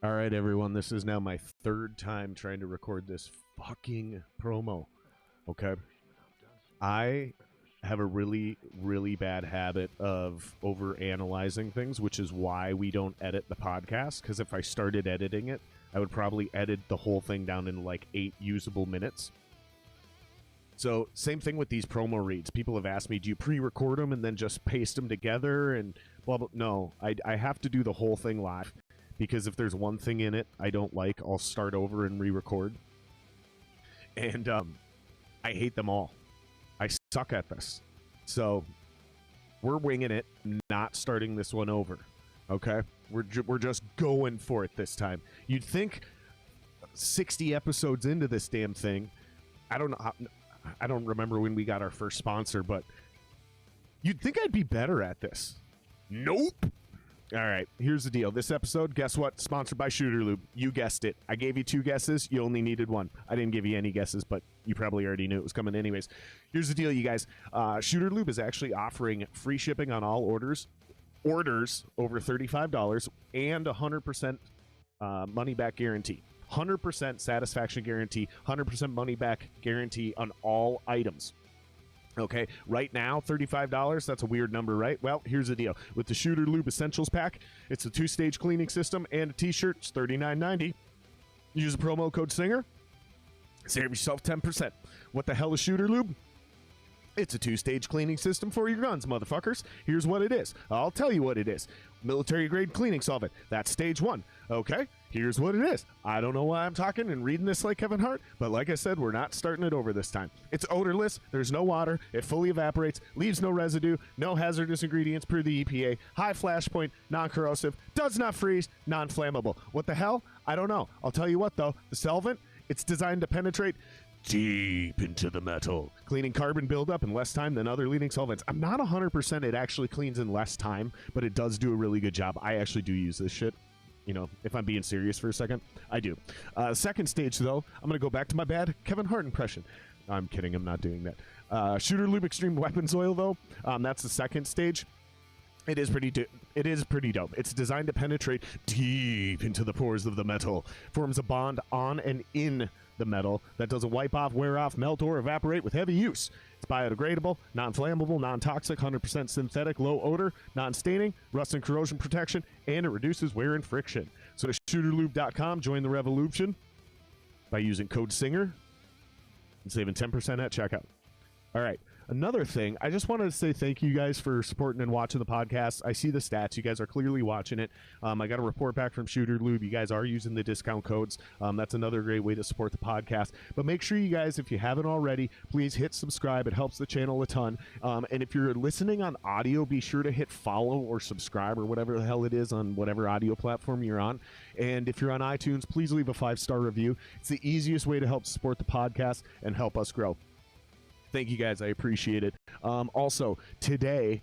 All right, everyone, this is now my third time trying to record this fucking promo, okay? I have a really, really bad habit of over-analyzing things, which is why we don't edit the podcast, because if I started editing it, I would probably edit the whole thing down into like 8 usable minutes. So, same thing with these promo reads. People have asked me, do you pre-record them and then just paste them together and blah, blah. No, I have to do the whole thing live. Because if there's one thing in it I don't like, I'll start over and re-record. And I hate them all. I suck at this. So we're winging it, not starting this one over. Okay? We're just going for it this time. You'd think 60 episodes into this damn thing, I don't remember when we got our first sponsor, but you'd think I'd be better at this. Nope. All right, here's the deal. This episode, guess what? Sponsored by Lube. You guessed it. I gave you 2 guesses. You only needed 1. I didn't give you any guesses, but you probably already knew it was coming anyways. Here's the deal, you guys. Lube is actually offering free shipping on all orders over $35 and 100% money-back guarantee. 100% satisfaction guarantee, 100% money-back guarantee on all items. Okay, right now, $35, that's a weird number, right? Well, here's the deal. With the Lube Essentials Pack, it's a 2-stage cleaning system and a t-shirt. It's $39.90. Use the promo code SINGER. Save yourself 10%. What the hell is Lube? It's a 2-stage cleaning system for your guns, motherfuckers. Here's what it is. I'll tell you what it is. Military-grade cleaning solvent. That's stage 1. Okay, here's what it is. I don't know why I'm talking and reading this like Kevin Hart, but like I said, we're not starting it over this time. It's odorless. There's no water. It fully evaporates. Leaves no residue. No hazardous ingredients per the EPA. High flash point. Non-corrosive. Does not freeze. Non-flammable. What the hell? I don't know. I'll tell you what, though. The solvent, it's designed to penetrate deep into the metal, cleaning carbon buildup in less time than other leading solvents. I'm not 100% it actually cleans in less time, but it does do a really good job. I actually do use this shit. You know, if I'm being serious for a second, I do. Second stage, though, I'm going to go back to my bad Kevin Hart impression. I'm kidding. I'm not doing that. Lube Extreme Weapons Oil, though, that's the second stage. It is pretty dope. It's designed to penetrate deep into the pores of the metal, forms a bond on and in the metal that doesn't wipe off, wear off, melt, or evaporate with heavy use. It's biodegradable, non-flammable, non-toxic, 100% synthetic, low odor, non-staining, rust and corrosion protection, and it reduces wear and friction. So to shooterlube.com, join the revolution by using code SINGER and saving 10% at checkout. All right. Another thing, I just wanted to say thank you guys for supporting and watching the podcast. I see the stats. You guys are clearly watching it. I got a report back from Lube. You guys are using the discount codes. That's another great way to support the podcast. But make sure you guys, if you haven't already, please hit subscribe. It helps the channel a ton. And if you're listening on audio, be sure to hit follow or subscribe or whatever the hell it is on whatever audio platform you're on. And if you're on iTunes, please leave a 5-star review. It's the easiest way to help support the podcast and help us grow. Thank you guys. I appreciate it. Also, today,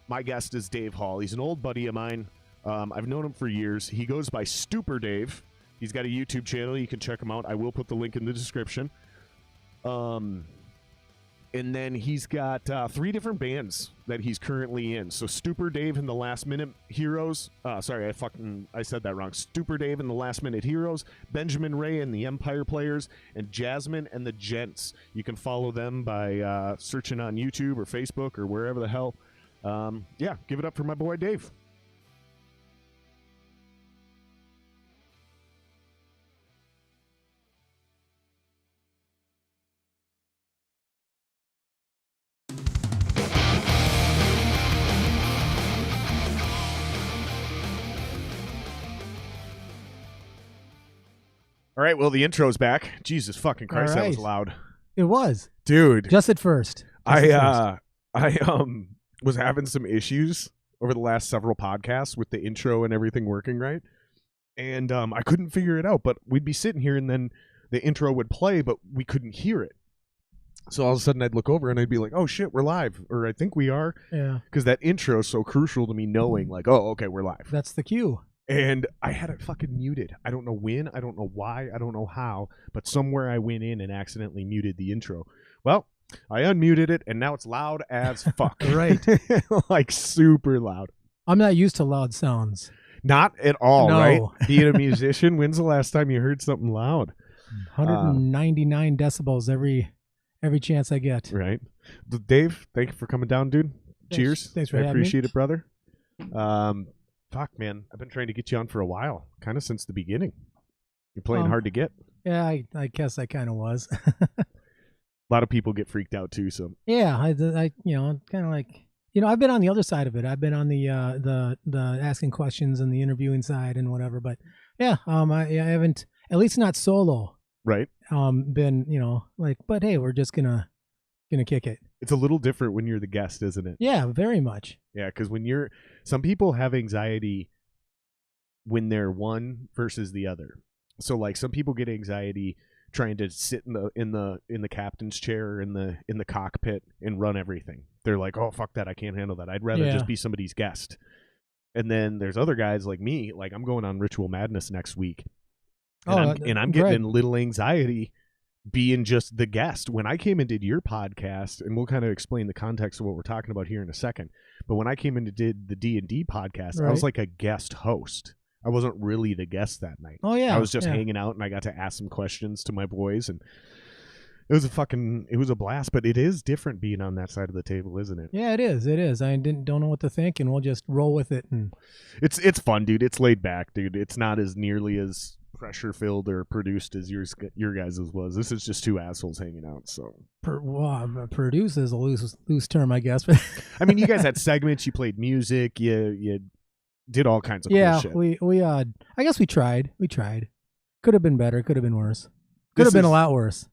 my guest is Dave Hall. He's an old buddy of mine. I've known him for years. He goes by Stuper Dave. He's got a YouTube channel. You can check him out. I will put the link in the description. And then he's got 3 different bands that he's currently in. So Stuper Dave and the Last Minute Heroes. Sorry, I said that wrong. Stuper Dave and the Last Minute Heroes. Benjamin Ray and the Empire Players. And Jasmine and the Gents. You can follow them by searching on YouTube or Facebook or wherever the hell. Yeah, give it up for my boy Dave. All right, well, the intro's back. Jesus fucking Christ, That was loud. It was. Dude. Just at first. I was having some issues over the last several podcasts with the intro and everything working right. And I couldn't figure it out, but we'd be sitting here and then the intro would play, but we couldn't hear it. So all of a sudden I'd look over and I'd be like, oh shit, we're live. Or I think we are. Yeah. Because that intro is so crucial to me knowing like, oh, okay, we're live. That's the cue. And I had it fucking muted. I don't know when, I don't know why, I don't know how, but somewhere I went in and accidentally muted the intro. Well, I unmuted it, and now it's loud as fuck. Right. Like super loud. I'm not used to loud sounds. Not at all, No. right? Being a musician, when's the last time you heard something loud? 199 decibels every chance I get. Right. Dave, thank you for coming down, dude. Cheers. Thanks for I having me. appreciate it, brother. Fuck, man. I've been trying to get you on for a while, kind of since the beginning. You're playing hard to get. Yeah, I guess I kind of was. A lot of people get freaked out too, so. Yeah, I kind of like, I've been on the other side of it. I've been on the asking questions and the interviewing side and whatever. But yeah, I haven't, at least not solo. Right. Been, but hey, we're just gonna kick it. It's a little different when you're the guest, isn't it? Yeah, very much. Yeah, because some people have anxiety when they're one versus the other. So like some people get anxiety trying to sit in the captain's chair in the cockpit and run everything. They're like, oh fuck that, I can't handle that. I'd rather just be somebody's guest. And then there's other guys like me, like I'm going on Ritual Madness next week. And I'm getting a little anxiety being just the guest. When I came and did your podcast, and we'll kind of explain the context of what we're talking about here in a second, but when I came and did the D&D podcast, I was like a guest host. I wasn't really the guest that night. Oh yeah. I was just hanging out, and I got to ask some questions to my boys, and it was a blast. But it is different being on that side of the table, isn't it? Yeah, it is. I don't know what to think, and we'll just roll with it. And it's fun, dude. It's laid back, dude. It's not as nearly as pressure filled or produced as your guys' was. This is just two assholes hanging out. So produce is a loose term, I guess. But I mean, you guys had segments. You played music. You did all kinds of cool shit. we I guess we tried. Could have been better. Could have been worse. Could have been a lot worse.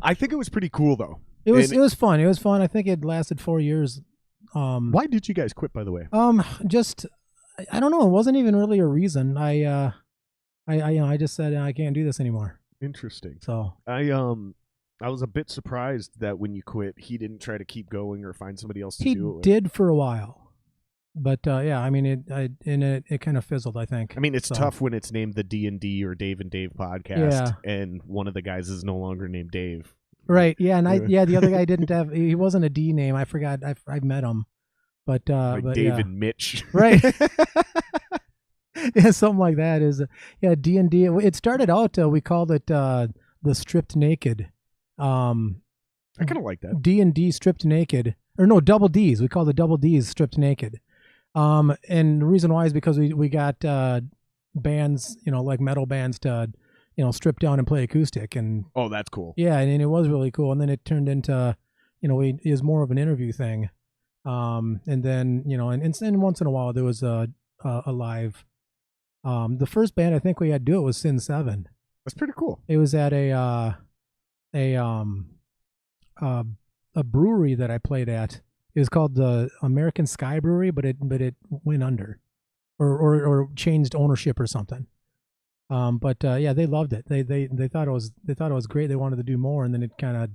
I think it was pretty cool though. It was fun. It was fun. I think it lasted 4 years. Why did you guys quit, by the way? Just I don't know. It wasn't even really a reason. I just said I can't do this anymore. Interesting. So I was a bit surprised that when you quit, he didn't try to keep going or find somebody else to do it with. He did for a while, but yeah, I mean it kind of fizzled. I think. I mean, it's tough when it's named the D&D or Dave and Dave podcast, and one of the guys is no longer named Dave. Right. Yeah, and the other guy didn't have. He wasn't a D name. I forgot. I've met him, but Dave and Mitch. Right. Yeah, something like that is D&D. It started out we called it the Stripped Naked. I kind of like that. D&D Stripped Naked, or no, Double D's. We call the Double D's Stripped Naked. And the reason why is because we got bands, like metal bands to strip down and play acoustic. And oh, that's cool. Yeah, and it was really cool. And then it turned into it was more of an interview thing. And then and once in a while there was a live. The first band I think we had do it was Sin 7. That's pretty cool. It was at a brewery that I played at. It was called the American Sky Brewery, but it went under, or changed ownership or something. But yeah, they loved it. They thought it was great. They wanted to do more, and then it kind of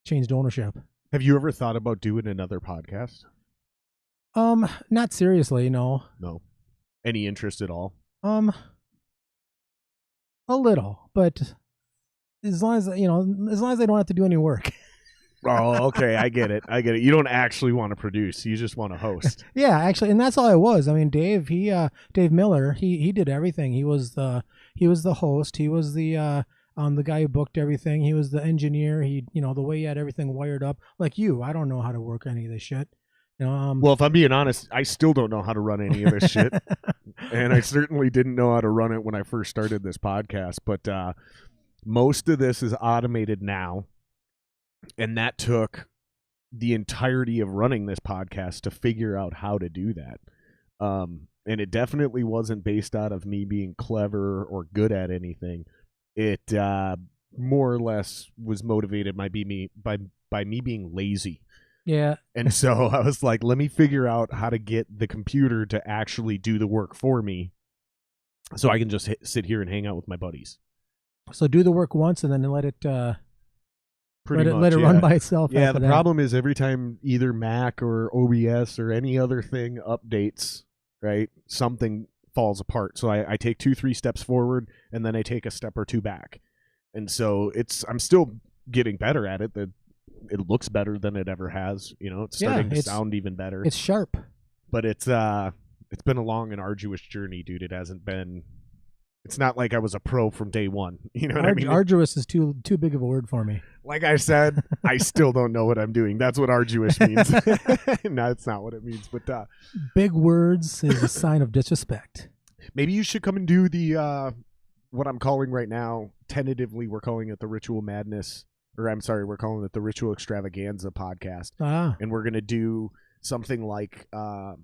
changed ownership. Have you ever thought about doing another podcast? Not seriously, no. No. Any interest at all? A little, but as long as they don't have to do any work. Oh, okay, I get it. You don't actually want to produce; you just want to host. Yeah, actually, and that's all I was. I mean, Dave Miller, he did everything. He was the host. He was the guy who booked everything. He was the engineer. He the way he had everything wired up. Like you, I don't know how to work any of this shit. Well, if I'm being honest, I still don't know how to run any of this shit. And I certainly didn't know how to run it when I first started this podcast. But most of this is automated now. And that took the entirety of running this podcast to figure out how to do that. And it definitely wasn't based out of me being clever or good at anything. It more or less was motivated by me being lazy. Yeah. And so I was like, let me figure out how to get the computer to actually do the work for me so I can just sit here and hang out with my buddies. So do the work once and then let it let it run by itself. Yeah, the problem is every time either Mac or OBS or any other thing updates, right, something falls apart. So I take 2-3 steps forward and then I take a step or two back. And so I'm still getting better at it. It looks better than it ever has. It's starting to sound even better. It's sharp. But it's it's been a long and arduous journey, dude. It hasn't been. It's not like I was a pro from day one. You know what I mean? Arduous is too big of a word for me. Like I said, I still don't know what I'm doing. That's what arduous means. No, it's not what it means. But big words is a sign of disrespect. Maybe you should come and do the what I'm calling right now. Tentatively, we're calling it the Ritual Madness, or I'm sorry, we're calling it the Ritual Extravaganza podcast. And we're gonna do something like a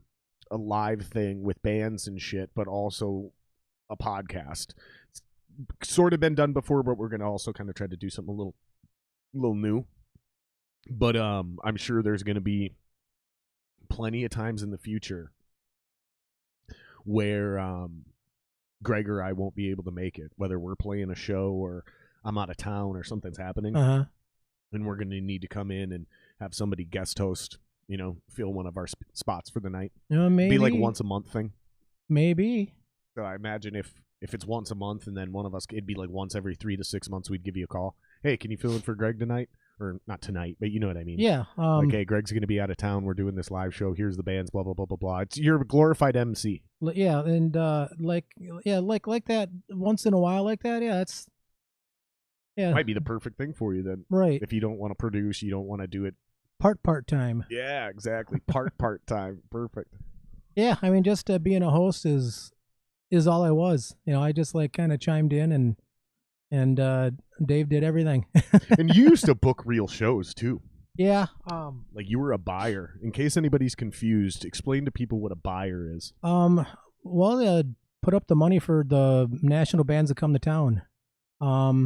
live thing with bands and shit, but also a podcast. It's sort of been done before, but we're gonna also kind of try to do something a little new. But I'm sure there's gonna be plenty of times in the future where Greg or I won't be able to make it, whether we're playing a show or I'm out of town or something's happening. And we're gonna need to come in and have somebody guest host, fill one of our spots for the night. Maybe. Be like once a month thing. Maybe. So I imagine if it's once a month and then one of us, it'd be like once every 3 to 6 months we'd give you a call. Hey, can you fill in for Greg tonight? Or not tonight, but you know what I mean. Yeah. Like, hey, Greg's going to be out of town. We're doing this live show. Here's the bands, blah, blah, blah, blah, blah. You're a glorified MC. Yeah, and like that once in a while like that, yeah. Might be the perfect thing for you then. Right. If you don't want to produce, you don't want to do it. Part time. Yeah, exactly. Part time. Perfect. Yeah, I mean, just being a host is all I was. I just like kind of chimed in and Dave did everything. And you used to book real shows too. Yeah. Like you were a buyer. In case anybody's confused, explain to people what a buyer is. Well, put up the money for the national bands that come to town.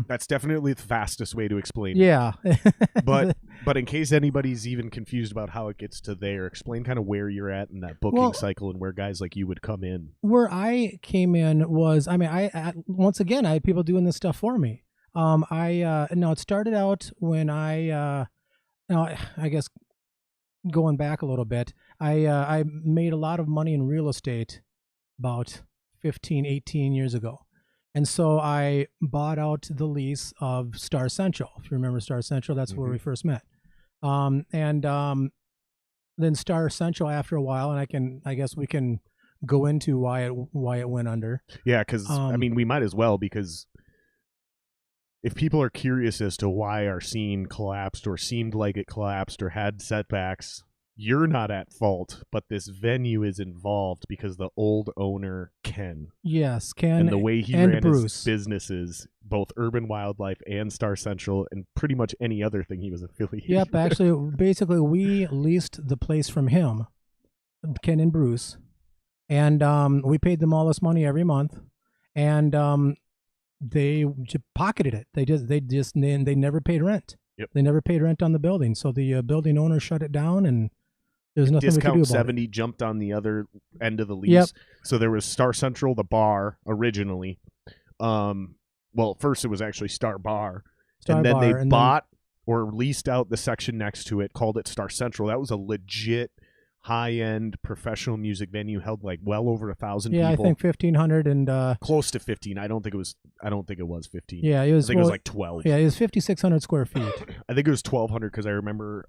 That's definitely the fastest way to explain it. Yeah. But in case anybody's even confused about how it gets to there, explain kind of where you're at in that booking cycle and where guys like you would come in. Where I came in was, I once again, I had people doing this stuff for me. It started out when I guess going back a little bit, I made a lot of money in real estate about 15, 18 years ago. And so I bought out the lease of Star Central. If you remember Star Central, that's where we first met. Then Star Central after a while, and I guess we can go into why it went under. Yeah, because we might as well, because if people are curious as to why our scene collapsed or seemed like it collapsed or had setbacks, you're not at fault, but this venue is involved because the old owner, Ken. Yes, Ken. And the way he ran his businesses, both Urban Wildlife and Star Central, and pretty much any other thing he was affiliated with. Actually, basically, we leased the place from him, Ken and Bruce, and we paid them all this money every month, and they just pocketed it. They never paid rent. Yep. They never paid rent on the building, so the building owner shut it down, and there's nothing we could do about it. Discount 70 jumped on the other end of the lease. Yep. So there was Star Central, the bar, originally. Well, first it was actually Star Bar. And then they bought or leased out the section next to it, called it Star Central. That was a legit high-end professional music venue, held like well over 1,000 people. Yeah, I think 1,500 and close to 15. I don't think it was 15. Yeah, it was. I think it was like 12. Yeah, it was 5,600 square feet. I think it was 1,200 because I remember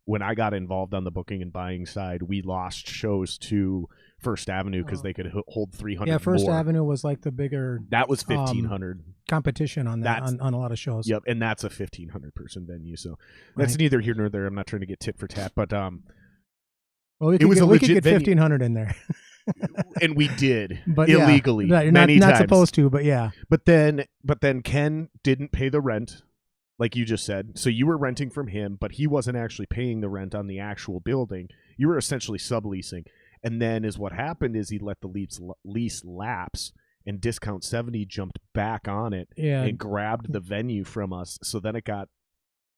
when I got involved on the booking and buying side, we lost shows to First Avenue because they could hold 300. Yeah, First Avenue was like the bigger. That was 1,500 competition on that on a lot of shows. Yep, and that's a 1,500 person venue. So that's neither here nor there. I'm not trying to get tit for tat, but well, we could get 1,500 in there. And we did, but illegally, many times. Not supposed to, but yeah. But then Ken didn't pay the rent, like you just said. So you were renting from him, but he wasn't actually paying the rent on the actual building. You were essentially subleasing. And then what happened is he let the lease lapse, and Discount 70 jumped back on it and grabbed the venue from us. So then it got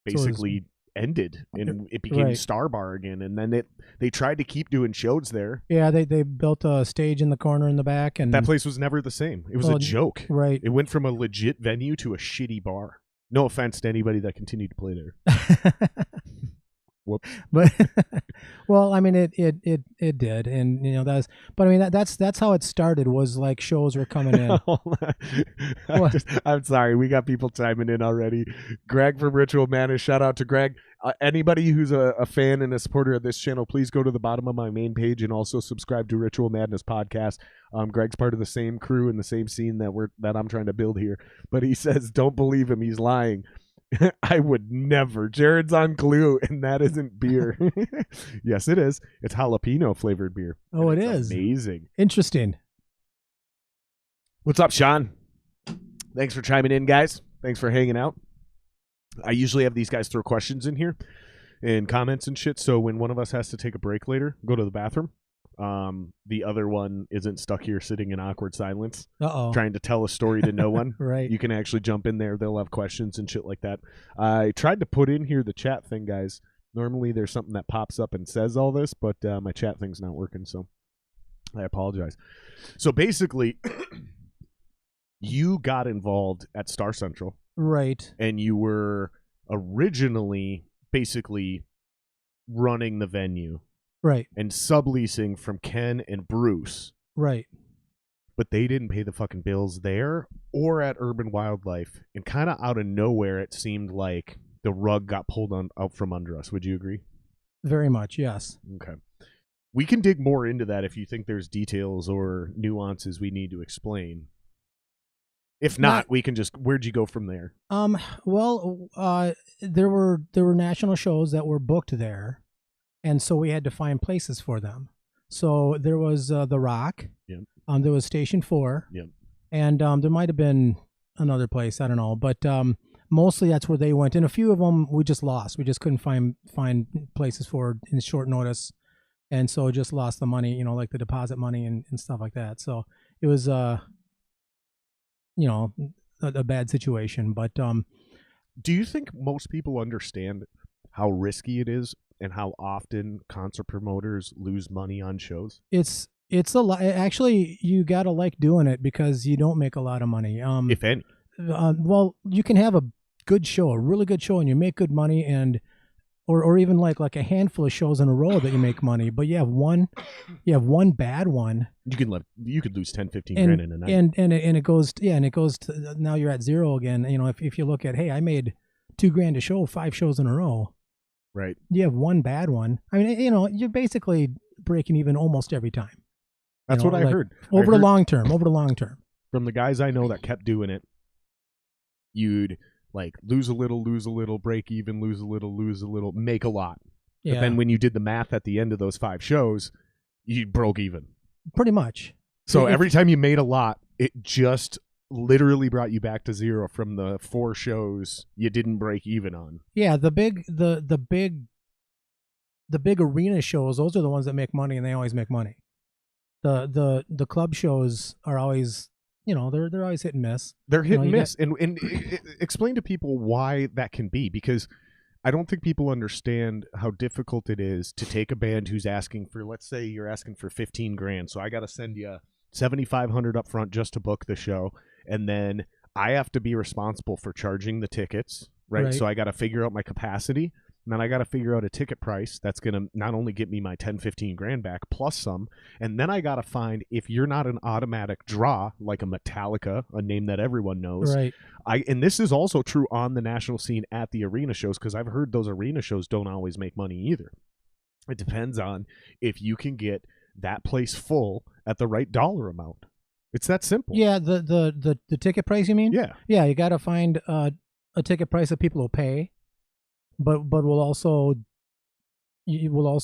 basically ended, and it became Star Bar again. And then they tried to keep doing shows there. Yeah, they built a stage in the corner in the back, and that place was never the same. It was a joke. Right. It went from a legit venue to a shitty bar. No offense to anybody that continued to play there. Whoops. But well, I mean, it did, and that's how it started. Was like shows were coming in. I'm sorry, we got people chiming in already. Greg from Ritual Madness, shout out to Greg. Anybody who's a fan and a supporter of this channel, please go to the bottom of my main page and also subscribe to Ritual Madness Podcast. Greg's part of the same crew and the same scene that I'm trying to build here. But he says, don't believe him. He's lying. I would never. Jared's on Clue, and that isn't beer. Yes, it is. It's jalapeno flavored beer. Oh, it is. Amazing. Interesting. What's up, Sean? Thanks for chiming in, guys. Thanks for hanging out. I usually have these guys throw questions in here and comments and shit, so when one of us has to take a break later, go to the bathroom, the other one isn't stuck here sitting in awkward silence trying to tell a story to no one. Right. You can actually jump in there. They'll have questions and shit like that. I tried to put in here the chat thing, guys. Normally there's something that pops up and says all this, but my chat thing's not working, so I apologize. So basically, you got involved at Star Central. Right. And you were originally basically running the venue. Right. And subleasing from Ken and Bruce. Right. But they didn't pay the fucking bills there or at Urban Wildlife. And kind of out of nowhere, it seemed like the rug got pulled out from under us. Would you agree? Very much, yes. Okay. We can dig more into that if you think there's details or nuances we need to explain. If not, we can just, where'd you go from there? Well, there were national shows that were booked there, and so we had to find places for them. So there was The Rock. Yep. There was Station 4. Yep. And there might have been another place, I don't know, but mostly that's where they went. And a few of them we just lost. We just couldn't find places for in short notice, and so just lost the money, like the deposit money and stuff like that. So it was a bad situation. But do you think most people understand how risky it is and how often concert promoters lose money on shows? It's a lot. Actually, you gotta like doing it because you don't make a lot of money. If any. Well, you can have a good show, a really good show, and you make good money, and or even like a handful of shows in a row that you make money. But you have one bad one. You could lose 10, 15 grand in a night. And it goes to now you're at zero again. If you look at, hey, I made $2,000 a show, 5 shows in a row. Right. You have one bad one. I mean, you're basically breaking even almost every time. That's what I heard. Over the long term. From the guys I know that kept doing it, you'd lose a little, break even, lose a little, make a lot. Yeah. But then when you did the math at the end of those 5 shows, you broke even. Pretty much. So every time you made a lot, it just literally brought you back to zero from the 4 shows you didn't break even on. Yeah, the big arena shows, those are the ones that make money, and they always make money. The club shows are always, they're always hit and miss. They're hit and miss. And explain to people why that can be, because I don't think people understand how difficult it is to take a band who's asking for, let's say you're asking for 15 grand. So I got to send you 7,500 up front just to book the show. And then I have to be responsible for charging the tickets, right? So I got to figure out my capacity. And then I got to figure out a ticket price that's going to not only get me my 10, 15 grand back plus some. And then I got to find, if you're not an automatic draw, like a Metallica, a name that everyone knows. Right. And this is also true on the national scene at the arena shows, because I've heard those arena shows don't always make money either. It depends on if you can get that place full at the right dollar amount. It's that simple. Yeah, the ticket price, you mean? Yeah. Yeah, you got to find a ticket price that people will pay. But will also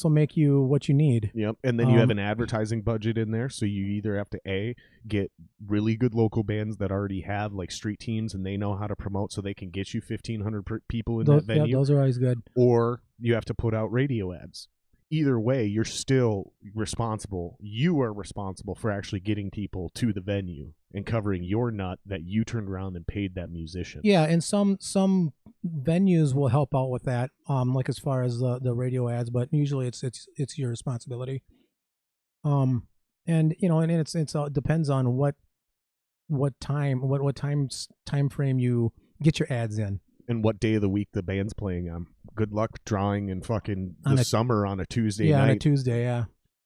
make you what you need. Yep. And then you have an advertising budget in there, so you either have to get really good local bands that already have street teams and they know how to promote, so they can get you 1,500 people in that venue. Yeah, those are always good. Or you have to put out radio ads. Either way, you're still responsible. You are responsible for actually getting people to the venue and covering your nut that you turned around and paid that musician. Yeah, and some venues will help out with that, like as far as the radio ads, but usually it's your responsibility. And it's depends on what time frame you get your ads in. And what day of the week the band's playing on. Good luck drawing in fucking summer on a Tuesday night. Yeah, on a Tuesday, yeah.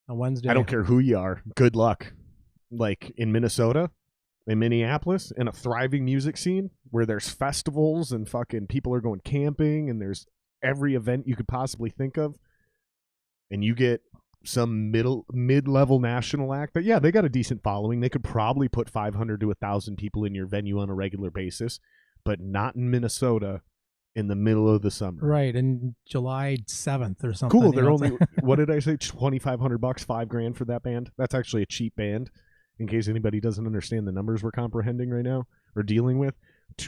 A Wednesday. I don't care who you are. Good luck. Like in Minnesota, in Minneapolis, in a thriving music scene where there's festivals and fucking people are going camping and there's every event you could possibly think of, and you get some mid-level national act that, yeah, they got a decent following. They could probably put 500 to 1,000 people in your venue on a regular basis, but not in Minnesota in the middle of the summer. Right, and July 7th or something. Cool. They're only, what did I say, $2,500, $5,000 for that band? That's actually a cheap band, in case anybody doesn't understand the numbers we're comprehending right now or dealing with.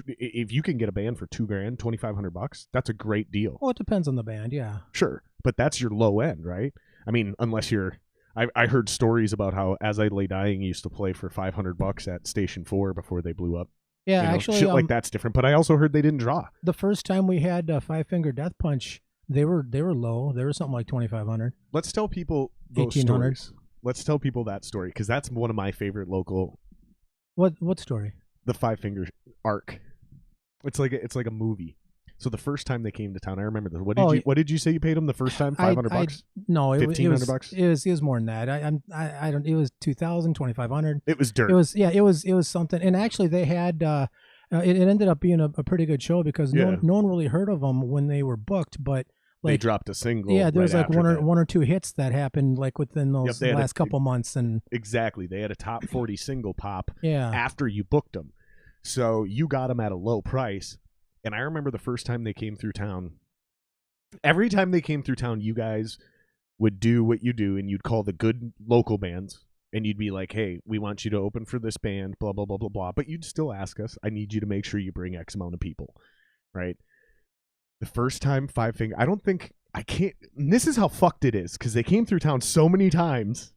If you can get a band for $2,000, $2,500, that's a great deal. Well, it depends on the band, yeah. Sure, but that's your low end, right? I mean, unless you're, I heard stories about how As I Lay Dying used to play for $500 at Station 4 before they blew up. Yeah, you know, actually, shit like that's different. But I also heard they didn't draw. The first time we had Five Finger Death Punch, they were low. They were something like 2,500. Let's tell people those 1,800. stories. Let's tell people that story, because that's one of my favorite local. What story? The Five Finger arc. It's like a movie. So the first time they came to town, I remember this. What did you say you paid them the first time? $500? No, $1,500. It was more than that. I don't. It was 2,000, 2,500. It was dirt. It was something. And actually, they had. It ended up being a pretty good show because no one really heard of them when they were booked, but. Like, they dropped a single. Yeah, there was right like one or two hits that happened like within those last couple months, and exactly, they had a top 40 single pop. Yeah. After you booked them, so you got them at a low price. And I remember the first time they came through town. Every time they came through town, you guys would do what you do, and you'd call the good local bands, and you'd be like, "Hey, we want you to open for this band, blah blah blah blah blah." But you'd still ask us, "I need you to make sure you bring X amount of people," right? The first time Five Finger, I can't. And this is how fucked it is, because they came through town so many times,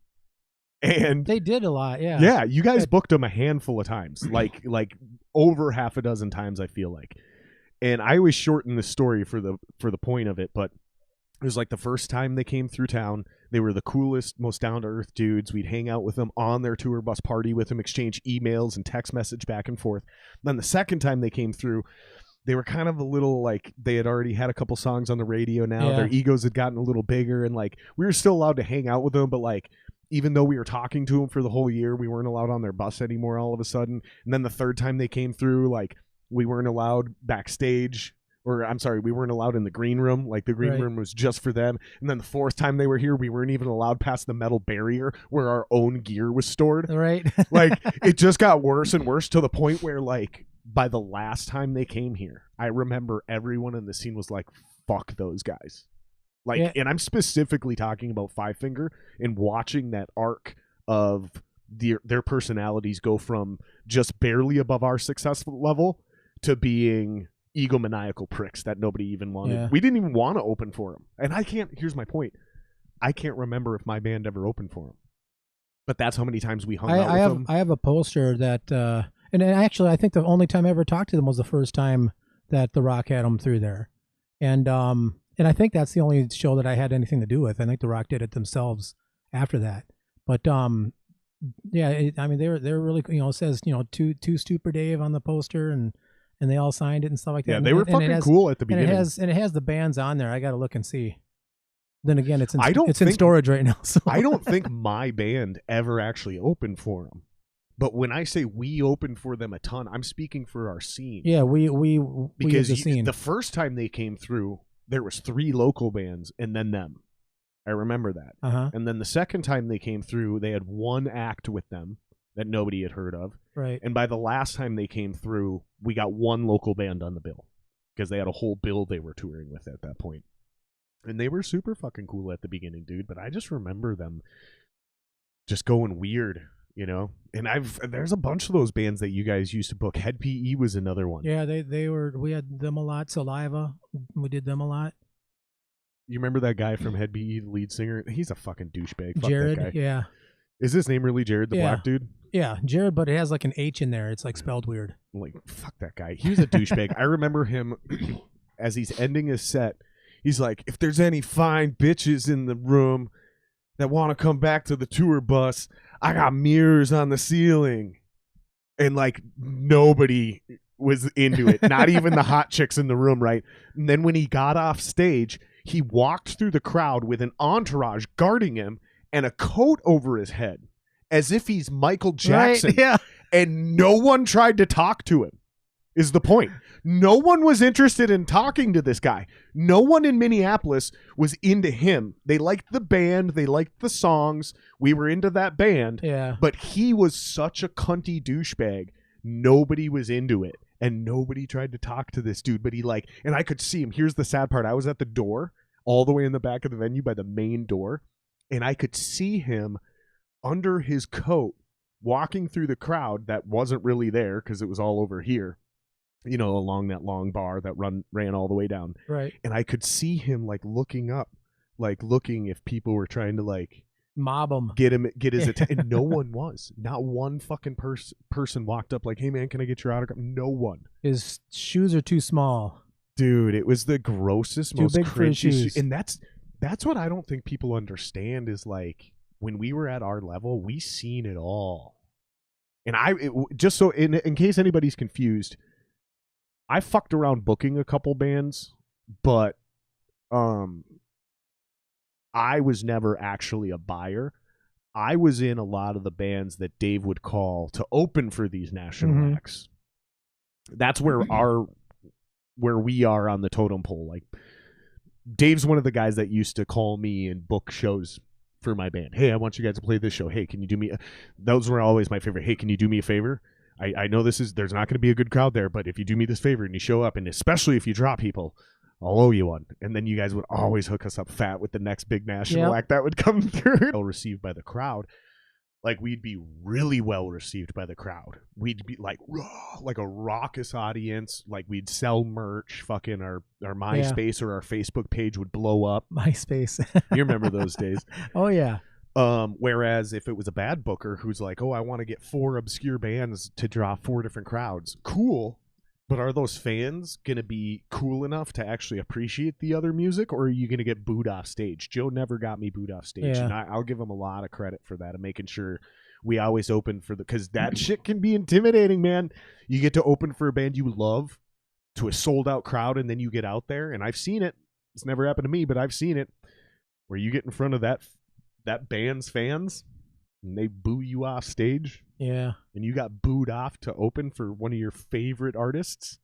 and they did a lot. Yeah, yeah. You guys booked them a handful of times, like over half a dozen times, I feel like. And I always shorten the story for the point of it, but it was like the first time they came through town, they were the coolest, most down-to-earth dudes. We'd hang out with them on their tour bus, party with them, exchange emails and text message back and forth. Then the second time they came through, they were kind of a little like they had already had a couple songs on the radio now. Yeah. Their egos had gotten a little bigger, and like we were still allowed to hang out with them, but like even though we were talking to them for the whole year, we weren't allowed on their bus anymore all of a sudden. And then the third time they came through, like we weren't allowed backstage, or I'm sorry, we weren't allowed in the green room. Like the green room was just for them. And then the fourth time they were here, we weren't even allowed past the metal barrier where our own gear was stored. Right. Like it just got worse and worse to the point where like by the last time they came here, I remember everyone in the scene was like, fuck those guys. Like, and I'm specifically talking about Five Finger and watching that arc of their personalities go from just barely above our successful level to being egomaniacal pricks that nobody even wanted. Yeah. We didn't even want to open for them. And here's my point. I can't remember if my band ever opened for them. But that's how many times we hung out with them. I have a poster that, and actually I think the only time I ever talked to them was the first time that The Rock had them through there. And I think that's the only show that I had anything to do with. I think The Rock did it themselves after that. But yeah, I mean, they're really, it says, two Stuper Dave on the poster, and they all signed it and stuff like that. Yeah, they were fucking cool at the beginning. And it has the bands on there. I got to look and see. Then again, it's in storage right now. So I don't think my band ever actually opened for them. But when I say we opened for them a ton, I'm speaking for our scene. Yeah, because the scene. The first time they came through, there was 3 local bands and then them. I remember that. Uh-huh. And then the second time they came through, they had one act with them that nobody had heard of. Right. And by the last time they came through, we got one local band on the bill because they had a whole bill they were touring with at that point. And they were super fucking cool at the beginning, dude. But I just remember them just going weird, And there's a bunch of those bands that you guys used to book. Head PE was another one. Yeah, we had them a lot. Saliva, we did them a lot. You remember that guy from Head PE, the lead singer? He's a fucking douchebag. Fuck Jared, that guy. Yeah. Is his name really Jared, the black dude? Yeah, Jared, but it has like an H in there. It's like spelled weird. Like, fuck that guy. He was a douchebag. I remember him as he's ending his set. He's like, if there's any fine bitches in the room that want to come back to the tour bus, I got mirrors on the ceiling. And like nobody was into it. Not even the hot chicks in the room, right? And then when he got off stage, he walked through the crowd with an entourage guarding him and a coat over his head as if he's Michael Jackson. Right, yeah. And no one tried to talk to him, is the point. No one was interested in talking to this guy. No one in Minneapolis was into him. They liked the band. They liked the songs. We were into that band. Yeah. But he was such a cunty douchebag. Nobody was into it. And nobody tried to talk to this dude. But he and I could see him. Here's the sad part. I was at the door, all the way in the back of the venue by the main door. And I could see him under his coat walking through the crowd that wasn't really there because it was all over here. Along that long bar that ran all the way down. Right. And I could see him looking up, looking if people were trying to mob him, get his attention. And no one was. Not one fucking person walked up hey man, can I get your autograph? No one. His shoes are too small. Dude, it was the grossest, too most big for his shoes. And that's what I don't think people understand is when we were at our level, we seen it all. And just so in case anybody's confused, I fucked around booking a couple bands, but I was never actually a buyer. I was in a lot of the bands that Dave would call to open for these national acts. That's where we are on the totem pole. Dave's one of the guys that used to call me and book shows for my band. Hey, I want you guys to play this show. Hey, can you do me? Those were always my favorite. Hey, can you do me a favor? I know there's not going to be a good crowd there, but if you do me this favor and you show up, and especially if you drop people, I'll owe you one. And then you guys would always hook us up fat with the next big national act that would come through. Well received by the crowd. We'd be really well received by the crowd. We'd be like a raucous audience. We'd sell merch. Fucking our MySpace or our Facebook page would blow up. MySpace. You remember those days? Oh yeah. Whereas if it was a bad booker who's I want to get 4 obscure bands to draw 4 different crowds, cool. But are those fans going to be cool enough to actually appreciate the other music, or are you going to get booed off stage? Joe never got me booed off stage, and I'll give him a lot of credit for that and making sure we always open for because that shit can be intimidating, man. You get to open for a band you love to a sold-out crowd, and then you get out there, and I've seen it. It's never happened to me, but I've seen it, where you get in front of that band's fans and they boo you off stage. Yeah. And you got booed off to open for one of your favorite artists.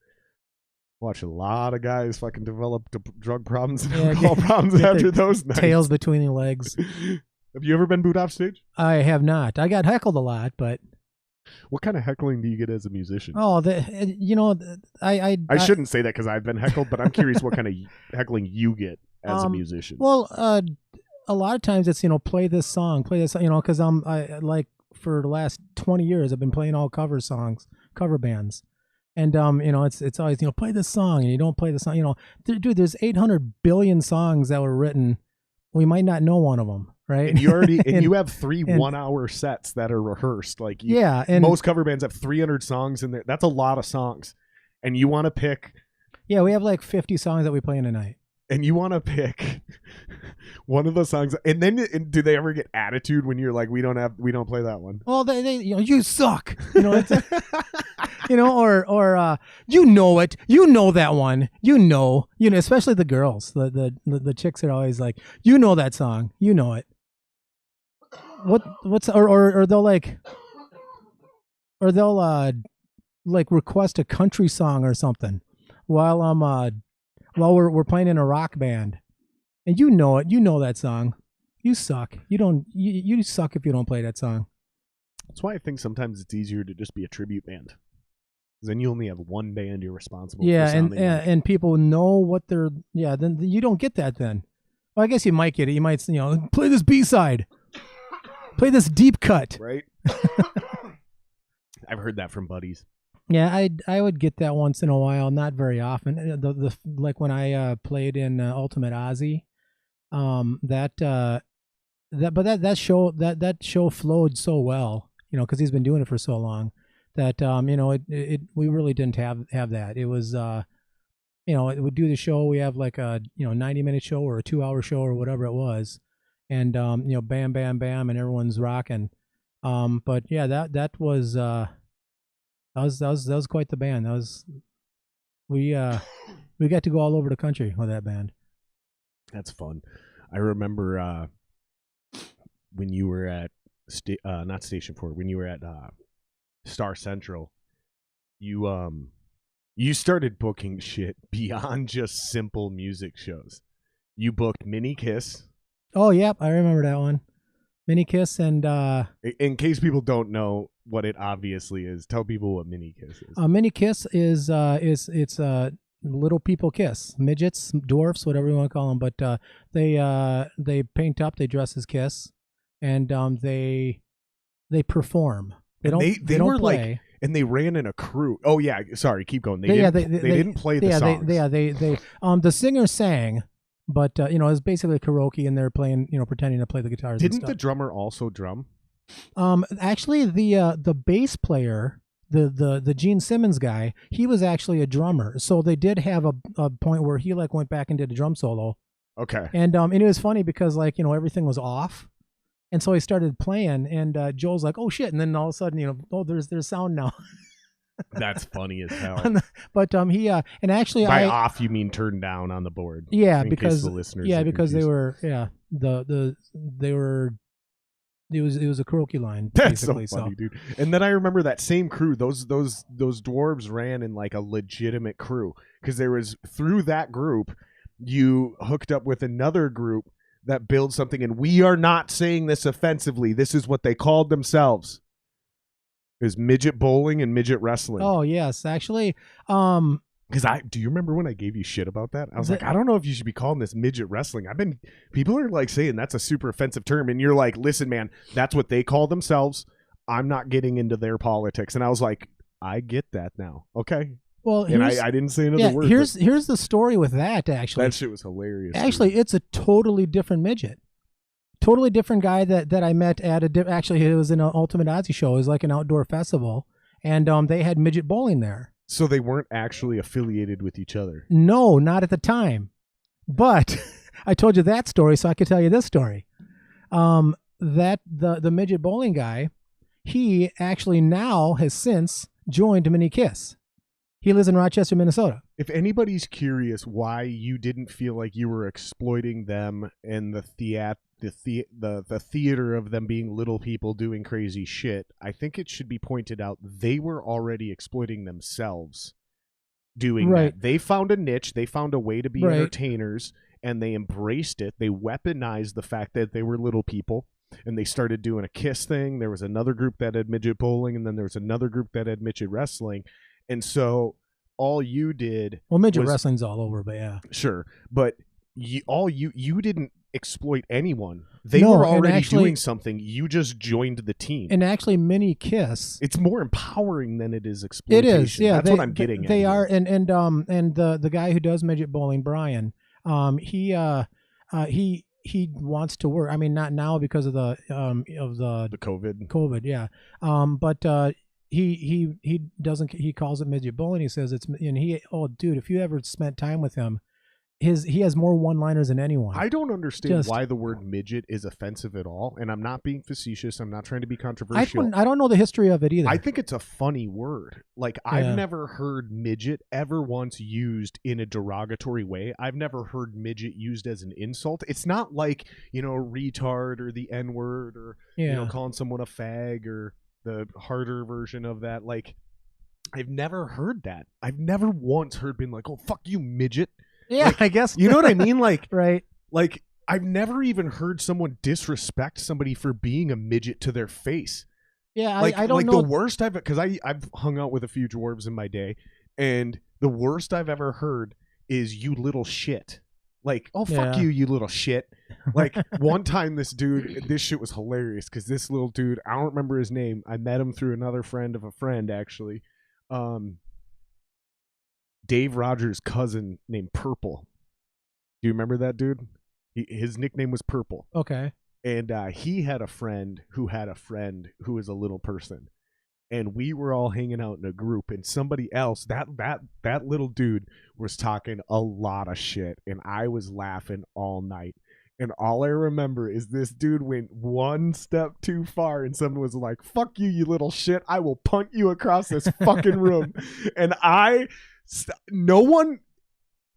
Watch a lot of guys fucking develop drug problems and alcohol problems after those nights. Tails between the legs. Have you ever been booed off stage? I have not. I got heckled a lot, but what kind of heckling do you get as a musician? Oh, I shouldn't say that because I've been heckled, but I'm curious what kind of heckling you get as a musician. Well, a lot of times it's play this song, because for the last 20 years I've been playing all cover bands, and it's always play this song, and you don't play the song. Dude, there's 800 billion songs that were written. We might not know one of them, right? And you already and you have 3 1-hour sets that are rehearsed. And most cover bands have 300 songs in there. That's a lot of songs, and you want to pick. Yeah, we have 50 songs that we play in a night. And you want to pick one of the songs, and then do they ever get attitude when you're we don't play that one? Well, they you suck, it's, or you know it, that one, especially the girls, the chicks are always that song, it. What's or they'll request a country song or something while we're playing in a rock band, and it, that song. You suck. You suck if you don't play that song. That's why I think sometimes it's easier to just be a tribute band. Then you only have one band you're responsible for. And people know what they're. Yeah, then you don't get that. Then, well, I guess you might get it. You might play this B-side, play this deep cut. Right. I've heard that from buddies. Yeah, I would get that once in a while, not very often. When I played in Ultimate Ozzy, that show flowed so well, because he's been doing it for so long that we really didn't have that. It was it would do the show. We have a 90-minute show or a 2-hour show or whatever it was, and bam bam bam, and everyone's rocking. But yeah, that was. That was quite the band. We got to go all over the country with that band. That's fun. I remember when you were at not Station 4, when you were at Star Central, you You started booking shit beyond just simple music shows. You booked Mini Kiss. Oh, yep, I remember that one. Mini Kiss and in case people don't know what it obviously is, tell people what Mini Kiss is. Mini Kiss is it's little people kiss, midgets, dwarfs, whatever you want to call them, but they paint up, they dress as Kiss, and they perform. They don't were play. Like, and they ran in a crew. Oh yeah, sorry, keep going. They didn't play the songs. The singer sang, but it was basically karaoke, and they're playing, pretending to play the guitars. Didn't the drummer also drum? Actually, the bass player, the Gene Simmons guy, he was actually a drummer. So they did have a point where he like went back and did a drum solo. Okay. And it was funny because like everything was off. And so he started playing, and Joel's like, "Oh shit!" And then all of a sudden, there's sound now. That's funny as hell. But he and actually by off you mean turned down on the board. Yeah, because the listeners because they were they were. It was a karaoke line. That's so funny, dude. And then I remember that same crew. Those dwarves ran in like a legitimate crew, because there was, through that group, you hooked up with another group that builds something, and we are not saying this offensively. This is what they called themselves. It was midget bowling and midget wrestling. Oh yes, actually. Because do you remember when I gave you shit about that? I was like, I don't know if you should be calling this midget wrestling. People are like saying that's a super offensive term, and you're like, listen, man, that's what they call themselves. I'm not getting into their politics. And I was like, I get that now. Okay. Well, and I didn't say another word. Here's the story with that. Actually, that shit was hilarious. Actually, it's a totally different midget. Totally different guy that I met at actually it was in an Ultimate Ozzy show. It was like an outdoor festival, and they had midget bowling there. So they weren't actually affiliated with each other? No, not at the time. But I told you that story, so I could tell you this story. That the midget bowling guy, he actually now has since joined Mini Kiss. He lives in Rochester, Minnesota. If anybody's curious why you didn't feel like you were exploiting them and the theater of them being little people doing crazy shit, I think it should be pointed out they were already exploiting themselves doing that. They found a niche, they found a way to be entertainers, and they embraced it. They weaponized the fact that they were little people, and they started doing a Kiss thing. There was another group that had midget bowling, and then there was another group that had midget wrestling. And so all you did... Well, midget wrestling's all over, but yeah. Sure. But you didn't exploit anyone. They were already doing something. You just joined the team. And actually, Mini Kiss... It's more empowering than it is exploitation. It is, yeah. That's what I'm getting at. They are, and the guy who does midget bowling, Brian, he wants to work. I mean, not now because of the COVID, yeah. But he doesn't. He calls it midget bowling. He says it's, and dude, if you ever spent time with him, he has more one-liners than anyone. I don't understand why the word midget is offensive at all, and I'm not being facetious. I'm not trying to be controversial. I don't know the history of it either. I think it's a funny word. Like, I've never heard midget ever once used in a derogatory way. I've never heard midget used as an insult. It's not like, retard or the N-word or calling someone a fag or the harder version of that. Like, I've never heard that. I've never once heard being like, "Oh, fuck you, midget." Yeah, like, I guess. You know what I mean? Like, right. Like, I've never even heard someone disrespect somebody for being a midget to their face. Yeah, like, I don't know. Like, the worst because I've hung out with a few dwarves in my day, and the worst I've ever heard is "you little shit." Like, oh, fuck you little shit. Like, one time this shit was hilarious, because this little dude, I don't remember his name. I met him through another friend of a friend, actually. Dave Rogers' cousin named Purple. Do you remember that dude? His nickname was Purple. Okay. And he had a friend who was a little person. And we were all hanging out in a group, and somebody else, that little dude was talking a lot of shit, and I was laughing all night. And all I remember is this dude went one step too far, and someone was like, "Fuck you, you little shit. I will punt you across this fucking room." And no one,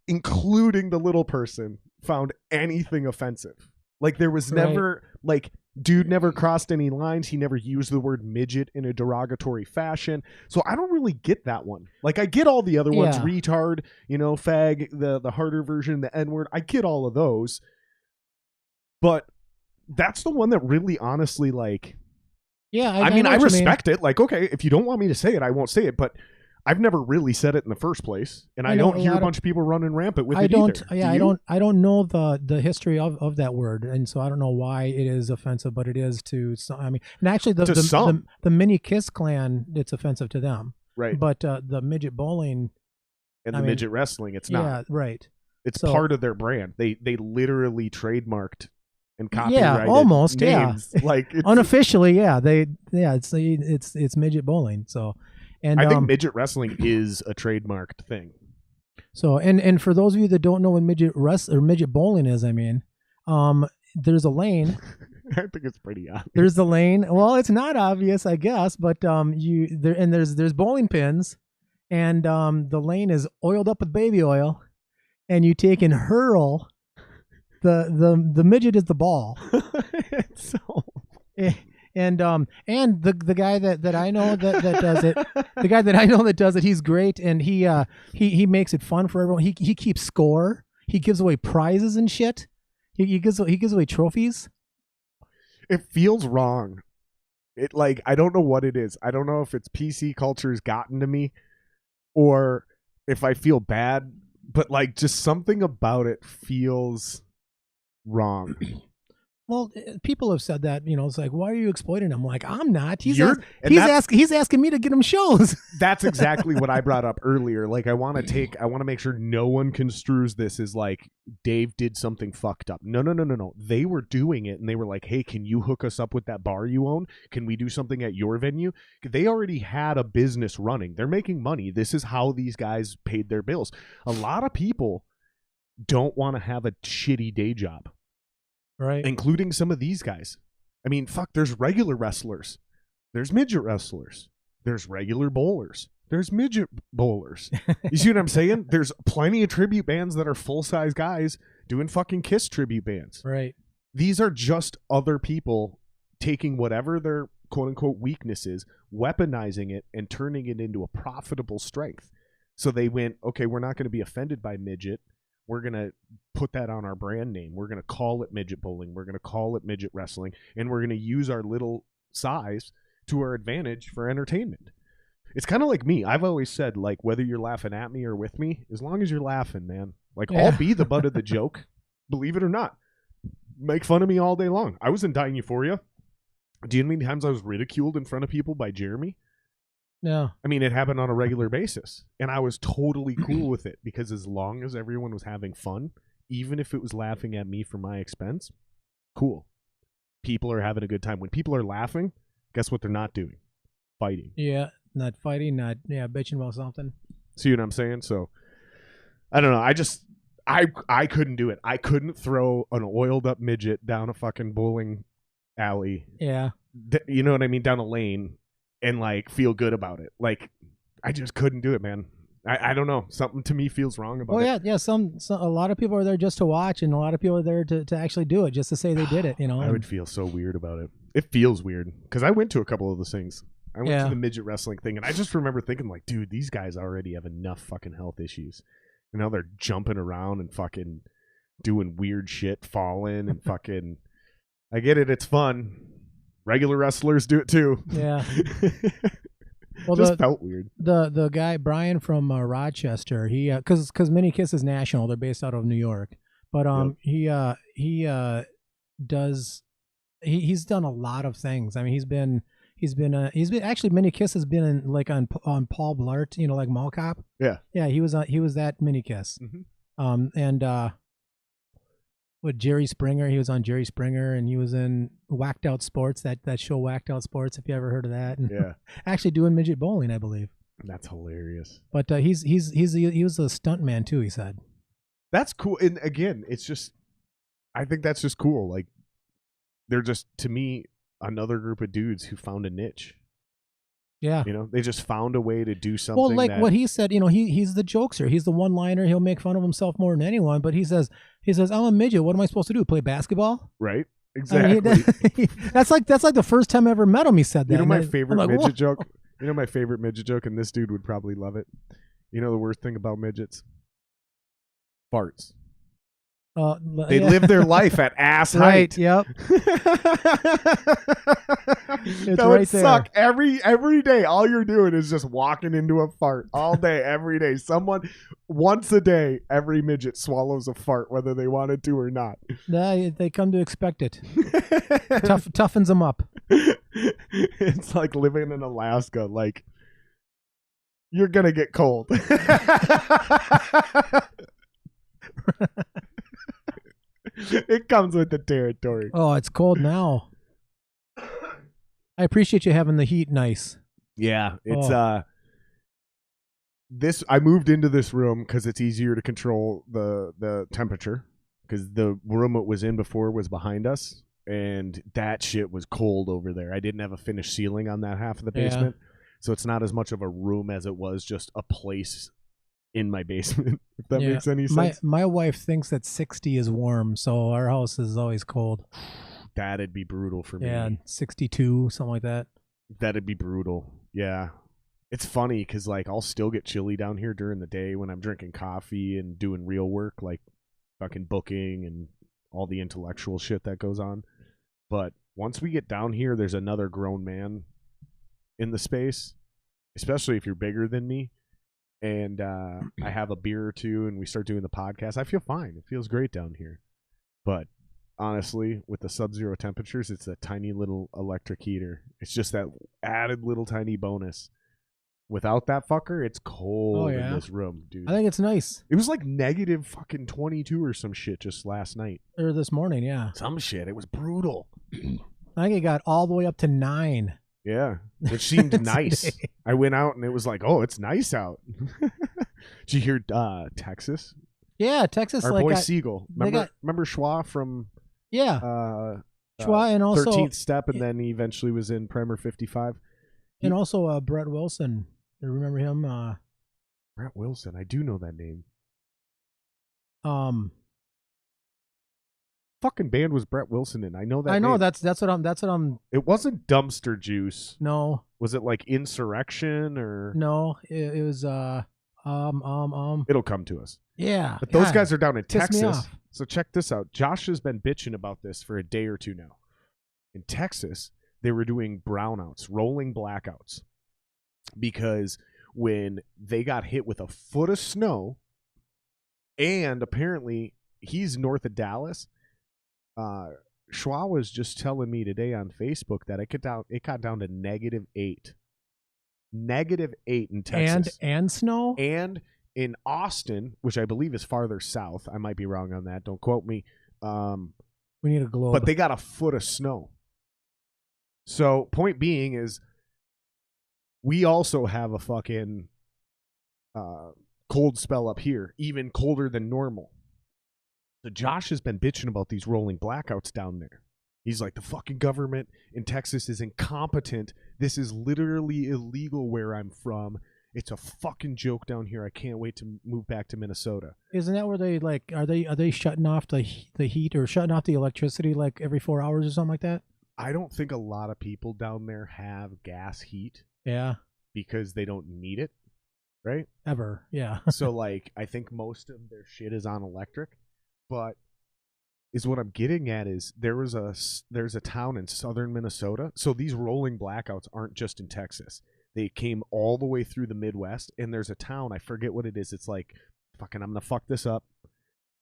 including the little person, found anything offensive. Like, there was never, like, Dude never crossed any lines. He never used the word midget in a derogatory fashion. So I don't really get that one. Like, I get all the other ones, retard, fag, the harder version, the N-word. I get all of those. But that's the one that really honestly, like... Yeah, I respect it. Like, okay, if you don't want me to say it, I won't say it. But I've never really said it in the first place, and I don't hear a bunch of people running rampant with it either. Yeah, I don't know the history of that word, and so I don't know why it is offensive, but it is to some. I mean, and actually, the mini Kiss clan, it's offensive to them, right? But the midget bowling and the midget wrestling, it's not. Yeah, right. It's part of their brand. They literally trademarked and copyrighted. Yeah, almost. Names. Yeah, like unofficially. Yeah, it's midget bowling. So. And I think midget wrestling is a trademarked thing. So, and for those of you that don't know what midget bowling is, I mean, there's a lane. I think it's pretty obvious. There's a lane. Well, it's not obvious, I guess, but there's bowling pins, and the lane is oiled up with baby oil, and you take and hurl. The midget is the ball. So. And the guy that I know that does it, the guy that I know that does it, he's great, and he makes it fun for everyone. He keeps score. He gives away prizes and shit. He gives away trophies. It feels wrong. It I don't know what it is. I don't know if it's PC culture's gotten to me, or if I feel bad. But just something about it feels wrong. Well, people have said that, it's like, why are you exploiting him? Like, I'm not. He's asking me to get him shows. That's exactly what I brought up earlier. Like, I want to make sure no one construes this as like Dave did something fucked up. No. They were doing it, and they were like, hey, can you hook us up with that bar you own? Can we do something at your venue? They already had a business running. They're making money. This is how these guys paid their bills. A lot of people don't want to have a shitty day job. Right. Including some of these guys. I mean, fuck, there's regular wrestlers. There's midget wrestlers. There's regular bowlers. There's midget bowlers. You see what I'm saying? There's plenty of tribute bands that are full-size guys doing fucking Kiss tribute bands. Right. These are just other people taking whatever their quote-unquote weakness is, weaponizing it, and turning it into a profitable strength. So they went, okay, we're not going to be offended by midget. We're going to put that on our brand name. We're going to call it midget bowling. We're going to call it midget wrestling. And we're going to use our little size to our advantage for entertainment. It's kind of like me. I've always said, whether you're laughing at me or with me, as long as you're laughing, man. I'll be the butt of the joke. Believe it or not. Make fun of me all day long. I was in Dying Euphoria. Do you know how many times I was ridiculed in front of people by Jeremy? No. I mean, it happened on a regular basis, and I was totally cool with it, because as long as everyone was having fun, even if it was laughing at me for my expense, cool. People are having a good time. When people are laughing, guess what they're not doing? Fighting. Yeah, not fighting, bitching about something. See what I'm saying? So, I don't know. I couldn't do it. I couldn't throw an oiled up midget down a fucking bowling alley. Yeah. You know what I mean? Down a lane. And feel good about it. I just couldn't do it, man. I don't know. Something to me feels wrong about it. Yeah. A lot of people are there just to watch, and a lot of people are there to actually do it, just to say they did it. I would feel so weird about it. It feels weird because I went to a couple of those things. I went to the midget wrestling thing, and I just remember thinking, dude, these guys already have enough fucking health issues. And now they're jumping around and fucking doing weird shit, falling and fucking. I get it. It's fun. Regular wrestlers do it too. Yeah. Well, just felt weird. The guy Brian from Rochester, he because Mini Kiss is national, they're based out of New York, but he's done a lot of things. I mean, he's been actually Mini Kiss has been in on Paul Blart, Mall Cop. Yeah. Yeah, he was that Mini Kiss. Mm-hmm. And with Jerry Springer, he was on Jerry Springer, and he was in Whacked Out Sports, that show Whacked Out Sports, if you ever heard of that. And yeah. Actually doing midget bowling, I believe. That's hilarious. But he was a stunt man too, he said. That's cool. And again, it's just, I think that's just cool. They're just, to me, another group of dudes who found a niche. Yeah. They just found a way to do something. Well, what he said, he's the jokester. He's the one-liner. He'll make fun of himself more than anyone. But he says, I'm a midget. What am I supposed to do? Play basketball? Right. Exactly. That's like the first time I ever met him. He said that. You know my I'm favorite like, midget "Whoa." joke? You know my favorite midget joke, and this dude would probably love it. You know the worst thing about midgets? Farts. They yeah. live their life at ass Right. height. Yep. That would suck. Every day, all you're doing is just walking into a fart all day, every day. Someone, once a day, every midget swallows a fart, whether they wanted to or not. They come to expect it. Toughens them up. It's like living in Alaska. Like, you're going to get cold. It comes with the territory. Oh, it's cold now. I appreciate you having the heat nice. Yeah, it's I moved into this room because it's easier to control the temperature, because the room it was in before was behind us, and that shit was cold over there. I didn't have a finished ceiling on that half of the basement, so it's not as much of a room as it was just a place in my basement, if that makes any sense. My wife thinks that 60 is warm, so our house is always cold. That'd be brutal for me. Yeah, 62, something like that. That'd be brutal. Yeah. It's funny because, like, I'll still get chilly down here during the day when I'm drinking coffee and doing real work, like fucking booking and all the intellectual shit that goes on. But once we get down here, there's another grown man in the space, especially if you're bigger than me. And I have a beer or two and we start doing the podcast. I feel fine. It feels great down here. But honestly, with the sub-zero temperatures, it's a tiny little electric heater. It's just that added little tiny bonus. Without that fucker, it's cold in this room, dude. I think it's nice. It was like negative fucking 22 or some shit just last night. Or this morning, yeah. Some shit. It was brutal. I think it got all the way up to 9. Yeah, which seemed nice. I went out and it was like, oh, it's nice out. Did you hear Texas? Yeah, Texas. Our boy Siegel. Remember Schwa from... Yeah. Schwa and also 13th Step, and then he eventually was in Primer 55. And also Brett Wilson. You remember him? Brett Wilson. I do know that name. Fucking band was Brett Wilson in? I know that. I know name. that's what I'm. It wasn't Dumpster Juice. No. Was it like Insurrection or? No, it was It'll come to us. Yeah. But those guys are down in Pissed me Texas. off. So check this out. Josh has been bitching about this for a day or two now. In Texas, they were doing brownouts, rolling blackouts, because when they got hit with a foot of snow, and apparently he's north of Dallas, Schwa was just telling me today on Facebook that it got down to -8. -8 in Texas. And snow? And in Austin, which I believe is farther south. I might be wrong on that. Don't quote me. We need a globe. But they got a foot of snow. So point being is we also have a fucking cold spell up here, even colder than normal. So Josh has been bitching about these rolling blackouts down there. He's like, the fucking government in Texas is incompetent. This is literally illegal where I'm from. It's a fucking joke down here. I can't wait to move back to Minnesota. Isn't that where they like are they shutting off the heat or shutting off the electricity like every 4 hours or something like that? I don't think a lot of people down there have gas heat. Yeah. Because they don't need it, right? Ever. Yeah. So like I think most of their shit is on electric, but is what I'm getting at is there's a town in southern Minnesota. So these rolling blackouts aren't just in Texas. They came all the way through the Midwest, and there's a town, I forget what it is. It's like, fucking, I'm going to fuck this up.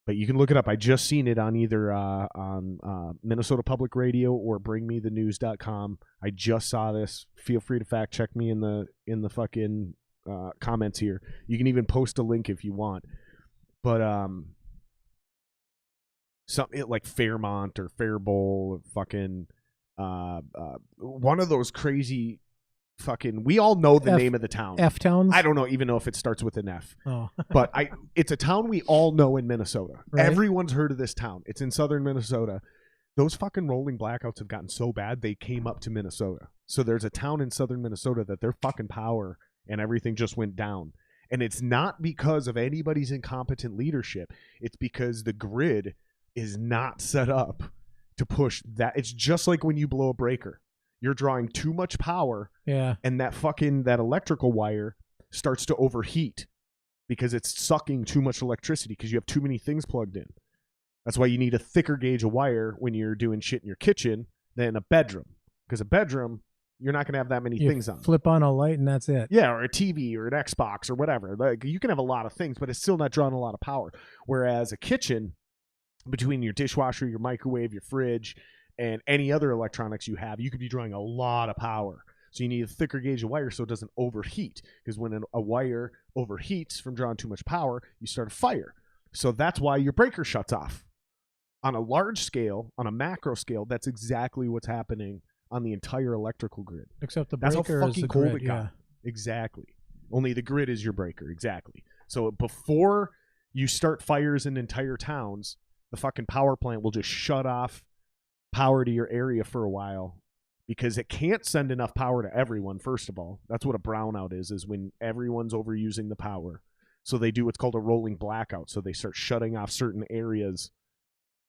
But you can look it up. I just seen it on either Minnesota Public Radio or bringmethenews.com. I just saw this. Feel free to fact check me in the fucking comments here. You can even post a link if you want. But something like Fairmont or Faribault or fucking one of those crazy fucking, we all know the name of the town. F towns? I don't even know if it starts with an F. Oh. But it's a town we all know in Minnesota. Right. Everyone's heard of this town. It's in southern Minnesota. Those fucking rolling blackouts have gotten so bad they came up to Minnesota. So there's a town in southern Minnesota that their fucking power and everything just went down. And it's not because of anybody's incompetent leadership. It's because the grid is not set up to push that. It's just like when you blow a breaker. You're drawing too much power, and that electrical wire starts to overheat because it's sucking too much electricity because you have too many things plugged in. That's why you need a thicker gauge of wire when you're doing shit in your kitchen than a bedroom. Because a bedroom, you're not going to have that many things on. Flip on a light and that's it. Yeah, or a TV or an Xbox or whatever. Like, you can have a lot of things, but it's still not drawing a lot of power. Whereas a kitchen, between your dishwasher, your microwave, your fridge, and any other electronics you have, you could be drawing a lot of power. So you need a thicker gauge of wire so it doesn't overheat. Because when a wire overheats from drawing too much power, you start a fire. So that's why your breaker shuts off. On a large scale, on a macro scale, that's exactly what's happening on the entire electrical grid. Except the That's breaker how is fucking the cold grid, it got. Exactly. Only the grid is your breaker. Exactly. So before you start fires in entire towns, the fucking power plant will just shut off power to your area for a while because it can't send enough power to everyone. First of all, that's what a brownout is when everyone's overusing the power. So they do what's called a rolling blackout. So they start shutting off certain areas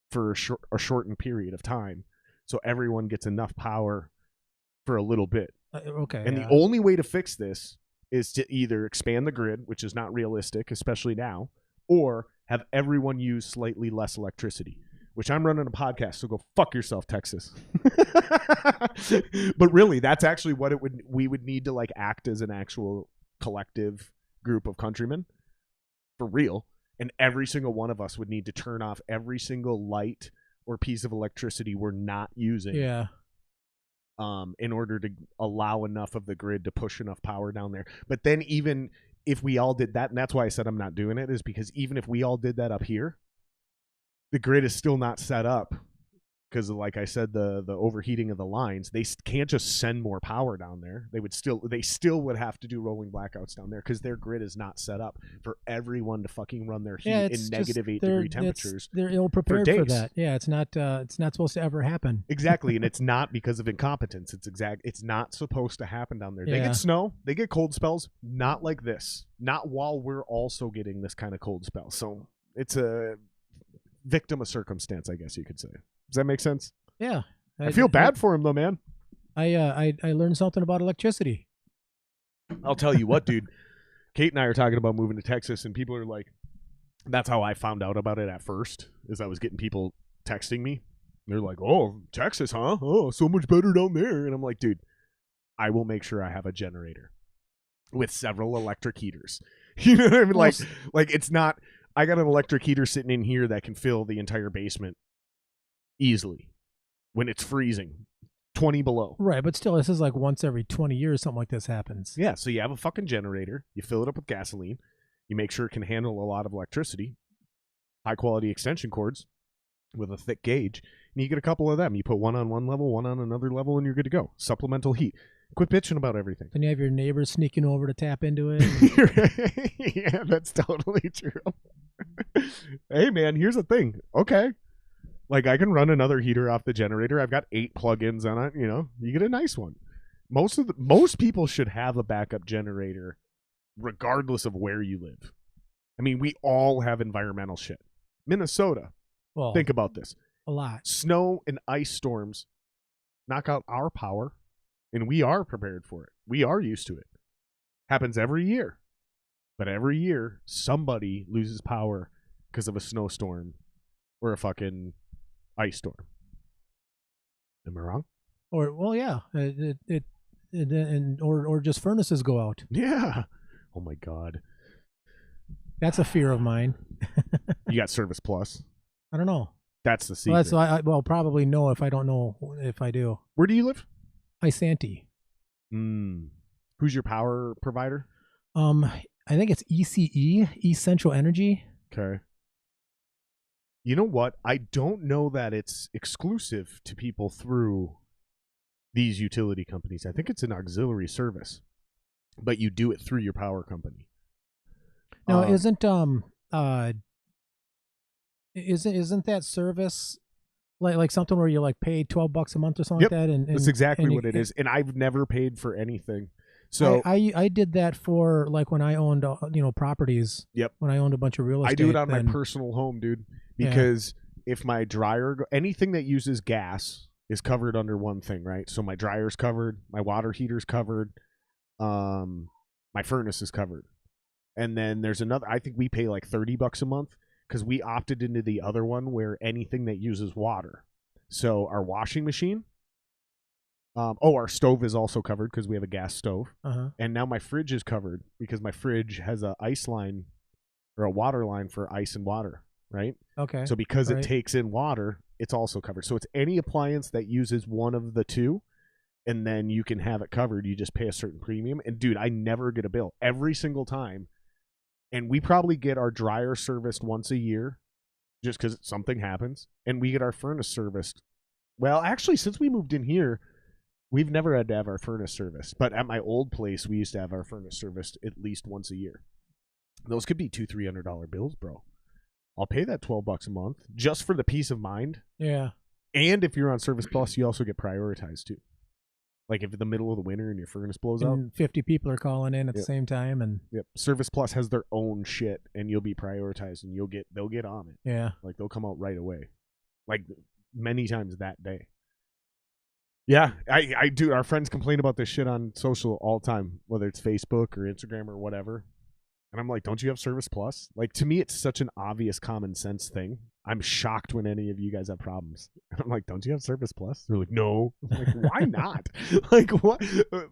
for a shortened period of time. So everyone gets enough power for a little bit. Okay. And the only way to fix this is to either expand the grid, which is not realistic, especially now, or have everyone use slightly less electricity, which I'm running a podcast, so go fuck yourself, Texas. But really, that's actually what we would need to like act as an actual collective group of countrymen for real. And every single one of us would need to turn off every single light or piece of electricity we're not using. Yeah. In order to allow enough of the grid to push enough power down there. But then even if we all did that, and that's why I said I'm not doing it, is because even if we all did that up here, the grid is still not set up because, like I said, the overheating of the lines. They can't just send more power down there. They still would have to do rolling blackouts down there because their grid is not set up for everyone to fucking run their heat in negative 8-degree temperatures. They're ill prepared for that. Yeah, it's not supposed to ever happen. Exactly, and it's not because of incompetence. It's not supposed to happen down there. They get snow, they get cold spells, not like this. Not while we're also getting this kind of cold spell. So it's a victim of circumstance, I guess you could say. Does that make sense? Yeah. I feel bad for him though, man. I learned something about electricity. I'll tell you what, dude. Kate and I are talking about moving to Texas, and people are like, that's how I found out about it at first, is I was getting people texting me. They're like, oh, Texas, huh? Oh, so much better down there. And I'm like, dude, I will make sure I have a generator with several electric heaters. You know what I mean? Like it's not, I got an electric heater sitting in here that can fill the entire basement easily when it's freezing 20 below. Right, but still, this is like once every 20 years something like this happens. Yeah, so you have a fucking generator, you fill it up with gasoline, you make sure it can handle a lot of electricity, high quality extension cords with a thick gauge, and you get a couple of them. You put one on one level, one on another level, and you're good to go. Supplemental heat. Quit bitching about everything. Then you have your neighbors sneaking over to tap into it. Yeah, that's totally true. Hey, man, here's the thing. Okay. Like, I can run another heater off the generator. I've got 8 plugins on it. You know, you get a nice one. Most people should have a backup generator regardless of where you live. I mean, we all have environmental shit. Minnesota. Well, think about this. A lot. Snow and ice storms knock out our power, and we are prepared for it. We are used to it. Happens every year. But every year, somebody loses power because of a snowstorm or a fucking ice storm. Am I wrong? Or, well, yeah. Or just furnaces go out. Yeah. Oh, my God. That's a fear of mine. You got Service Plus? I don't know. That's the secret. Well, probably no if I don't know if I do. Where do you live? Isanti. Who's your power provider? I think it's ECE, East Central Energy. Okay. You know what? I don't know that it's exclusive to people through these utility companies. I think it's an auxiliary service, but you do it through your power company. No, isn't that service like something where you like pay $12 a month or something like that? And that's exactly what it is. And I've never paid for anything. So I did that for like when I owned properties. Yep. When I owned a bunch of real estate. I do it on my personal home, dude, because if my dryer, anything that uses gas is covered under one thing, right? So my dryer's covered, my water heater's covered, my furnace is covered. And then there's another, I think we pay like $30 a month because we opted into the other one where anything that uses water. So our washing machine, our stove is also covered because we have a gas stove. And now my fridge is covered because my fridge has a ice line or a water line for ice and water, right? Okay. So because it takes in water, it's also covered. So it's any appliance that uses one of the two, and then you can have it covered. You just pay a certain premium. And dude, I never get a bill every single time. And we probably get our dryer serviced once a year just because something happens. And we get our furnace serviced. Well, actually, since we moved in here, we've never had to have our furnace serviced. But at my old place, we used to have our furnace serviced at least once a year. Those could be $200-$300 bills, bro. I'll pay that $12 a month just for the peace of mind. Yeah. And if you're on Service Plus, you also get prioritized too. Like if in the middle of the winter and your furnace blows out, 50 people are calling in at the same time, and Service Plus has their own shit, and you'll be prioritized, and they'll get on it. Yeah. Like they'll come out right away, like many times that day. Yeah, I do. Our friends complain about this shit on social all the time, whether it's Facebook or Instagram or whatever. And I'm like, don't you have Service Plus? Like, to me, it's such an obvious common sense thing. I'm shocked when any of you guys have problems. And I'm like, don't you have Service Plus? They're like, no. I'm like, why not? Like, what?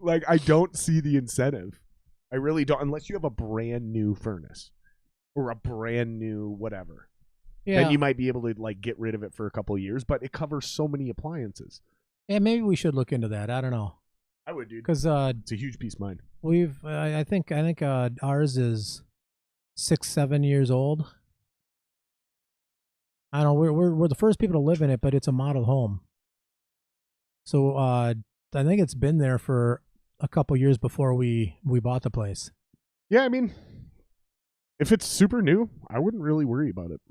Like, I don't see the incentive. I really don't, unless you have a brand new furnace or a brand new whatever. Yeah. Then you might be able to, like, get rid of it for a couple of years, but it covers so many appliances. Yeah, maybe we should look into that. I don't know. I would, dude. Because it's a huge peace of mind. I think ours is 6-7 years old. I don't know. We're the first people to live in it, but it's a model home. So I think it's been there for a couple years before we bought the place. Yeah, I mean, if it's super new, I wouldn't really worry about it.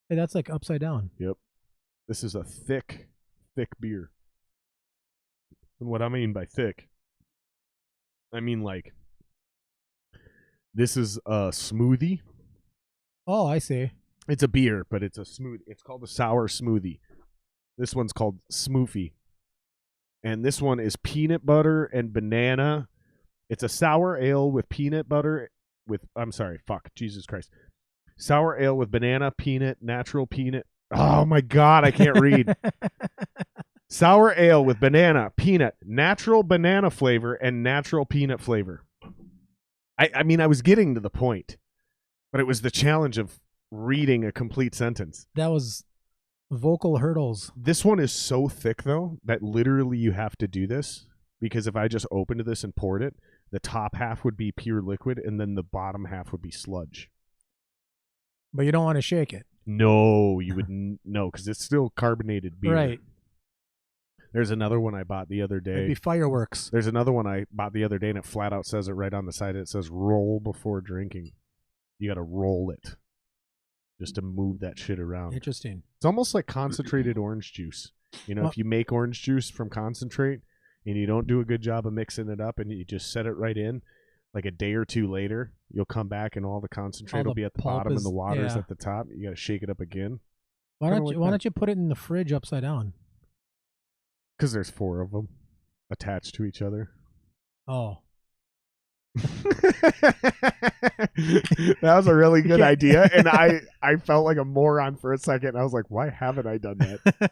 Hey, that's like upside down. Yep. This is a thick beer. And what I mean by thick, I mean like this is a smoothie. Oh, I see. It's a beer, but it's a smoothie. It's called a sour smoothie. This one's called Smoofy. And this one is peanut butter and banana. It's a sour ale with peanut butter Jesus Christ. Sour ale with banana, peanut, natural peanut. Oh my God, I can't read. Sour ale with banana, peanut, natural banana flavor, and natural peanut flavor. I mean, I was getting to the point, but it was the challenge of reading a complete sentence. That was vocal hurdles. This one is so thick, though, that literally you have to do this, because if I just opened this and poured it, the top half would be pure liquid, and then the bottom half would be sludge. But you don't want to shake it. No, you would no, because it's still carbonated beer. Right. There's another one I bought the other day. It'd be fireworks. There's another one I bought the other day, and it flat out says it right on the side. It says roll before drinking. You got to roll it just to move that shit around. Interesting. It's almost like concentrated orange juice. You know, if you make orange juice from concentrate and you don't do a good job of mixing it up and you just set it right in, like a day or two later, you'll come back and all the concentrate will be at the bottom and the water's at the top. You got to shake it up again. Why don't you put it in the fridge upside down? Because there's 4 of them attached to each other. Oh. That was a really good idea, and I felt like a moron for a second. I was like, why haven't I done that?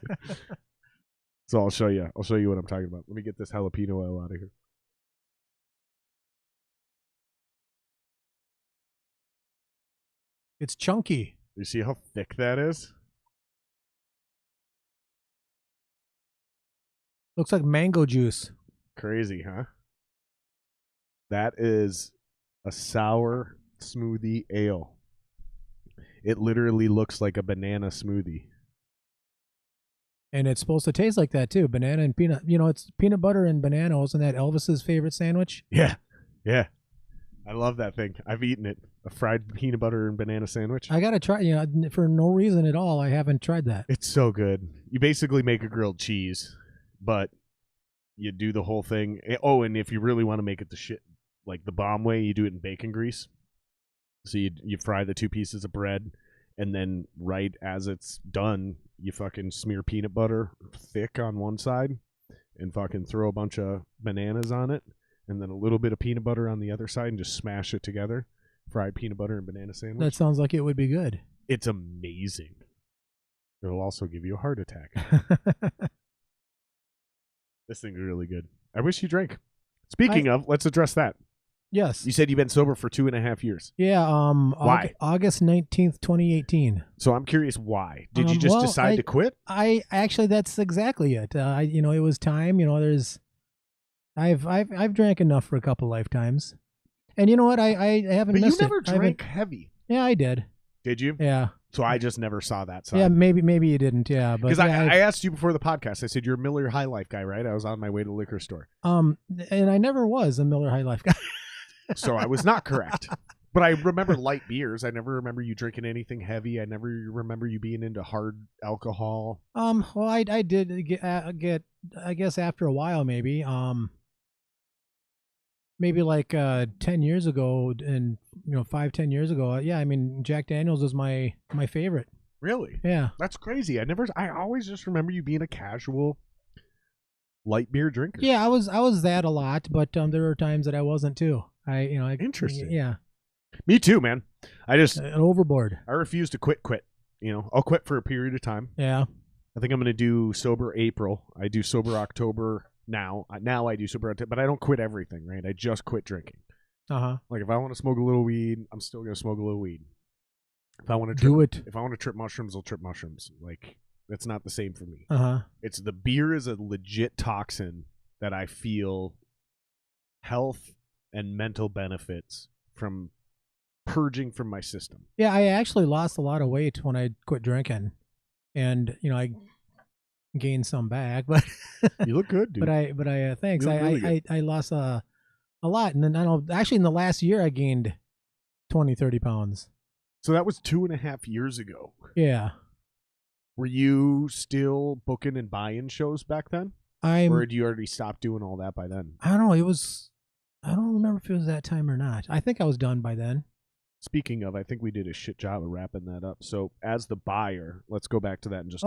So I'll show you what I'm talking about. Let me get this jalapeno oil out of here. It's chunky. You see how thick that is? Looks like mango juice. Crazy, huh? That is a sour smoothie ale. It literally looks like a banana smoothie. And it's supposed to taste like that too. Banana and peanut. You know, it's peanut butter and banana. Wasn't that Elvis's favorite sandwich? Yeah. Yeah. I love that thing. I've eaten it. A fried peanut butter and banana sandwich. I got to try, for no reason at all. I haven't tried that. It's so good. You basically make a grilled cheese, but you do the whole thing. Oh, and if you really want to make it the shit, like the bomb way, you do it in bacon grease. So you fry the 2 pieces of bread, and then right as it's done, you fucking smear peanut butter thick on one side and fucking throw a bunch of bananas on it, and then a little bit of peanut butter on the other side, and just smash it together. Fried peanut butter and banana sandwich. That sounds like it would be good. It's amazing. It'll also give you a heart attack. This thing's really good. I wish you drank. Speaking of, let's address that. Yes. You said you've been sober for 2.5 years. Yeah. Why? August 19th, 2018. So I'm curious why. Did you just decide to quit? I actually, that's exactly it. It was time. I've drank enough for a couple lifetimes, and you know what? I haven't. But missed you never it. drank heavy. Yeah, I did. Did you? Yeah. So I just never saw that side. Yeah, maybe you didn't. Yeah, but because I asked you before the podcast. I said you're a Miller High Life guy, right? I was on my way to the liquor store. And I never was a Miller High Life guy. So I was not correct. But I remember light beers. I never remember you drinking anything heavy. I never remember you being into hard alcohol. Well, I did get I guess after a while maybe maybe like 10 years ago, and 5-10 years ago. Yeah, I mean Jack Daniel's was my favorite. Really? Yeah. That's crazy. I always just remember you being a casual light beer drinker. Yeah, I was that a lot, but there were times that I wasn't too. Interesting. Yeah. Me too, man. I just overboard. I refuse to quit. I'll quit for a period of time. Yeah. I think I'm going to do sober April. I do sober October now. Now I do sober October, but I don't quit everything, right? I just quit drinking. Uh-huh. Like if I want to smoke a little weed, I'm still going to smoke a little weed. If I want to do it. If I want to trip mushrooms, I'll trip mushrooms. Like that's not the same for me. Uh-huh. It's the beer is a legit toxin that I feel health and mental benefits from purging from my system. Yeah, I actually lost a lot of weight when I quit drinking, and I gained some back, but you look good, dude. But I thanks. Really I lost a lot, and then actually in the last year I gained 20-30 pounds. So that was 2.5 years ago. Yeah. Were you still booking and buying shows back then? Or had you already stopped doing all that by then? I don't know. I don't remember if it was that time or not. I think I was done by then. Speaking of, I think we did a shit job of wrapping that up. So as the buyer, let's go back to that and just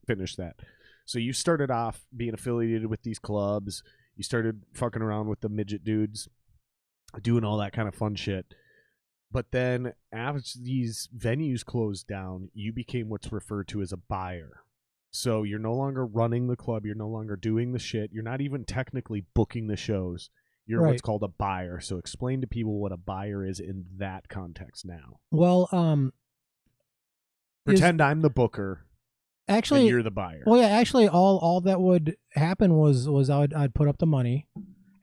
finish that. So you started off being affiliated with these clubs. You started fucking around with the midget dudes, doing all that kind of fun shit. But then as these venues closed down, you became what's referred to as a buyer. So you're no longer running the club. You're no longer doing the shit. You're not even technically booking the shows. You're what's called a buyer. So explain to people what a buyer is in that context now. Well, pretend I'm the booker. Actually, and you're the buyer. Well, yeah, actually, all that would happen was I'd put up the money.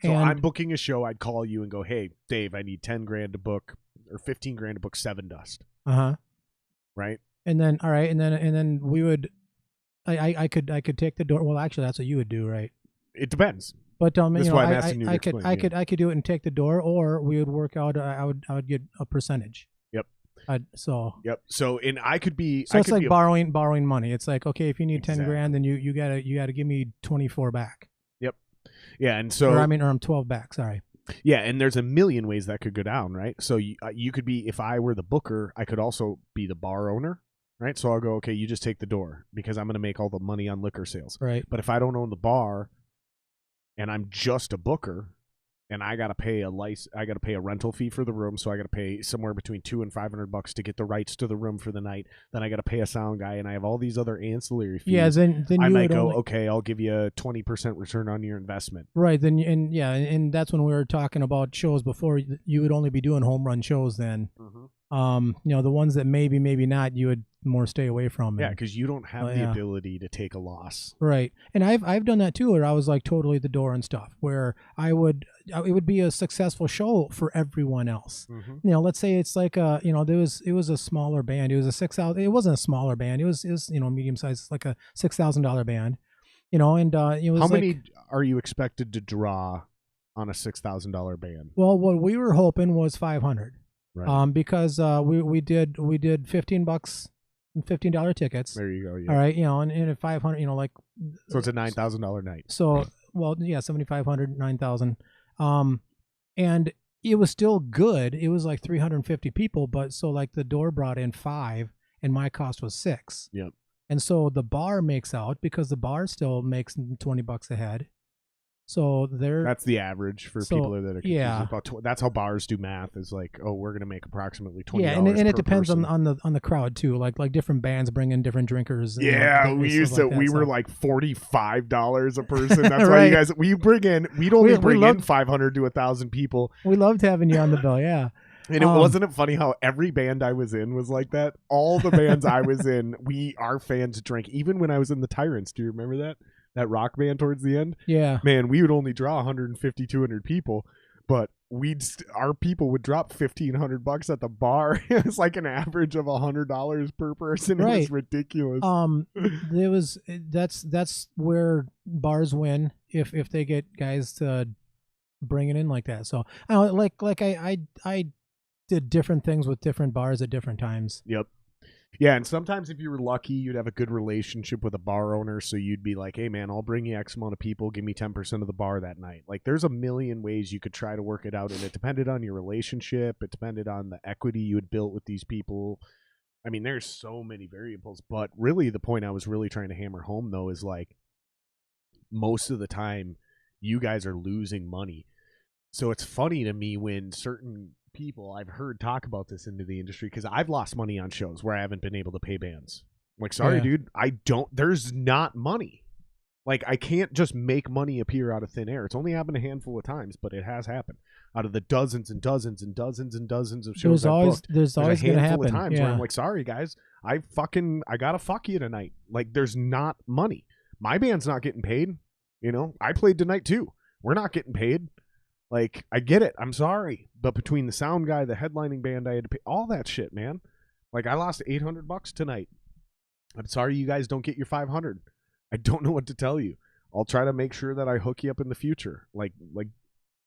So I'm booking a show. I'd call you and go, "Hey, Dave, I need $10,000 to book, or $15,000 to book Seven Dust." Right. And then and then we would, I could take the door. Well, actually, that's what you would do, right? It depends. But that's why I'm asking you to I explain. could do it and take the door, or we would work out. I would get a percentage. Yep. So I could be. So it's like borrowing money. It's like, okay, if you need $10,000, then you gotta give me 24 back. Yep. Yeah, and so or I'm 12 back. Sorry. Yeah, and there's a million ways that could go down, right? So you could be, if I were the booker, I could also be the bar owner, right? So I'll go, okay, you just take the door because I'm going to make all the money on liquor sales. Right. But if I don't own the bar and I'm just a booker and I got to pay a rental fee for the room, so I got to pay somewhere between $200 and $500 to get the rights to the room for the night. Then I got to pay a sound guy, and I have all these other ancillary fees. Yeah, then I you might would go, okay, I'll give you a 20% return on your investment. Right. Then and that's when we were talking about shows before. You would only be doing home run shows then. Mm-hmm. The ones that maybe not, you would more stay away from. Yeah, because you don't have the ability to take a loss. Right. And I've done that too, where I was like totally the door and stuff, where it would be a successful show for everyone else. Mm-hmm. Let's say it's like it was a smaller band. It was a 6,000. It wasn't a smaller band. It was medium sized, like a $6,000 band. And it was. How many are you expected to draw on a $6,000 band? Well, what we were hoping was 500. Right. Because we did $15 tickets. There you go. Yeah. All right. And at 500, like. So it's a $9,000 night. So, well, yeah, 7,500, 9,000. And it was still good. It was like 350 people, but so like the door brought in 5, and my cost was $6. Yep. And so the bar makes out because the bar still makes $20 a head. So that's the average for people that are confused. Yeah. That's how bars do math. Is like, oh, we're gonna make approximately $20. Yeah, and it depends on the crowd too. Like different bands bring in different drinkers. Yeah, we were like $45 a person. That's why you guys we'd only bring in 500 to 1,000 people. We loved having you on the bill. Yeah. And wasn't it funny how every band I was in was like that? All the bands I was in, our fans drank. Even when I was in the Tyrants, do you remember that? That rock band towards the end? Yeah. Man, we would only draw 150, 200 people, but our people would drop $1,500 at the bar. It was like an average of $100 per person. Right. It was ridiculous. That's where bars win if they get guys to bring it in like that. So I did different things with different bars at different times. Yep. Yeah, and sometimes if you were lucky, you'd have a good relationship with a bar owner, so you'd be like, hey, man, I'll bring you X amount of people, give me 10% of the bar that night. Like, there's a million ways you could try to work it out, and it depended on your relationship. It depended on the equity you had built with these people. I mean, there's so many variables, but really the point I was really trying to hammer home, though, is like, most of the time, you guys are losing money. So it's funny to me when certain people I've heard talk about this into the industry, because I've lost money on shows where I haven't been able to pay bands. Like, sorry, dude, there's not money. Like, I can't just make money appear out of thin air. It's only happened a handful of times, but it has happened. Out of the dozens and dozens and dozens and dozens of shows there's always going to happen. Of times where I'm like, sorry, guys, I gotta fuck you tonight. Like, there's not money. My band's not getting paid. You know, I played tonight too. We're not getting paid. Like, I get it. I'm sorry. But between the sound guy, the headlining band, I had to pay all that shit, man. Like, I lost $800 tonight. I'm sorry you guys don't get your 500. I don't know what to tell you. I'll try to make sure that I hook you up in the future, like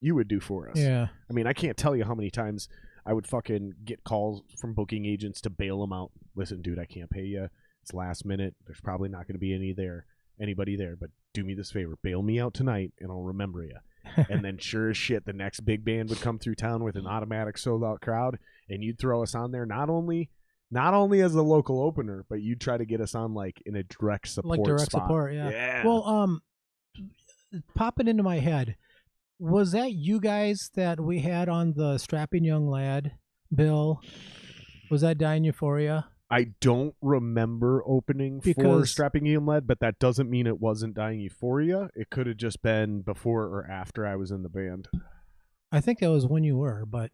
you would do for us. Yeah. I mean, I can't tell you how many times I would fucking get calls from booking agents to bail them out. Listen, dude, I can't pay you. It's last minute. There's probably not going to be anybody there. But do me this favor. Bail me out tonight, and I'll remember you. And then sure as shit, the next big band would come through town with an automatic sold-out crowd, and you'd throw us on there not only as a local opener, but you'd try to get us on like in a direct support support, yeah. Well, popping into my head, was that you guys that we had on the Strapping Young Lad bill? Was that Dying Euphoria? I don't remember opening for Strapping Young Lad, but that doesn't mean it wasn't Dying Euphoria. It could have just been before or after I was in the band. I think that was when you were, but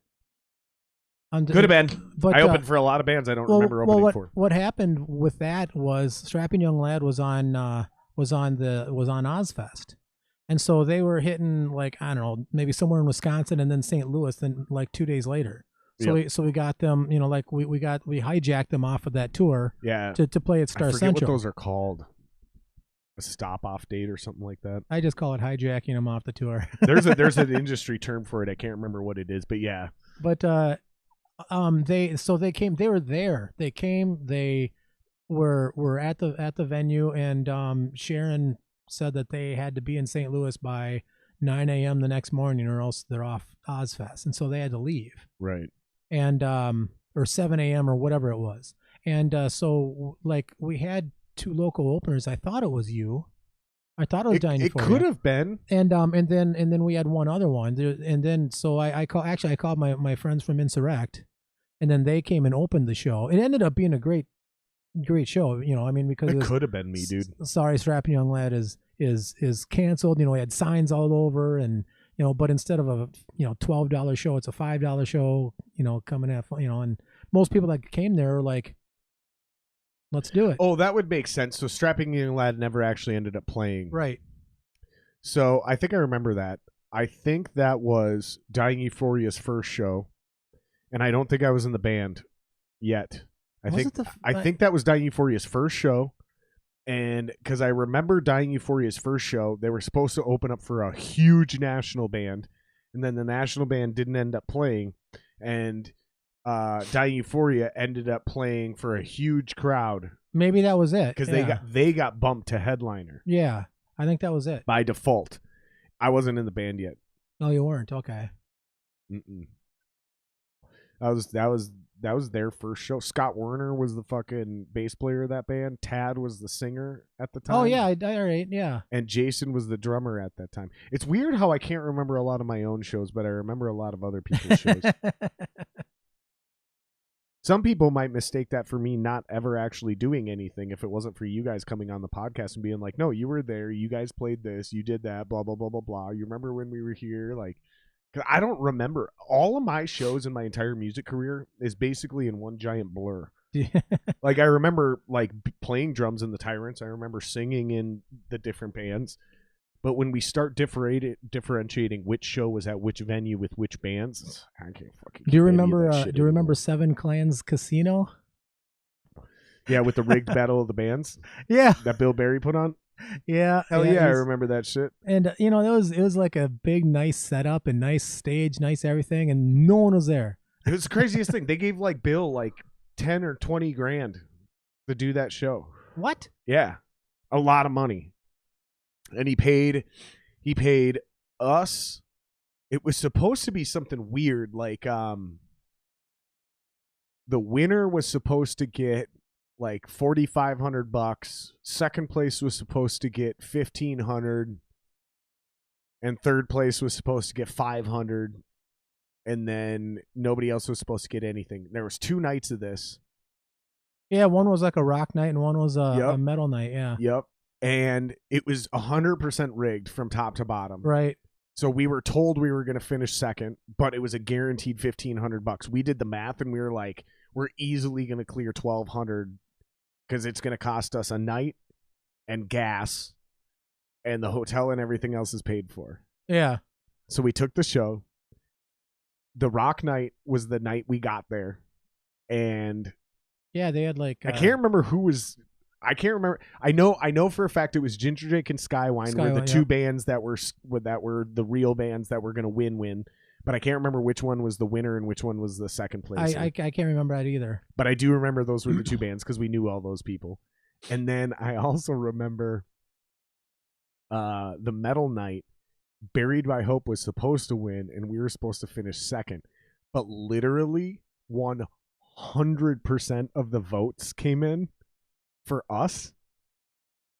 could have been. But I opened for a lot of bands I don't remember opening for. What happened with that was Strapping Young Lad was on Ozfest, and so they were hitting, like, I don't know, maybe somewhere in Wisconsin and then St. Louis, then like 2 days later. So we got them, you know, like we hijacked them off of that tour, to play at Star Central. I forget what those are called. A stop off date or something like that. I just call it hijacking them off the tour. there's an industry term for it. I can't remember what it is, but yeah. But they came. They were there. They came. They were at the venue, and Sharon said that they had to be in St. Louis by 9 a.m. the next morning, or else they're off Ozfest, and so they had to leave. Right. And or 7 a.m. or whatever it was. And so like we had 2 local openers. I thought it was you. I thought it was Dying Euphoria. It could have been. And then we had one other one. And then so I called my friends from Insurrect, and then they came and opened the show. It ended up being a great show, you know. I mean, because it could have been me, dude. Sorry, Strapping Young Lad is canceled. You know, we had signs all over, and you know, but instead of a $12 show, it's a $5 show. You know, coming at, you know, and most people that came there were like, let's do it. Oh, that would make sense. So Strapping Young Lad never actually ended up playing. Right. So I think I remember that. I think that was Dying Euphoria's first show, and I don't think I was in the band yet. I think that was Dying Euphoria's first show, and because I remember Dying Euphoria's first show, they were supposed to open up for a huge national band, and then the national band didn't end up playing, and Dying Euphoria ended up playing for a huge crowd. Maybe that was it, because they got bumped to headliner. Yeah, I think that was it by default. I wasn't in the band yet. No, you weren't. Okay. Mm-mm. That was that was their first show. Scott Werner was the fucking bass player of that band. Tad was the singer at the time. Oh yeah, all right, yeah. And Jason was the drummer at that time. It's weird how I can't remember a lot of my own shows, but I remember a lot of other people's shows. Some people might mistake that for me not ever actually doing anything if it wasn't for you guys coming on the podcast and being like, no, you were there, you guys played this, you did that, blah, blah, blah, blah, blah. You remember when we were here? Like, 'cause I don't remember. All of my shows in my entire music career is basically in one giant blur. Like, I remember like playing drums in the Tyrants. I remember singing in the different bands. But when we start differentiating which show was at which venue with which bands, I can't fucking. Do you remember Seven Clans Casino? Yeah, with the rigged battle of the bands. Yeah, that Bill Berry put on. Yeah, hell yeah, I remember that shit. And it was like a big, nice setup and nice stage, nice everything, and no one was there. It was the craziest thing. They gave like Bill like 10 or 20 grand to do that show. What? Yeah, a lot of money. And he paid us. It was supposed to be something weird, like the winner was supposed to get like $4,500. Second place was supposed to get $1,500, and third place was supposed to get $500, and then nobody else was supposed to get anything. There was 2 nights of this. Yeah, one was like a rock night, and one was a metal night. Yeah. Yep. And it was 100% rigged from top to bottom. Right. So we were told we were going to finish second, but it was a guaranteed $1,500. We did the math and we were like, we're easily going to clear $1,200 because it's going to cost us a night and gas, and the hotel and everything else is paid for. Yeah. So we took the show. The rock night was the night we got there, and yeah, they had like I can't remember who was. I can't remember. I know for a fact it was Ginger Jake and Skywine were the two bands that were the real bands that were going to win. But I can't remember which one was the winner and which one was the second place. I can't remember that either. But I do remember those were the two bands because we knew all those people. And then I also remember the metal night. Buried by Hope was supposed to win, and we were supposed to finish second. But literally 100% of the votes came in for us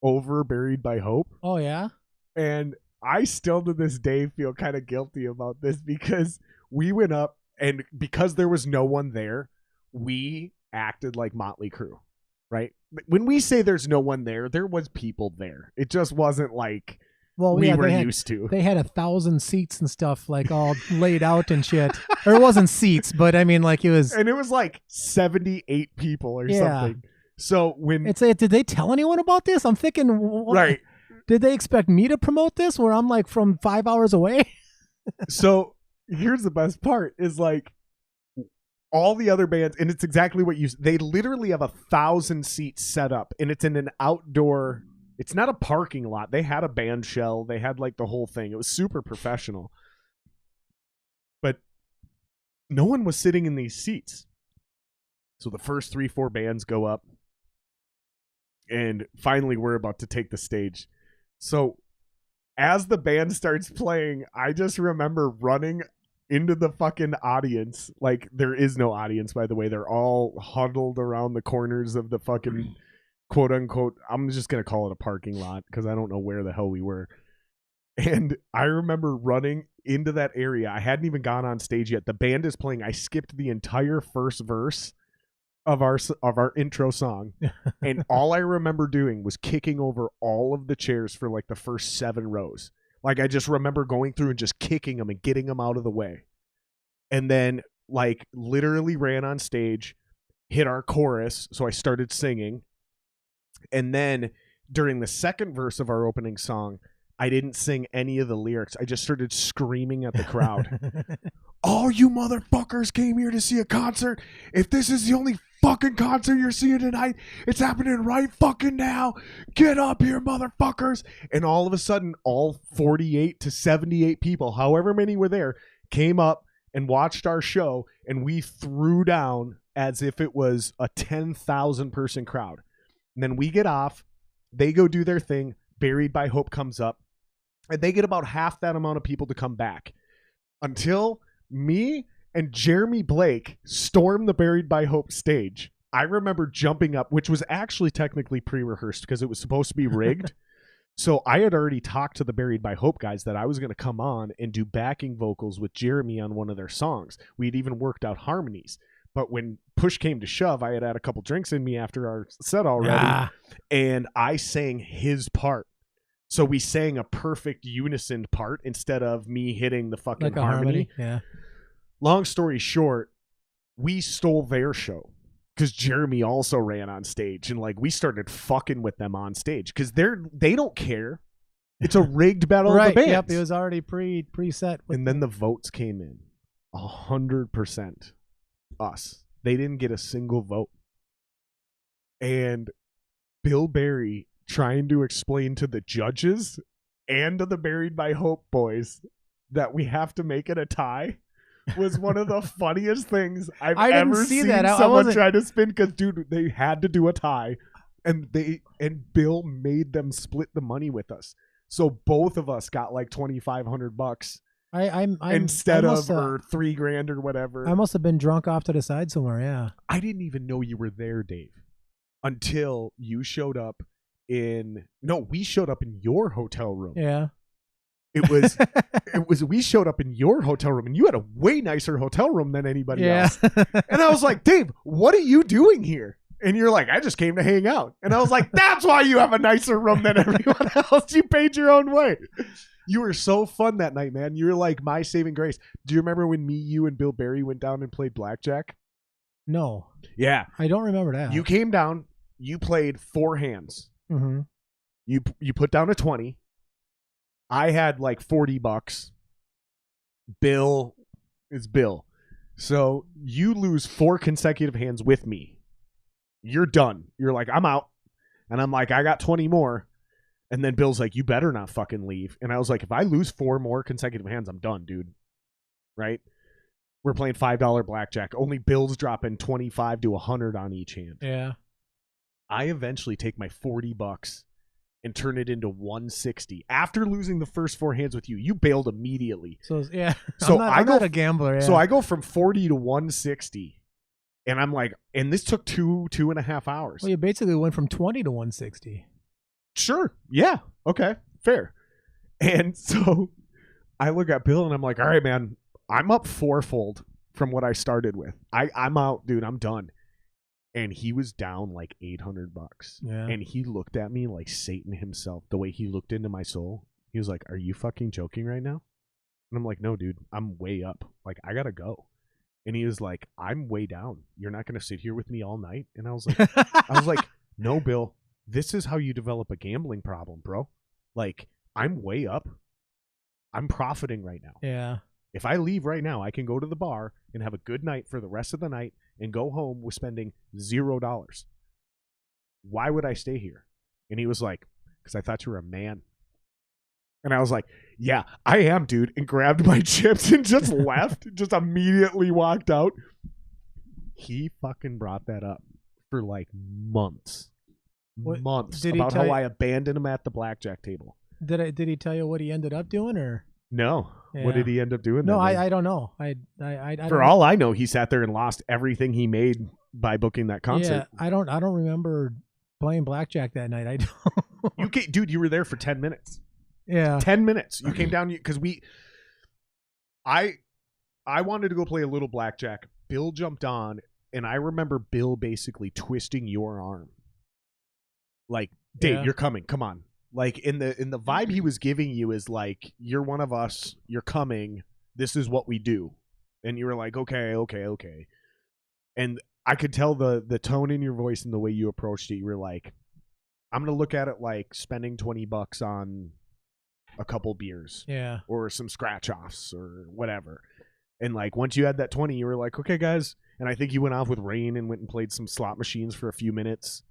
over Buried by Hope. Oh yeah. And I still to this day feel kind of guilty about this because we went up, and because there was no one there, we acted like Motley Crue, right? When we say there's no one there, there was people there. It just wasn't like we were used to. They had 1,000 seats and stuff like all laid out and shit. Or it wasn't seats, but I mean like it was. And it was like 78 people or something. So when did they tell anyone about this? I'm thinking, right? Did they expect me to promote this where I'm like from 5 hours away? So here's the best part is like all the other bands, and it's exactly what they literally have 1,000 seats set up, and it's in an outdoor. It's not a parking lot. They had a band shell. They had like the whole thing. It was super professional, but no one was sitting in these seats. So the first 3-4 bands go up. And finally, we're about to take the stage. So as the band starts playing, I just remember running into the fucking audience. Like, there is no audience, by the way. They're all huddled around the corners of the fucking quote unquote, I'm just going to call it a parking lot because I don't know where the hell we were. And I remember running into that area. I hadn't even gone on stage yet. The band is playing. I skipped the entire first verse of our intro song, and all I remember doing was kicking over all of the chairs for like the first 7 rows. Like I just remember going through and just kicking them and getting them out of the way, and then like literally ran on stage, hit our chorus, so I started singing, and then during the second verse of our opening song, I didn't sing any of the lyrics. I just started screaming at the crowd. All you motherfuckers came here to see a concert. If this is the only fucking concert you're seeing tonight, it's happening right fucking now. Get up here, motherfuckers. And all of a sudden, all 48 to 78 people, however many were there, came up and watched our show, and we threw down as if it was a 10,000 person crowd. And then we get off, they go do their thing, Buried by Hope comes up, and they get about half that amount of people to come back until me and Jeremy Blake stormed the Buried by Hope stage. I remember jumping up, which was actually technically pre-rehearsed because it was supposed to be rigged. So I had already talked to the Buried by Hope guys that I was going to come on and do backing vocals with Jeremy on one of their songs. We'd even worked out harmonies. But when push came to shove, I had a couple drinks in me after our set already, and I sang his part. So we sang a perfect unison part instead of me hitting the fucking like harmony. Yeah. Long story short, we stole their show. Because Jeremy also ran on stage, and like we started fucking with them on stage because they don't care. It's a rigged battle of the bands. Yep, it was already preset. And then the votes came in, 100% us. They didn't get a single vote. And Bill Berry trying to explain to the judges and to the Buried by Hope boys that we have to make it a tie was one of the funniest things I've ever seen someone try to spin, because dude, they had to do a tie, and Bill made them split the money with us. So both of us got like $2,500 instead of $3,000 or whatever. I must have been drunk off to the side somewhere. Yeah. I didn't even know you were there, Dave, until you showed up we showed up in your hotel room. Yeah. It was we showed up in your hotel room, and you had a way nicer hotel room than anybody else. And I was like, Dave, what are you doing here? And you're like, I just came to hang out. And I was like, that's why you have a nicer room than everyone else. You paid your own way. You were so fun that night, man. You were like my saving grace. Do you remember when me, you, and Bill Berry went down and played blackjack? No. Yeah. I don't remember that. You came down, you played 4 hands. Mm-hmm. You put down a 20. I had like $40. Bill is Bill. So you lose 4 consecutive hands with me. You're done. You're like, I'm out. And I'm like, I got 20 more. And then Bill's like, you better not fucking leave. And I was like, if I lose 4 more consecutive hands, I'm done, dude. Right? We're playing $5 blackjack. Only Bill's dropping 25 to 100 on each hand. Yeah. I eventually take my $40 and turn it into 160 after losing the first 4 hands with you. You bailed immediately. So yeah, so I'm not a gambler. Yeah. So I go from 40 to 160, and I'm like, and this took 2.5 hours. Well, you basically went from 20 to 160. Sure. Yeah. Okay. Fair. And so I look at Bill and I'm like, all right, man, I'm up 4-fold from what I started with. I'm out, dude. I'm done. And he was down like $800. Yeah. And he looked at me like Satan himself, the way he looked into my soul. He was like, are you fucking joking right now? And I'm like, no, dude, I'm way up. Like, I got to go. And he was like, I'm way down. You're not going to sit here with me all night? And I was like, no, Bill, this is how you develop a gambling problem, bro. Like, I'm way up. I'm profiting right now. Yeah. If I leave right now, I can go to the bar and have a good night for the rest of the night and go home with spending $0. Why would I stay here? And he was like, because I thought you were a man. And I was like, yeah, I am, dude. And grabbed my chips and just left. Just immediately walked out. He fucking brought that up for like months. Months. About how I abandoned him at the blackjack table. Did he tell you what he ended up doing, or? No. Yeah. What did he end up doing? No, I don't know. I For all I know, he sat there and lost everything he made by booking that concert. Yeah, I don't remember playing blackjack that night. I don't. Dude, you were there for 10 minutes. Yeah. 10 minutes. You came down because I wanted to go play a little blackjack. Bill jumped on, and I remember Bill basically twisting your arm. Like, Dave, you're coming. Come on. Like, in the vibe he was giving you is like, you're one of us, you're coming, this is what we do. And you were like, okay. And I could tell the tone in your voice and the way you approached it. You were like, I'm going to look at it like spending $20 on a couple beers. Yeah. Or some scratch offs or whatever. And like, once you had that 20, you were like, okay, guys. And I think you went off with Rain and went and played some slot machines for a few minutes.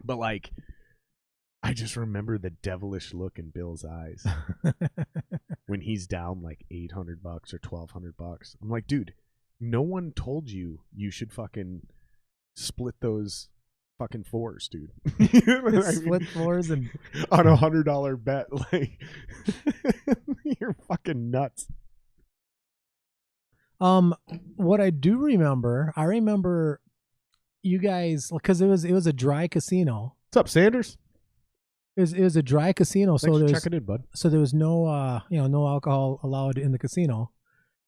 But like, I just remember the devilish look in Bill's eyes when he's down like $800 or $1,200. I'm like, dude, no one told you should fucking split those fucking fours, dude. Split fours and on $100 bet. Like, you're fucking nuts. What I do remember, I remember you guys, because it was a dry casino. What's up, Sanders? It was a dry casino, Thanks for checking in, bud. So there was no no alcohol allowed in the casino,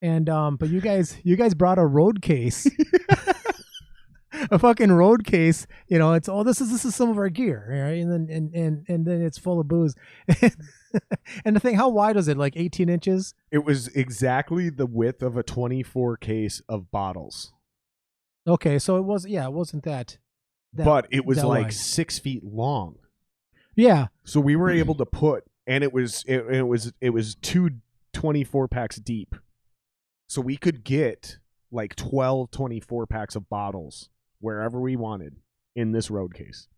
and but you guys brought a road case, a fucking road case. You know, it's this is some of our gear, right? And then it's full of booze. And the thing, how wide was it? Like 18 inches? It was exactly the width of a 24 case of bottles. Okay, so it wasn't that but it was like wide. 6 feet long. Yeah. So we were able to put, and it was 2 24 packs deep. So we could get like 12 24 packs of bottles wherever we wanted in this road case.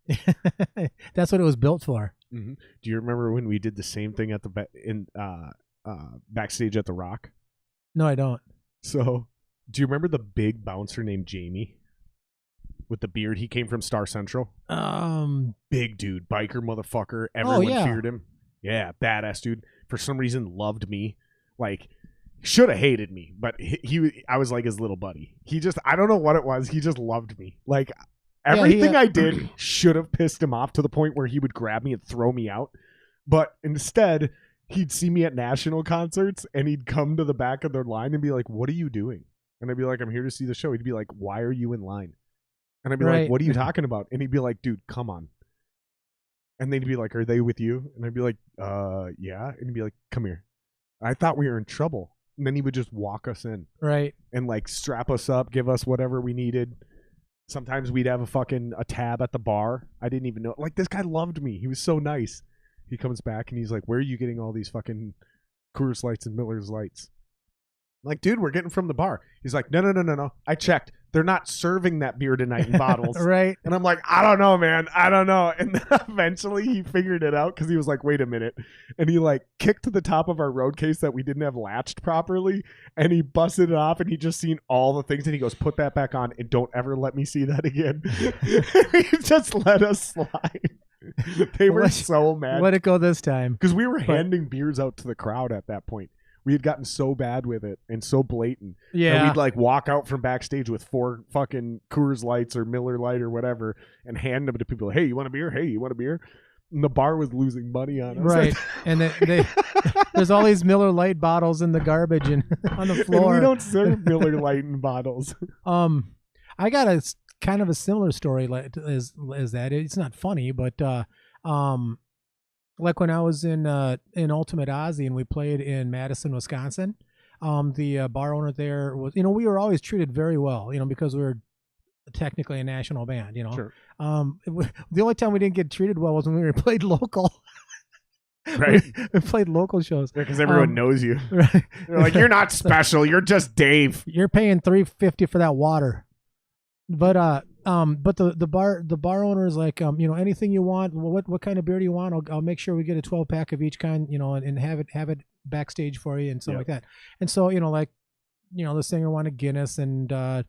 That's what it was built for. Mm-hmm. Do you remember when we did the same thing at backstage at the Rock? No, I don't. So, do you remember the big bouncer named Jamie with the beard? He came from Star Central. Big dude, biker motherfucker. Everyone feared him. Yeah, badass dude. For some reason, loved me. Like, should have hated me, but I was like his little buddy. I don't know what it was. He just loved me. Like, everything I did should have pissed him off to the point where he would grab me and throw me out. But instead, he'd see me at national concerts and he'd come to the back of their line and be like, "What are you doing?" And I'd be like, "I'm here to see the show." He'd be like, "Why are you in line?" And I'd be like, "What are you talking about?" And he'd be like, "Dude, come on." And they'd be like, "Are they with you?" And I'd be like, yeah. And he'd be like, "Come here." I thought we were in trouble. And then he would just walk us in. Right. And like strap us up, give us whatever we needed. Sometimes we'd have a tab at the bar. I didn't even know. Like, this guy loved me. He was so nice. He comes back and he's like, "Where are you getting all these fucking Coors Lights and Miller's Lights?" I'm like, "Dude, we're getting from the bar." He's like, No. I checked. They're not serving that beer tonight in bottles." Right. And I'm like, "I don't know, man. I don't know." And then eventually he figured it out because he was like, "Wait a minute." And he like kicked to the top of our road case that we didn't have latched properly. And he busted it off and he just seen all the things. And he goes, "Put that back on and don't ever let me see that again." He just let us slide. They were so mad. Let it go this time. Because we were handing beers out to the crowd at that point. We had gotten so bad with it and so blatant. Yeah. And we'd like walk out from backstage with 4 fucking Coors Lights or Miller Lite or whatever and hand them to people. "Hey, you want a beer? Hey, you want a beer?" And the bar was losing money on us. Right. And there's all these Miller Lite bottles in the garbage and on the floor. And we don't serve Miller Lite in bottles. I got a kind of a similar story as that. It's not funny, but like when I was in Ultimate Ozzy and we played in Madison, Wisconsin, the bar owner there was, we were always treated very well, because we were technically a national band, Sure. The only time we didn't get treated well was when we played local. Right. We played local shows. Yeah, because everyone knows you. Right. They're like, "You're not special. You're just Dave. You're paying $3.50 for that water." But the bar owner is like, anything you want. What kind of beer do you want? I'll make sure we get a 12-pack of each kind, and have it backstage for you and stuff like that. And so, the singer wanted Guinness, and the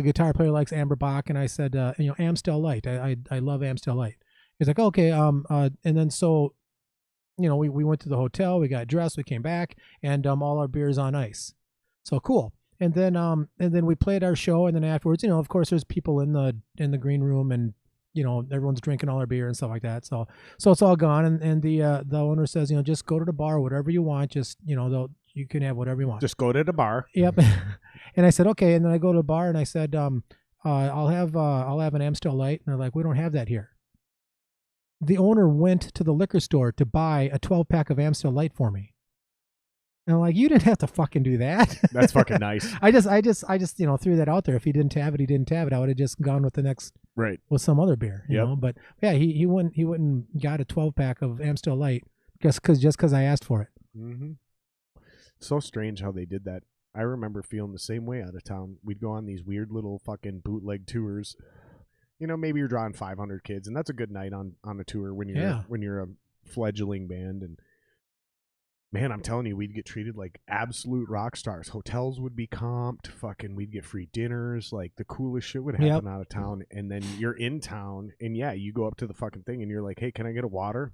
guitar player likes Amber Bock, and I said, Amstel Light. I love Amstel Light. He's like, "Okay." And then so, we went to the hotel, we got dressed, we came back, and all our beers on ice. So cool. And then we played our show, and then afterwards, of course, there's people in the green room, and everyone's drinking all our beer and stuff like that. So it's all gone, and the owner says, just go to the bar, whatever you want, just you can have whatever you want. Just go to the bar. Yep. And I said, okay. And then I go to the bar and I said, I'll have an Amstel Light, and they're like, "We don't have that here." The owner went to the liquor store to buy a 12-pack of Amstel Light for me. And I'm like, "You didn't have to fucking do that." That's fucking nice. I just threw that out there. If he didn't have it, he didn't have it. I would have just gone with the next, right, with some other beer, you know. But yeah, he went and got a 12-pack of Amstel Light just because I asked for it. Mm-hmm. So strange how they did that. I remember feeling the same way out of town. We'd go on these weird little fucking bootleg tours. Maybe you're drawing 500 kids, and that's a good night on a tour when you're a fledgling band. And man, I'm telling you, we'd get treated like absolute rock stars. Hotels would be comped. Fucking, we'd get free dinners. Like, the coolest shit would happen out of town. And then you're in town, and you go up to the fucking thing, and you're like, "Hey, can I get a water?"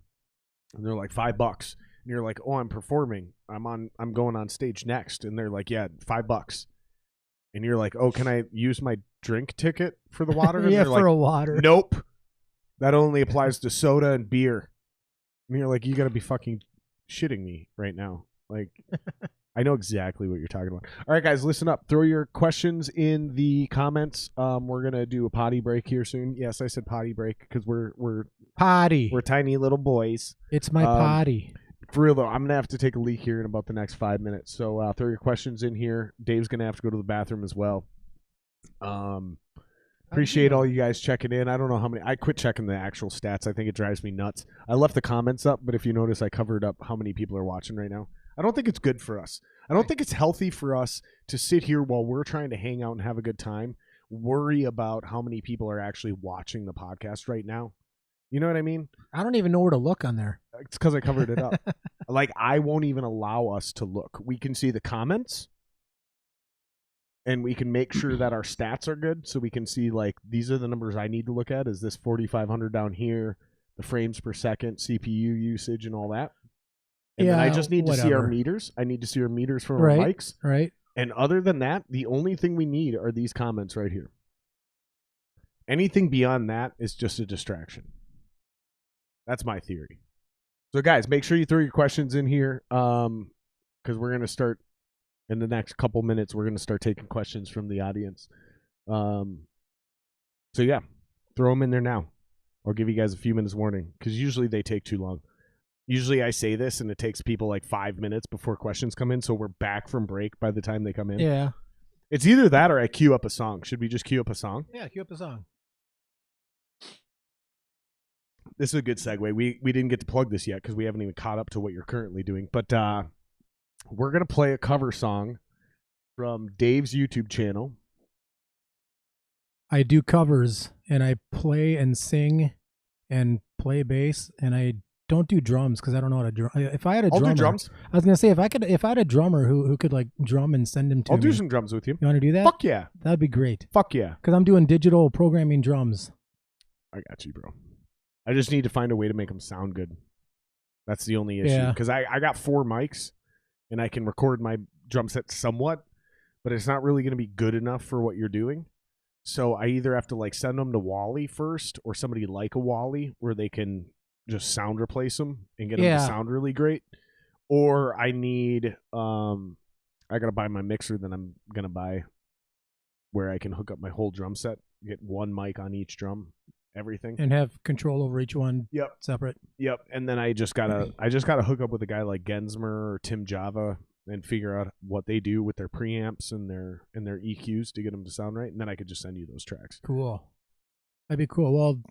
And they're like, $5. and you're like, oh, I'm performing. I'm going on stage next. And they're like, yeah, $5. And you're like, oh, can I use my drink ticket for the water? And yeah, they're for like, a water. Nope. That only applies to soda and beer. And you're like, you got to be fucking shitting me right now. Like, I know exactly what you're talking about. All right, guys, listen up. Throw your questions in the comments. We're going to do a potty break here soon. Yes, I said potty break because we're Potty. We're tiny little boys. It's my potty. For real, though, I'm going to have to take a leak here in about the next 5 minutes. So throw your questions in here. Dave's going to have to go to the bathroom as well. Appreciate all you guys checking in. I don't know how many. I quit checking the actual stats. I think it drives me nuts. I left the comments up, but if you notice, I covered up how many people are watching right now. I don't think it's good for us. I don't think it's healthy for us to sit here while we're trying to hang out and have a good time, worry about how many people are actually watching the podcast right now. You know what I mean? I don't even know where to look on there. It's because I covered it up. Like, I won't even allow us to look. We can see the comments, and we can make sure that our stats are good, so we can see, like, these are the numbers I need to look at. Is this 4,500 down here, the frames per second, CPU usage, and all that? And then I just need to see our meters. I need to see our meters from our mics. Right. And other than that, the only thing we need are these comments right here. Anything beyond that is just a distraction. That's my theory. So, guys, make sure you throw your questions in here because we're going to start in the next couple minutes. We're going to start taking questions from the audience. So, yeah, throw them in there now. I'll give you guys a few minutes warning because usually they take too long. Usually I say this and it takes people like 5 minutes before questions come in, so we're back from break by the time they come in. Yeah. It's either that or I queue up a song. Should we just queue up a song? Yeah, queue up a song. This is a good segue. We didn't get to plug this yet because we haven't even caught up to what you're currently doing. But we're going to play a cover song from Dave's YouTube channel. I do covers, and I play and sing and play bass, and I don't do drums because I don't know how to drum. If I had a drummer, I'll do drums. I was gonna say if I had a drummer who could like drum and send him to me. I'll do some drums with you. You want to do that? Fuck yeah. That'd be great. Fuck yeah. Because I'm doing digital programming drums. I got you, bro. I just need to find a way to make them sound good. That's the only issue. Because I got 4 mics, and I can record my drum set somewhat, but it's not really going to be good enough for what you're doing. So I either have to like send them to Wally first, or somebody like a Wally where they can just sound replace them and get them to sound really great, or I need I gotta buy my mixer that I'm gonna buy where I can hook up my whole drum set, get 1 mic on each drum, everything, and have control over each one. Yep. Separate. Yep. And then I just gotta hook up with a guy like Gensmer or Tim Java and figure out what they do with their preamps and their EQs to get them to sound right, and then I could just send you those tracks. Cool. That'd be cool. Well,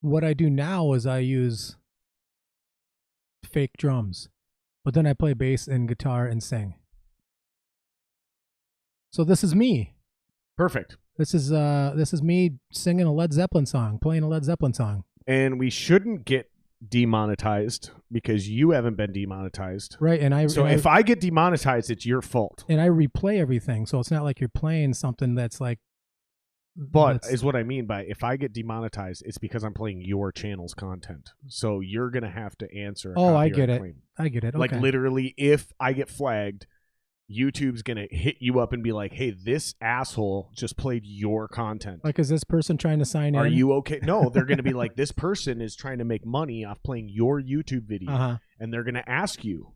what I do now is I use fake drums, but then I play bass and guitar and sing. So this is me. Perfect. This is me singing a Led Zeppelin song, playing a Led Zeppelin song. And we shouldn't get demonetized because you haven't been demonetized. Right, if I get demonetized, it's your fault. And I replay everything, so it's not like you're playing something that's like. But is what I mean by if I get demonetized, it's because I'm playing your channel's content. So you're going to have to answer a copyright claim. I get it. Like literally, if I get flagged, YouTube's going to hit you up and be like, hey, this asshole just played your content. Like, is this person trying to sign in? Are you okay? No, they're going to be like, this person is trying to make money off playing your YouTube video. And they're going to ask you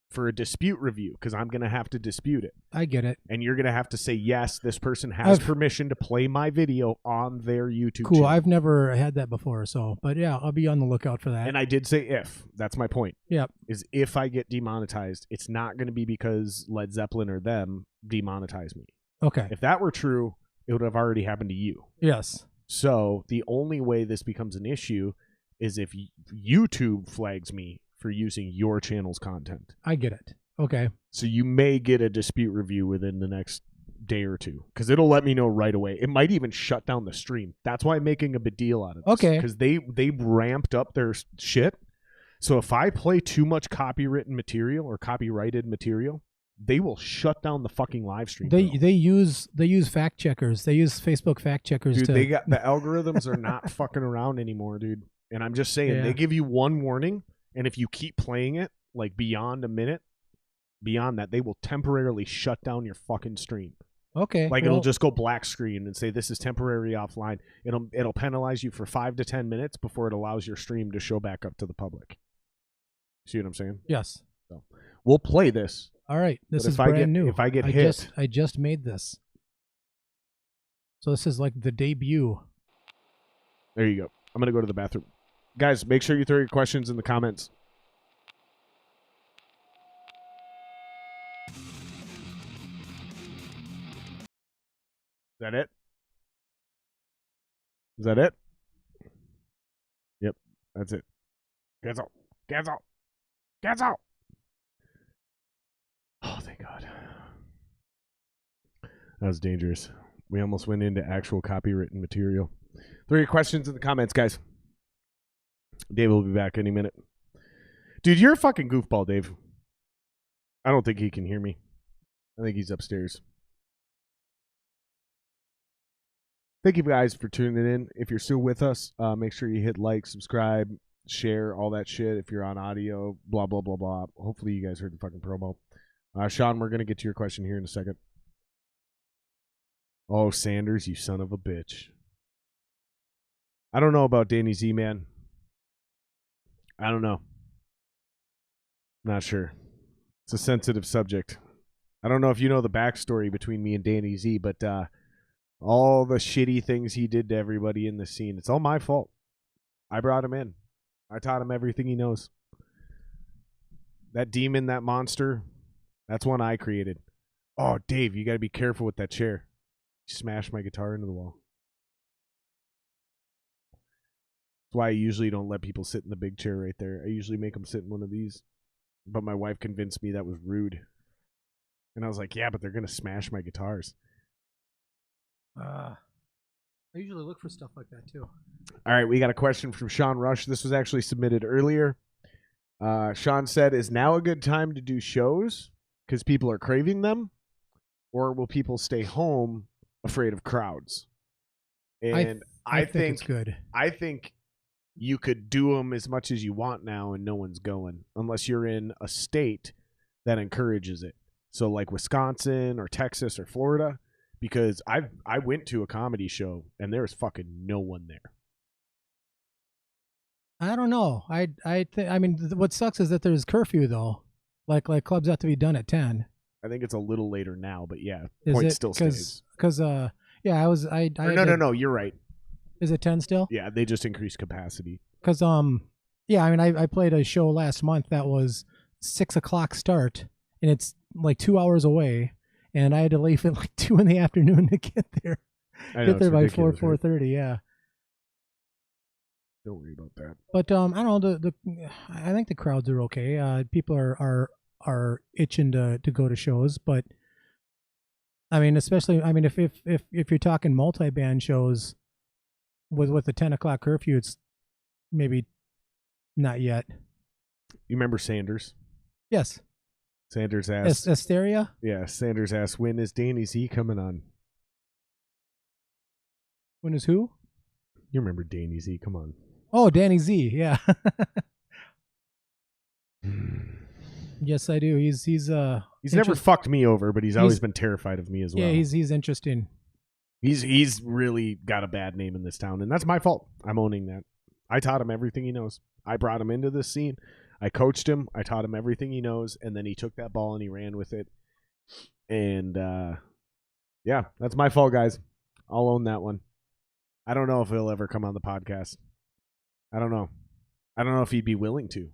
for a dispute review because I'm going to have to dispute it. I get it. And you're going to have to say, yes, this person has permission to play my video on their YouTube channel. Cool. I've never had that before. But yeah, I'll be on the lookout for that. And I did say if. That's my point. Yep. Is if I get demonetized, it's not going to be because Led Zeppelin or them demonetize me. Okay. If that were true, it would have already happened to you. Yes. So the only way this becomes an issue is if YouTube flags me for using your channel's content. I get it. Okay. So you may get a dispute review within the next day or two because it'll let me know right away. It might even shut down the stream. That's why I'm making a big deal out of this. Okay. Because they ramped up their shit. So if I play too much copyrighted material, they will shut down the fucking live stream. They use fact checkers. They use Facebook fact checkers. Dude, they got the algorithms are not fucking around anymore, dude. And I'm just saying, they give you one warning. And if you keep playing it, like beyond a minute, beyond that, they will temporarily shut down your fucking stream. Okay. Like it'll just go black screen and say this is temporary offline. It'll penalize you for 5 to 10 minutes before it allows your stream to show back up to the public. See what I'm saying? Yes. So we'll play this. All right. This But is brand new. If I get hit, I just made this. So this is like the debut. there you go. I'm gonna go to the bathroom. Guys, make sure you throw your questions in the comments. Is that it? Is that it? Yep, that's it. Cancel. Cancel. Cancel. Oh, thank God. That was dangerous. We almost went into actual copywritten material. Throw your questions in the comments, guys. Dave will be back any minute. Dude, you're a fucking goofball, Dave. I don't think he can hear me. I think he's upstairs. Thank you guys for tuning in. If you're still with us, make sure you hit like, subscribe, share, all that shit. If you're on audio, blah, blah, blah, blah. Hopefully you guys heard the fucking promo. Sean, we're going to get to your question here in a second. Oh, Sanders, you son of a bitch. I don't know about Danny Z, man. I don't know. Not sure. It's a sensitive subject. I don't know if you know the backstory between me and Danny Z, but all the shitty things he did to everybody in the scene, it's all my fault. I brought him in. I taught him everything he knows. That demon, that monster, that's one I created. Oh, Dave, you got to be careful with that chair. You smashed my guitar into the wall. That's why I usually don't let people sit in the big chair right there. I usually make them sit in one of these. But my wife convinced me that was rude. And I was like, yeah, but they're going to smash my guitars. I usually look for stuff like that, too. All right, we got a question from Sean Rush. This was actually submitted earlier. Sean said, is now a good time to do shows because people are craving them? Or will people stay home afraid of crowds? And I think it's good. I think you could do them as much as you want now and no one's going unless you're in a state that encourages it. So like Wisconsin or Texas or Florida, because I went to a comedy show and there was fucking no one there. I don't know. I mean, what sucks is that there's curfew though. Like clubs have to be done at 10. I think it's a little later now, but yeah, is point it, still stays. Because yeah, No, you're right. Is it 10 still? Yeah, they just increased capacity. Because yeah, I mean, I played a show last month that was 6 o'clock start, and it's like 2 hours away, and I had to leave at like 2 in the afternoon to get there. Get there by 4:30. Yeah. Don't worry about that. But I don't know. I think the crowds are okay. People are itching to go to shows, but I mean, especially if you're talking multi-band shows with the 10 o'clock curfew, it's maybe not yet. You remember Sanders? Yes. Sanders asked. Asteria? Yeah, Sanders asked, when is Danny Z coming on? When is who? You remember Danny Z? Come on. Oh, Danny Z. Yeah. Yes, I do. He's never fucked me over, but he's always been terrified of me as well. Yeah, he's interesting. He's really got a bad name in this town, and that's my fault. I'm owning that. I taught him everything he knows. I brought him into this scene. I coached him. I taught him everything he knows, and then he took that ball and he ran with it. And yeah, that's my fault, guys. I'll own that one. I don't know if he'll ever come on the podcast. I don't know. I don't know if he'd be willing to.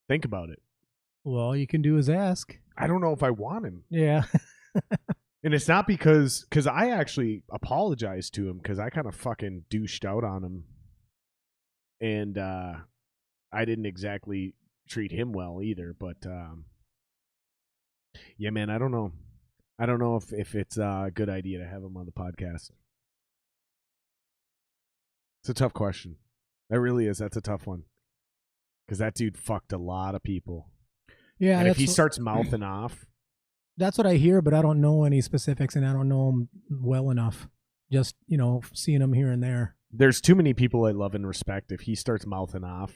Think about it. Well, all you can do is ask. I don't know if I want him. Yeah. And it's not because I actually apologized to him because I kind of fucking douched out on him. And I didn't exactly treat him well either. But yeah, man, I don't know. I don't know if it's a good idea to have him on the podcast. It's a tough question. That really is. That's a tough one. Because that dude fucked a lot of people. Yeah. And if he starts mouthing off. That's what I hear, but I don't know any specifics, and I don't know him well enough. Just, seeing him here and there. There's too many people I love and respect. If he starts mouthing off,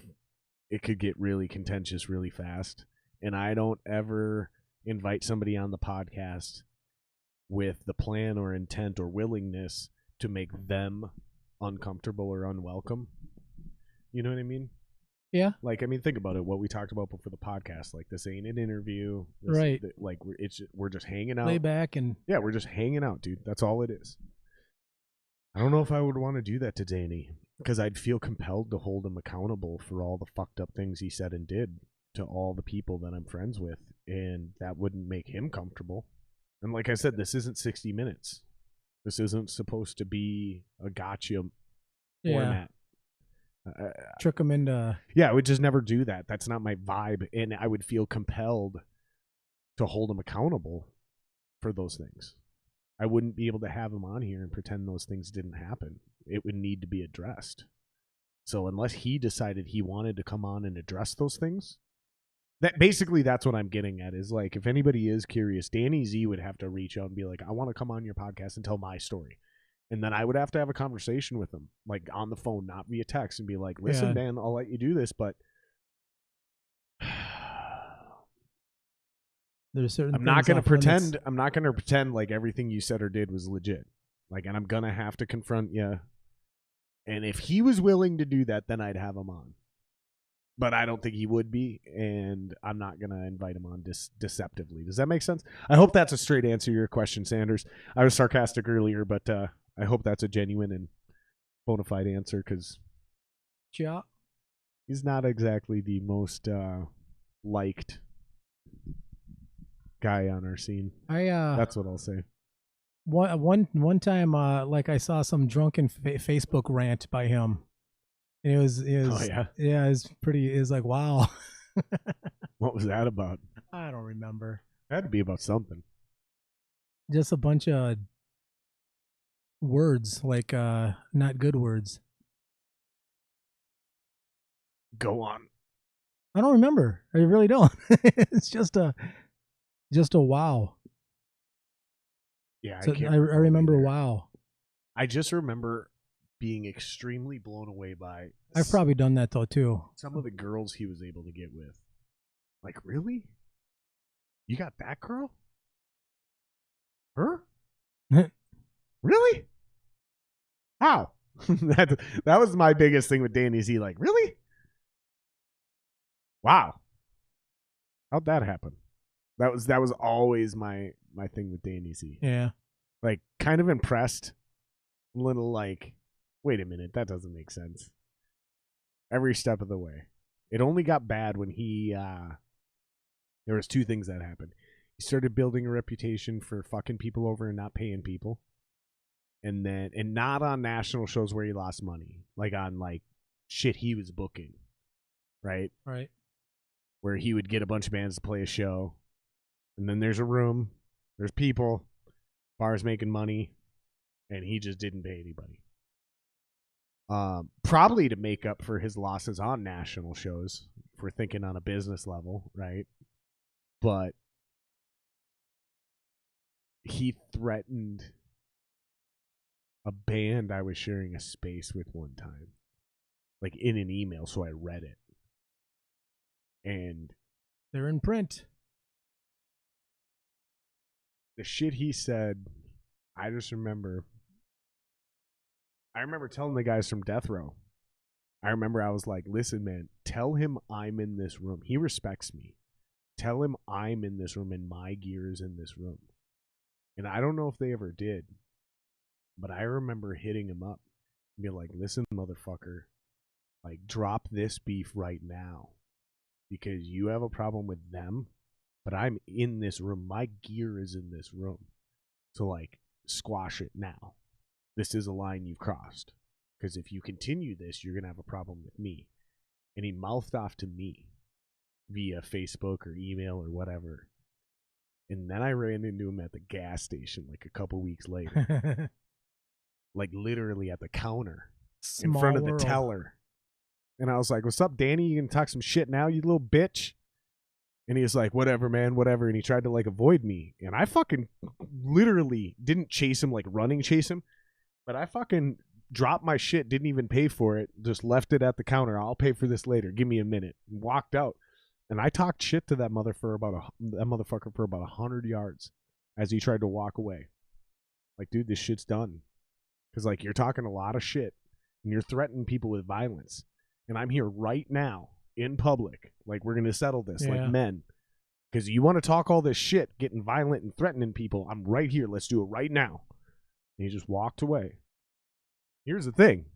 it could get really contentious really fast. And I don't ever invite somebody on the podcast with the plan or intent or willingness to make them uncomfortable or unwelcome. You know what I mean? Yeah. Like, I mean, think about it. What we talked about before the podcast. Like, this ain't an interview. Right. Like, we're just hanging out. Lay back and... Yeah, we're just hanging out, dude. That's all it is. I don't know if I would want to do that to Danny, because I'd feel compelled to hold him accountable for all the fucked up things he said and did to all the people that I'm friends with, and that wouldn't make him comfortable. And like I said, this isn't 60 Minutes. This isn't supposed to be a gotcha format. Trick him into... Yeah, I would just never do that. That's not my vibe, and I would feel compelled to hold him accountable for those things. I wouldn't be able to have him on here and pretend those things didn't happen. It would need to be addressed. So unless he decided he wanted to come on and address those things, that's what I'm getting at, is like, if anybody is curious, Danny Z would have to reach out and be like, I want to come on your podcast and tell my story. And then I would have to have a conversation with him, like on the phone, not via text, and be like, listen, man, I'll let you do this, but there's certain I'm not going to pretend like everything you said or did was legit. Like, and I'm going to have to confront you. And if he was willing to do that, then I'd have him on. But I don't think he would be, and I'm not going to invite him on deceptively. Does that make sense? I hope that's a straight answer to your question, Sanders. I was sarcastic earlier, but I hope that's a genuine and bona fide answer, because he's not exactly the most liked guy on our scene. That's what I'll say. One time, like, I saw some drunken Facebook rant by him. And it was oh, yeah? Yeah, it was like, wow. What was that about? I don't remember. It had to be about something. Just a bunch of words, like not good words. Go on. I don't remember. I really don't. It's just a wow. Yeah, so I remember wow. I just remember being extremely blown away by... I've probably done that, though, too. Some of the girls he was able to get with. Like, really? You got that girl? Her? Really? How? that was my biggest thing with Danny Z. Like, really? Wow. How'd that happen? That was always my thing with Danny Z. Yeah. Like, kind of impressed. A little like... Wait a minute, that doesn't make sense. Every step of the way. It only got bad when he, there was two things that happened. He started building a reputation for fucking people over and not paying people. And not on national shows where he lost money. Like on like shit he was booking. Right? Right. Where he would get a bunch of bands to play a show. And then there's a room. There's people. Bars making money. And he just didn't pay anybody. Probably to make up for his losses on national shows, if we're thinking on a business level, right? But he threatened a band I was sharing a space with one time, like in an email, so I read it. And they're in print. The shit he said, I just remember... I remember telling the guys from Death Row, I was like, listen, man, tell him I'm in this room. He respects me. Tell him I'm in this room and my gear is in this room. And I don't know if they ever did, but I remember hitting him up and be like, listen, motherfucker, like, drop this beef right now because you have a problem with them, but I'm in this room. My gear is in this room. So, like, squash it now. This is a line you've crossed. Because if you continue this, you're going to have a problem with me. And he mouthed off to me via Facebook or email or whatever. And then I ran into him at the gas station like a couple weeks later. Like literally at the counter. In front of the teller. And I was like, what's up, Danny? You gonna talk some shit now, you little bitch? And he was like, whatever, man, whatever. And he tried to like avoid me. And I fucking literally didn't chase him, like running chase him. But I fucking dropped my shit, didn't even pay for it, just left it at the counter. I'll pay for this later. Give me a minute. Walked out. And I talked shit to that motherfucker for about 100 yards as he tried to walk away. Like, dude, this shit's done. Because, like, you're talking a lot of shit, and you're threatening people with violence. And I'm here right now in public. Like, we're going to settle this like men. Because you want to talk all this shit, getting violent and threatening people. I'm right here. Let's do it right now. And he just walked away. Here's the thing.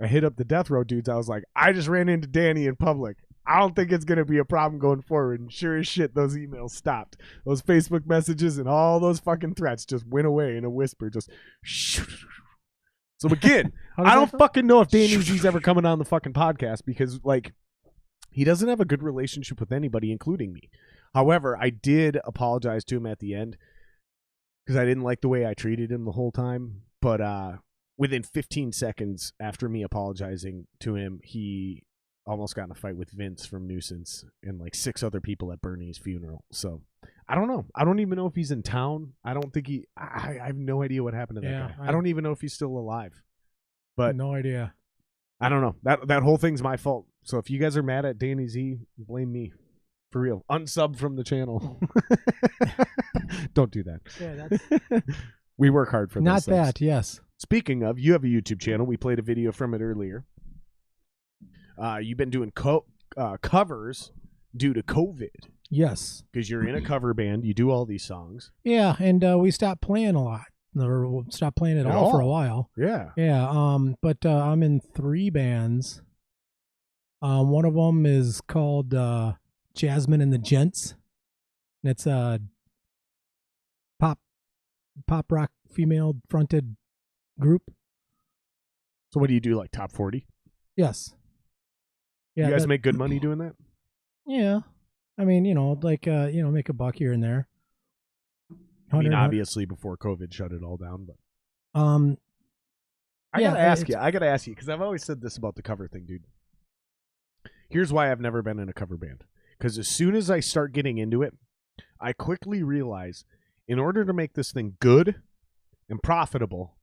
I hit up the death row dudes. I was like, I just ran into Danny in public. I don't think it's going to be a problem going forward. And sure as shit, those emails stopped. Those Facebook messages and all those fucking threats just went away in a whisper. Just So again, I don't fucking know if Danny Z's ever coming on the fucking podcast because, like, he doesn't have a good relationship with anybody, including me. However, I did apologize to him at the end because I didn't like the way I treated him the whole time. But within 15 seconds after me apologizing to him, he almost got in a fight with Vince from Nuisance and like 6 other people at Bernie's funeral. So I don't know. I don't even know if he's in town. I don't think I have no idea what happened to that guy. I don't even know if he's still alive. But no idea. I don't know. That whole thing's my fault. So if you guys are mad at Danny Z, blame me. For real. Unsub from the channel. Don't do that. Yeah, that's we work hard for not those things. that, yes. Speaking of, you have a YouTube channel. We played a video from it earlier. You've been doing covers due to COVID. Yes. Because you're in a cover band. You do all these songs. Yeah, and we stopped playing a lot. Or stopped playing at all for a while. Yeah. Yeah, but I'm in 3 bands. One of them is called Jasmine and the Gents. And it's a pop rock female fronted group. So what do you do, like top 40? Yes. Yeah. You guys make good money doing that? Yeah. I mean, like make a buck here and there. I mean, obviously before COVID shut it all down, but I gotta ask you because I've always said this about the cover thing, dude. Here's why I've never been in a cover band. Because as soon as I start getting into it, I quickly realize in order to make this thing good and profitable,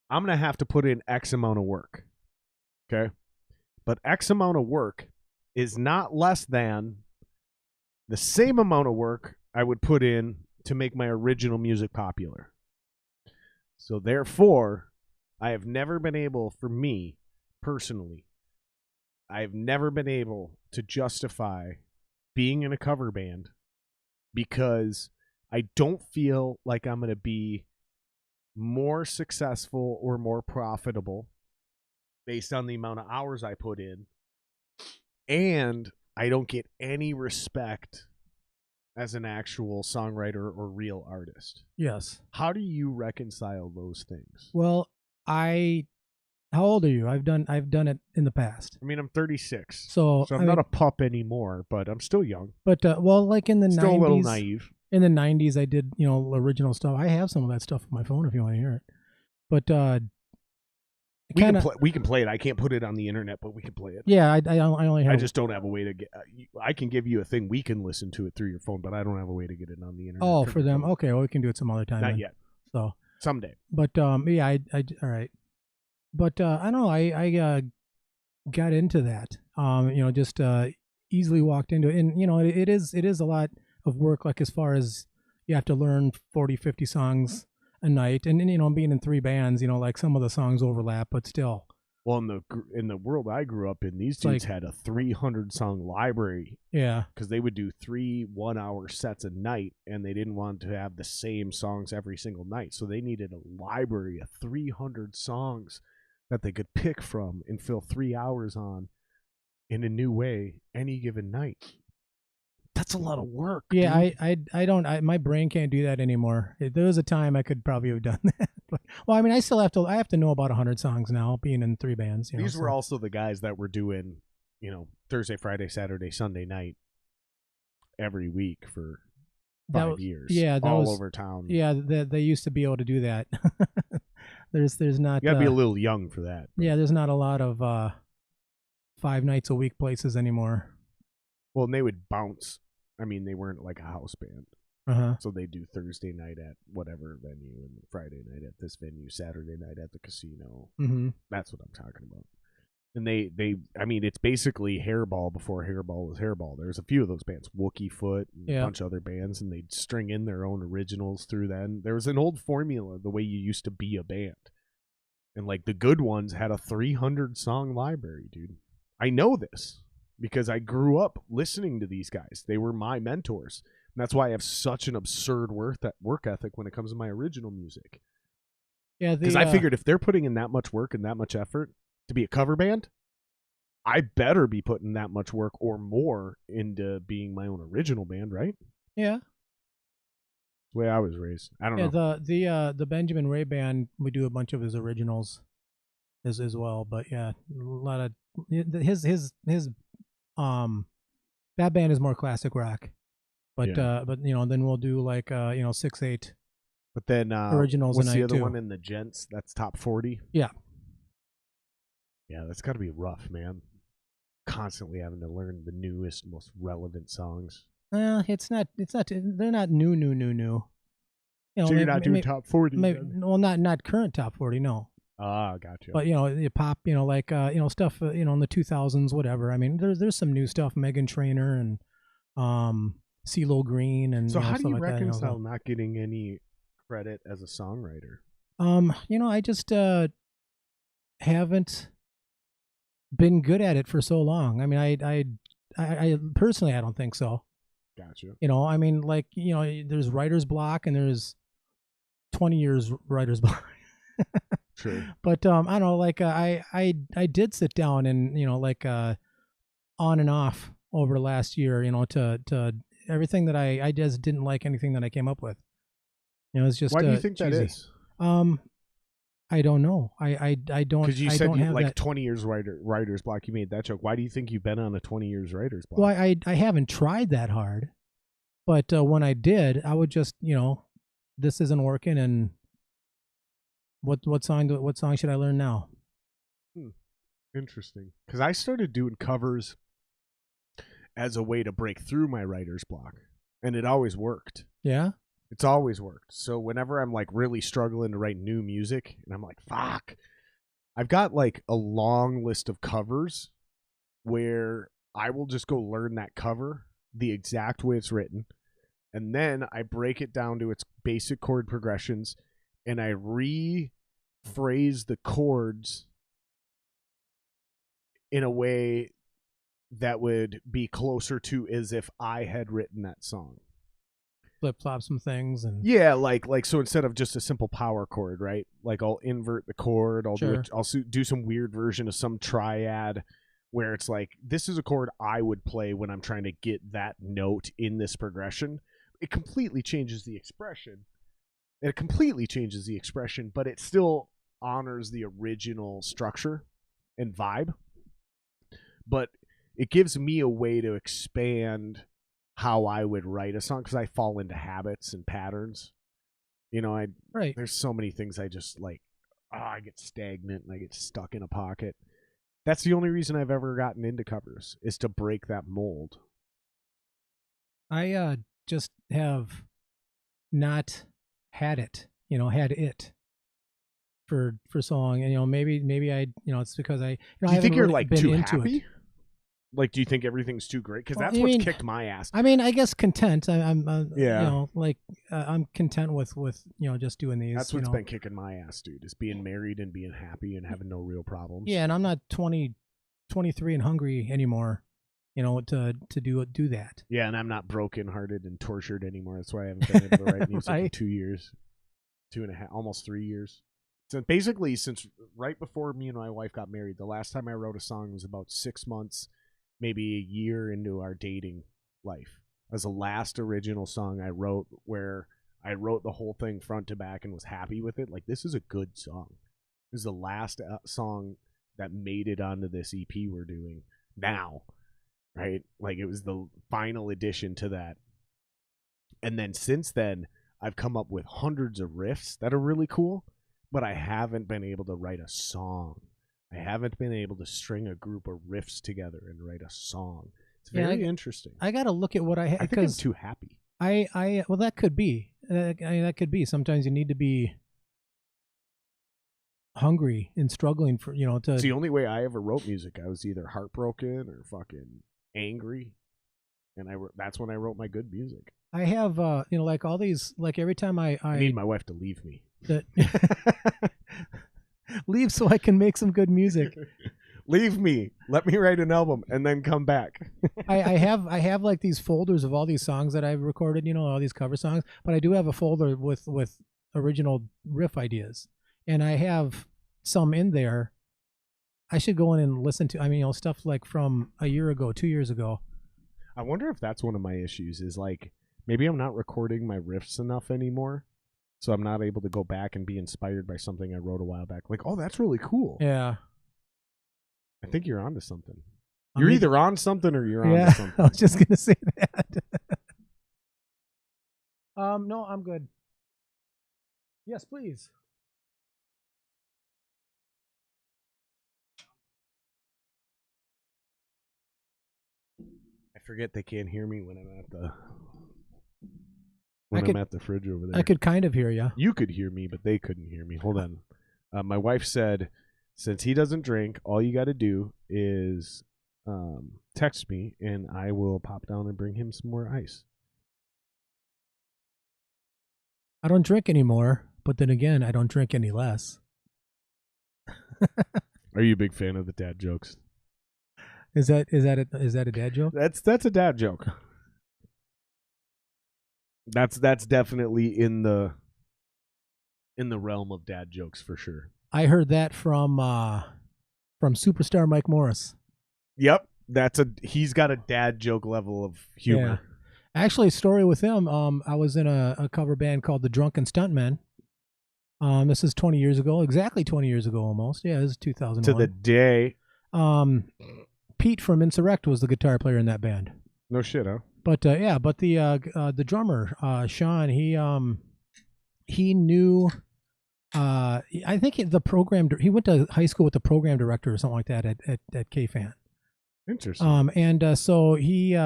I'm going to have to put in X amount of work. Okay? But X amount of work is not less than the same amount of work I would put in to make my original music popular. So therefore, I have never been able, for me personally, I've never been able to justify being in a cover band because I don't feel like I'm going to be more successful or more profitable based on the amount of hours I put in. And I don't get any respect as an actual songwriter or real artist. Yes. How do you reconcile those things? Well, how old are you? I've done it in the past. I mean, I'm 36. So I'm not a pup anymore, but I'm still young. But like in the 90s, still a little naive. In the 90s, I did original stuff. I have some of that stuff on my phone if you want to hear it. But we can play it. I can't put it on the internet, but we can play it. Yeah, I only have. I just don't have a way to get. I can give you a thing we can listen to it through your phone, but I don't have a way to get it on the internet. Oh, for them, okay. Well, we can do it some other time. Not yet. So someday. But yeah, I all right. But I don't know. I got into that. Just easily walked into it, and it is a lot of work. Like as far as you have to learn 40, 50 songs a night, and being in 3 bands, like some of the songs overlap, but still. Well, in the world I grew up in, these dudes had a 300 song library. Yeah, because they would do 3 1-hour sets a night, and they didn't want to have the same songs every single night, so they needed a library of 300 songs that they could pick from and fill 3 hours on in a new way any given night. That's a lot of work. Yeah, dude. I don't. My brain can't do that anymore. There was a time I could probably have done that. But, well, I mean, I have to know about 100 songs now, being in 3 bands. These were also the guys that were doing, Thursday, Friday, Saturday, Sunday night every week for 5 years. Yeah, all over town. Yeah, they used to be able to do that. There's not. You gotta be a little young for that. Yeah, there's not a lot of 5 nights a week places anymore. Well, and they would bounce. I mean, they weren't like a house band. So they do Thursday night at whatever venue, and Friday night at this venue, Saturday night at the casino. That's what I'm talking about. And I mean, it's basically Hairball before Hairball was Hairball. There's a few of those bands, Wookie Foot, and a bunch of other bands, and they'd string in their own originals through that. And there was an old formula, the way you used to be a band. And, like, the good ones had a 300-song library, dude. I know this because I grew up listening to these guys. They were my mentors. And that's why I have such an absurd work ethic when it comes to my original music. Yeah, because I figured if they're putting in that much work and that much effort to be a cover band, I better be putting that much work or more into being my own original band, right? Yeah. That's the way I was raised. I don't know. The Benjamin Ray band, we do a bunch of his originals as well, but yeah, a lot of his that band is more classic rock. But then we'll do like 6/8. But then originals. What's the other one in the Gents? That's top 40. Yeah. Yeah, that's got to be rough, man. Constantly having to learn the newest, most relevant songs. It's not. They're not new. So you're not doing top 40. Well, not current top 40. No. Gotcha. But you pop, like stuff, in the 2000s, whatever. I mean, there's some new stuff, Meghan Trainor and CeeLo Green, and so how do you like reconcile not getting any credit as a songwriter? I just haven't been good at it for so long. I mean, I personally, I don't think so. Gotcha. I mean, like, there's writer's block and there's 20 years writer's block. True. But I don't know, like I did sit down and like on and off over the last year, to everything that I just didn't like anything that I came up with. It's just why do you think cheesy. That is? I don't know. I don't. Because you said you like that. 20 years writer's block. You made that joke. Why do you think you've been on a 20 years writer's block? Well, I haven't tried that hard, but when I did, I would just this isn't working, and what song should I learn now? Interesting. Because I started doing covers as a way to break through my writer's block, and it always worked. Yeah. It's always worked. So whenever I'm like really struggling to write new music and I'm like, fuck, I've got like a long list of covers where I will just go learn that cover the exact way it's written. And then I break it down to its basic chord progressions and I rephrase the chords in a way that would be closer to as if I had written that song. Flip-flop some things and like so instead of just a simple power chord, right? Like I'll invert the chord, I'll do some weird version of some triad where it's like this is a chord I would play when I'm trying to get that note in this progression. It completely changes the expression. But it still honors the original structure and vibe. But it gives me a way to expand how I would write a song because I fall into habits and patterns. There's so many things I just like, I get stagnant and I get stuck in a pocket. That's the only reason I've ever gotten into covers is to break that mold. I just have not had it, for so long. And, maybe I, it's because I, do you think you're like too happy? Like, do you think everything's too great? Because that's what's kicked my ass. I mean, I guess content. I'm I'm content with just doing these. That's what's been kicking my ass, dude. Is being married and being happy and having no real problems. Yeah, and I'm not 23 and hungry anymore. To do that. Yeah, and I'm not brokenhearted and tortured anymore. That's why I haven't been able to write music in 2 years, 2.5, almost 3 years. So basically, since right before me and my wife got married, the last time I wrote a song was about 6 months. Maybe a year into our dating life. As the last original song I wrote where I wrote the whole thing front to back and was happy with it. Like, this is a good song. This is the last song that made it onto this EP we're doing now, right? Like, it was the final addition to that. And then since then, I've come up with hundreds of riffs that are really cool, but I haven't been able to write a song. I haven't been able to string a group of riffs together and write a song. It's very interesting. I got to look at what I have. I think I'm too happy. Well, that could be. That could be. Sometimes you need to be hungry and struggling for, to. It's the only way I ever wrote music. I was either heartbroken or fucking angry, and that's when I wrote my good music. I have, like all these, like every time I need my wife to leave me. Leave so I can make some good music. Leave me. Let me write an album and then come back. I have like these folders of all these songs that I've recorded, all these cover songs, but I do have a folder with original riff ideas. And I have some in there. I should go in and listen to, stuff like from a year ago, 2 years ago. I wonder if that's one of my issues is like, maybe I'm not recording my riffs enough anymore. So I'm not able to go back and be inspired by something I wrote a while back. Like, oh, that's really cool. Yeah. I think you're onto something. You're either on something or you're onto something. I was just going to say that. No, I'm good. Yes, please. I forget they can't hear me when I'm at the fridge over there. I could kind of hear you. You could hear me, but they couldn't hear me. Hold on. My wife said, since he doesn't drink, all you got to do is text me, and I will pop down and bring him some more ice. I don't drink anymore, but then again, I don't drink any less. Are you a big fan of the dad jokes? Is that a dad joke? That's a dad joke. That's definitely in the realm of dad jokes for sure. I heard that from superstar Mike Morris. Yep, he's got a dad joke level of humor. Yeah. Actually, a story with him. I was in a cover band called the Drunken Stuntmen. This is 20 years ago, exactly 20 years ago almost. Yeah, this is 2001. To the day. Pete from Insurrect was the guitar player in that band. No shit, huh? But the drummer Sean, he knew. I think he went to high school with the program director or something like that at KFAN. Interesting. And so he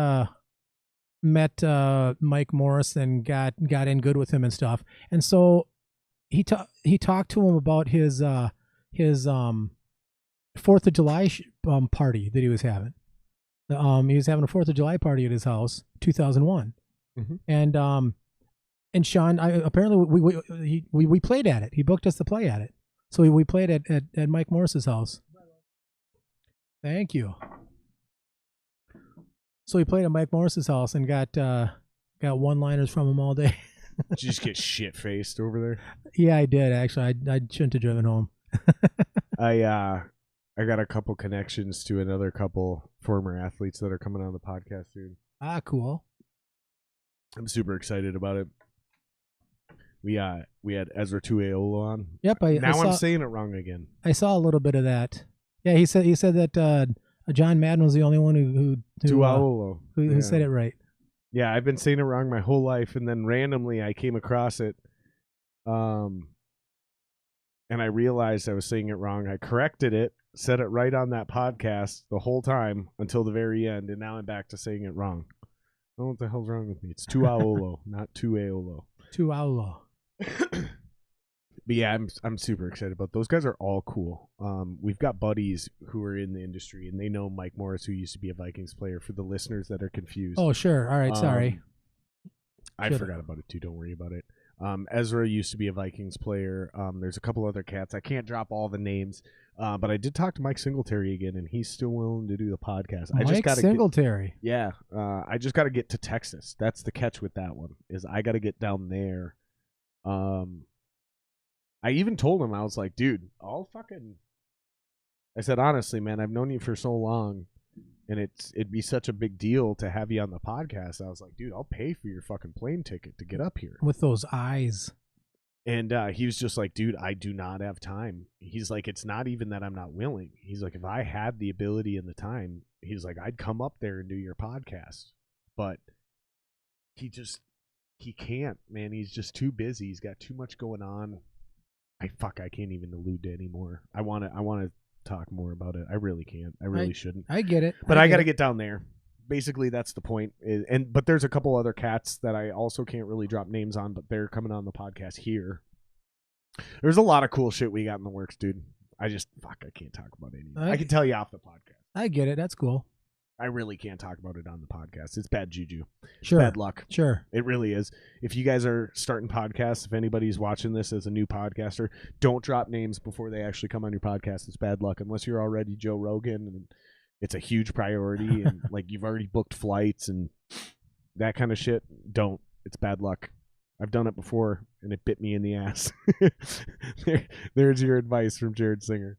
met Mike Morris and got in good with him and stuff. And so he talked to him about his 4th of July party that he was having. He was having a 4th of July party at his house, 2001, mm-hmm. And Sean, apparently we played at it. He booked us to play at it, so we played at Mike Morris's house. Thank you. So we played at Mike Morris's house and got one-liners from him all day. Did you just get shit-faced over there? Yeah, I did actually. I shouldn't have driven home. I got a couple connections to another couple former athletes that are coming on the podcast soon. Ah, cool. I'm super excited about it. We had Ezra Tuiolo on. Yep. I'm saying it wrong again. I saw a little bit of that. Yeah, he said that John Madden was the only one who said it right. Yeah, I've been saying it wrong my whole life, and then randomly I came across it, and I realized I was saying it wrong. I corrected it, said it right on that podcast the whole time until the very end, and now I'm back to saying it wrong. I don't know what the hell's wrong with me. It's Tuaolo, not Tuaolo. Tuaolo. But yeah, I'm super excited about those guys. Are all cool. We've got buddies who are in the industry, and they know Mike Morris, who used to be a Vikings player. For the listeners that are confused. Oh, sure. All right. Sorry. I forgot about it too. Don't worry about it. Ezra used to be a Vikings player. There's a couple other cats. I can't drop all the names, but I did talk to Mike Singletary again, and he's still willing to do the podcast. Mike Singletary. I just got to get to Texas. That's the catch with that one, is I got to get down there. I even told him, I was like, dude, I said, honestly, man, I've known you for so long, and it'd be such a big deal to have you on the podcast. I was like, dude, I'll pay for your fucking plane ticket to get up here. With those eyes. And he was just like, dude, I do not have time. He's like, it's not even that I'm not willing. He's like, if I had the ability and the time, he's like, I'd come up there and do your podcast. But he can't, man. He's just too busy. He's got too much going on. I can't even allude to anymore. I want to talk more about it. I really can't. I really shouldn't. I get it. But I got to get down there. basically that's the point. But there's a couple other cats that I also can't really drop names on, but they're coming on the podcast here. There's a lot of cool shit we got in the works, dude. I can't talk about any. I can tell you off the podcast. I get it. That's cool. I really can't talk about it on the podcast. It's bad juju. Sure. Bad luck. Sure. It really is. If you guys are starting podcasts, if anybody's watching this as a new podcaster, don't drop names before they actually come on your podcast. It's bad luck. Unless you're already Joe Rogan and it's a huge priority and like you've already booked flights and that kind of shit, don't. It's bad luck. I've done it before and it bit me in the ass. There's your advice from Jared Singer.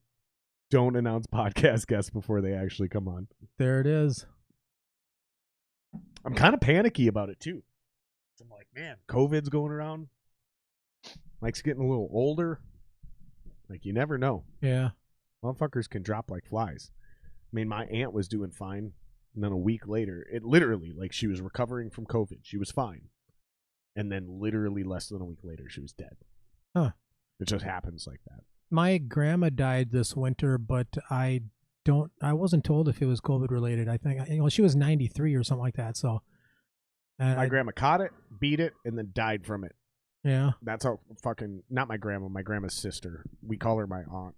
Don't announce podcast guests before they actually come on. There it is. I'm kind of panicky about it too. I'm like, man, COVID's going around. Mike's getting a little older. Like, you never know. Yeah. Motherfuckers can drop like flies. I mean, my aunt was doing fine. And then a week later, it literally, like, she was recovering from COVID. She was fine. And then literally less than a week later, she was dead. Huh. It just happens like that. My grandma died this winter, but I wasn't told if it was COVID related. I think, she was 93 or something like that. So my grandma caught it, beat it, and then died from it. Yeah. That's how fucking, not my grandma's sister. We call her my aunt.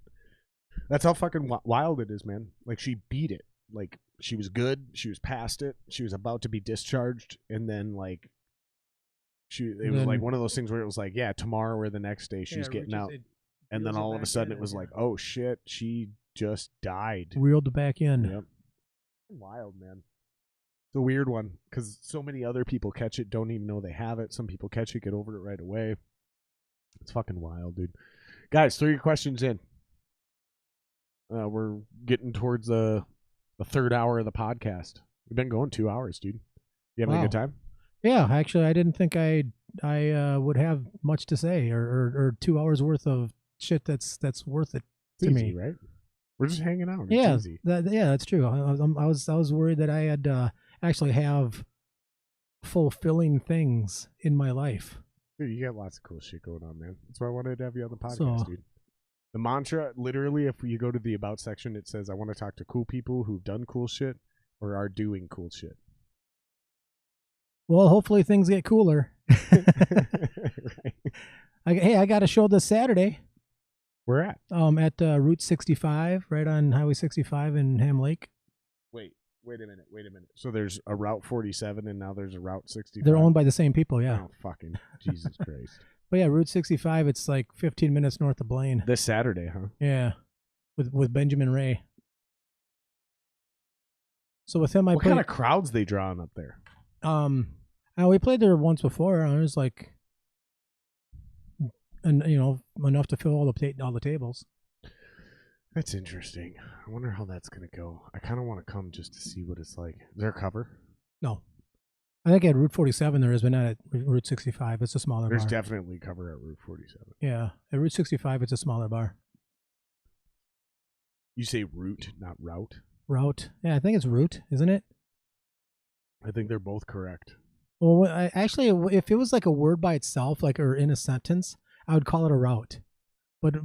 That's how fucking wild it is, man. Like, she beat it. Like, she was good. She was past it. She was about to be discharged. And then, like, it was like one of those things where it was like, yeah, tomorrow or the next day she's getting out. And then all of a sudden it was like, oh shit, she just died. Reeled back in. Yep. Wild, man. It's a weird one because so many other people catch it, don't even know they have it. Some people catch it, get over it right away. It's fucking wild, dude. Guys, throw your questions in. We're getting towards the third hour of the podcast. We've been going 2 hours, dude. You having a good time? Yeah, actually, I didn't think I would have much to say or 2 hours worth of shit that's worth it to easy, me. Right? We're just hanging out. Yeah, it's easy. That's true. I was worried that I had actually have fulfilling things in my life. Dude, you got lots of cool shit going on, man. That's why I wanted to have you on the podcast, dude. The mantra, literally, if you go to the About section, it says, I want to talk to cool people who've done cool shit or are doing cool shit. Well, hopefully things get cooler. Right. I got a show this Saturday. Where at? At Route 65, right on Highway 65 in Ham Lake. Wait a minute. So there's a Route 47 and now there's a Route 65? They're owned by the same people, yeah. Oh, fucking Jesus Christ. But yeah, Route 65, it's like 15 minutes north of Blaine. This Saturday, huh? Yeah, with Benjamin Ray. So with him, what kind of crowds they drawing up there? We played there once before, and it was like, enough to fill all the tables. That's interesting. I wonder how that's gonna go. I kind of want to come just to see what it's like. Is there a cover? No, I think at Route 47 there is, but not at Route 65. It's a smaller bar. There's definitely cover at Route 47. Yeah, at Route 65 it's a smaller bar. You say route, not route? Route. Yeah, I think it's route, isn't it? I think they're both correct. Well, actually, if it was like a word by itself, like or in a sentence, I would call it a route. But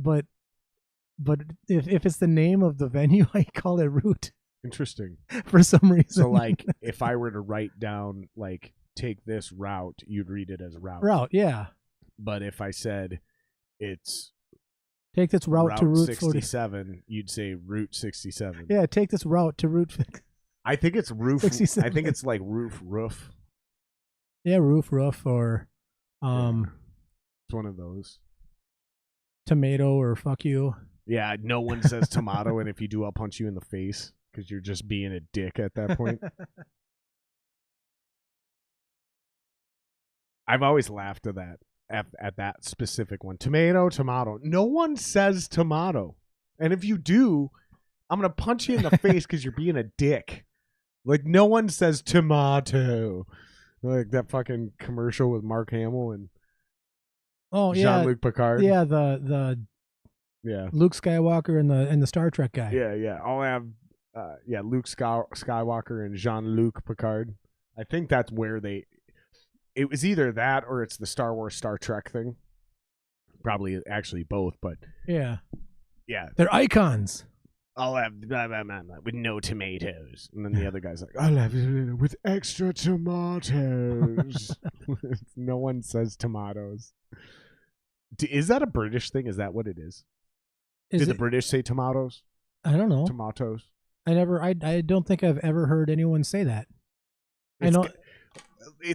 if it's the name of the venue, I call it route. Interesting. For some reason. So, like, if I were to write down, like, take this route, you'd read it as route. Route, yeah. But if I said it's take this route to Route 67, you'd say Route 67. Yeah, take this route to Route. I think it's roof. 67. I think it's like roof. Yeah, roof, or it's one of those. Tomato or fuck you. Yeah, no one says tomato, and if you do, I'll punch you in the face because you're just being a dick at that point. I've always laughed at that. At that specific one. Tomato. No one says tomato. And if you do, I'm going to punch you in the face because you're being a dick. Like, no one says tomato. Like that fucking commercial with Mark Hamill and Jean-Luc Picard. Yeah, the Luke Skywalker and the Star Trek guy. Yeah. I'll have Luke Skywalker and Jean-Luc Picard. I think that's where it was either that or it's the Star Wars Star Trek thing. Probably actually both, but yeah. Yeah. They're icons. I'll have blah, blah, blah, blah, with no tomatoes. And then the other guy's like, I'll have it with extra tomatoes. No one says tomatoes. Is that a British thing? Is that what it is? Did the British say tomatoes? I don't know. Tomatoes? I don't think I've ever heard anyone say that. I know.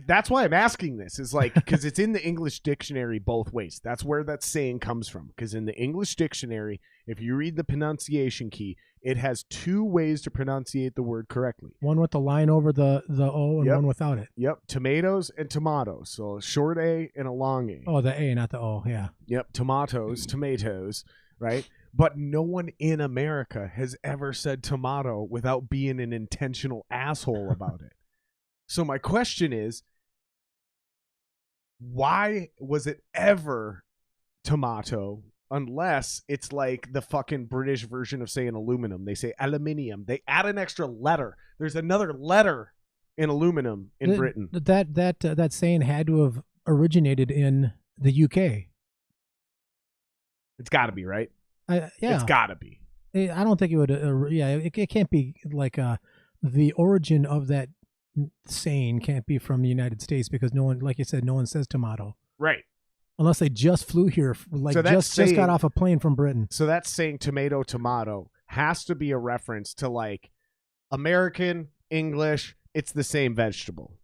That's why I'm asking this, is like, because it's in the English dictionary both ways. That's where that saying comes from. Because in the English dictionary, if you read the pronunciation key, it has two ways to pronunciate the word correctly. One with the line over the O and one without it. Yep. Tomatoes and tomatoes. So a short A and a long A. Oh, the A, not the O. Yeah. Yep. Tomatoes, right? But no one in America has ever said tomato without being an intentional asshole about it. So my question is, why was it ever tomato unless it's like the fucking British version of saying aluminum? They say aluminium. They add an extra letter. There's another letter in aluminum in Britain. That saying had to have originated in the UK. It's got to be, right? Yeah. It's got to be. I don't think it would. It can't be like the origin of that saying can't be from the United States, because no one, like you said, no one says tomato. Right. Unless they just flew here, like so just got off a plane from Britain. So that's saying tomato has to be a reference to like American, English, it's the same vegetable.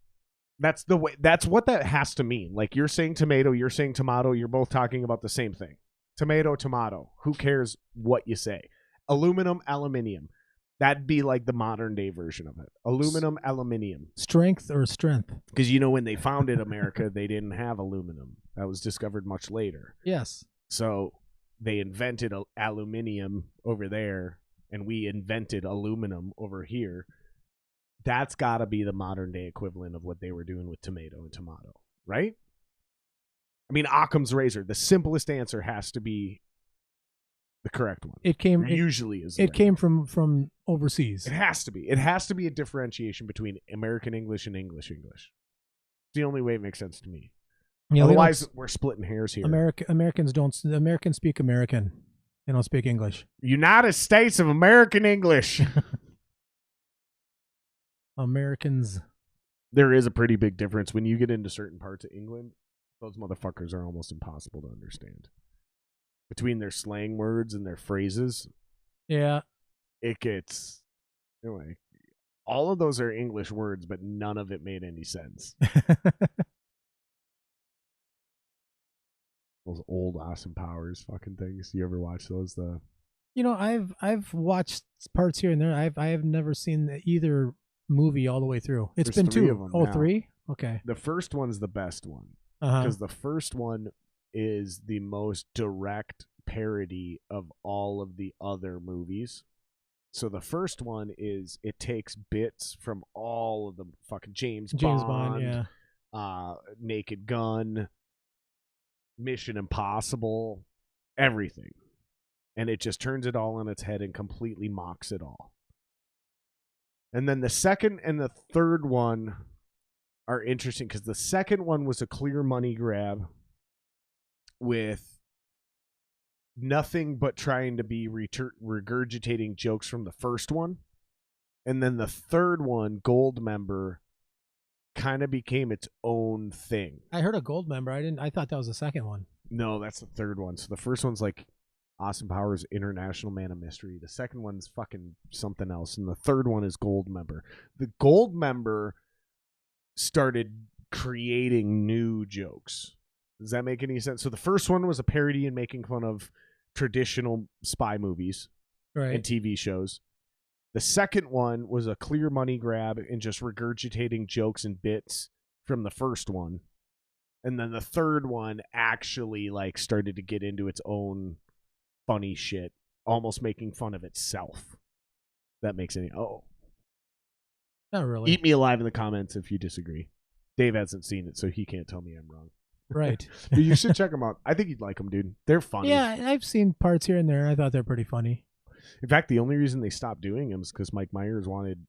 That's the way. That's what that has to mean. Like you're saying tomato, you're saying tomato, you're both talking about the same thing. Tomato. Who cares what you say? Aluminum, aluminium. That'd be like the modern day version of it. Aluminum, aluminium. Strength or strength? Because, when they founded America, they didn't have aluminum. That was discovered much later. Yes. So they invented aluminium over there, and we invented aluminum over here. That's got to be the modern day equivalent of what they were doing with tomato and tomato, right? I mean, Occam's razor. The simplest answer has to be the correct one. It came from overseas. It has to be. It has to be a differentiation between American English and English. It's the only way it makes sense to me. Yeah, otherwise, we're splitting hairs here. Americans speak American. They don't speak English. United States of American English. Americans. There is a pretty big difference when you get into certain parts of England. Those motherfuckers are almost impossible to understand. Between their slang words and their phrases, yeah, it gets anyway. All of those are English words, but none of it made any sense. Those old Austin Powers fucking things. You ever watch those? I've watched parts here and there. I have never seen either movie all the way through. There's been two of them. Oh, now. 3? Okay. The first one's the best one because the first one is the most direct parody of all of the other movies. So the first one is it takes bits from all of the fucking James Bond, yeah. Naked Gun, Mission Impossible, everything. And it just turns it all on its head and completely mocks it all. And then the second and the third one are interesting because the second one was a clear money grab with nothing but trying to be regurgitating jokes from the first one. And then the third one, Gold Member, kind of became its own thing. I heard a Gold Member. I thought that was the second one. No, that's the third one. So the first one's like Austin Powers International Man of Mystery. The second one's fucking something else. And the third one is Gold Member. The Gold Member started creating new jokes. Does that make any sense? So the first one was a parody and making fun of traditional spy movies and TV shows. The second one was a clear money grab and just regurgitating jokes and bits from the first one. And then the third one actually started to get into its own funny shit, almost making fun of itself. That makes any... Oh. Not really. Eat me alive in the comments if you disagree. Dave hasn't seen it, so he can't tell me I'm wrong. Right. But you should check them out. I think you'd like them, dude. They're funny. Yeah, I've seen parts here and there. I thought they're pretty funny. In fact, the only reason they stopped doing them is because Mike Myers wanted,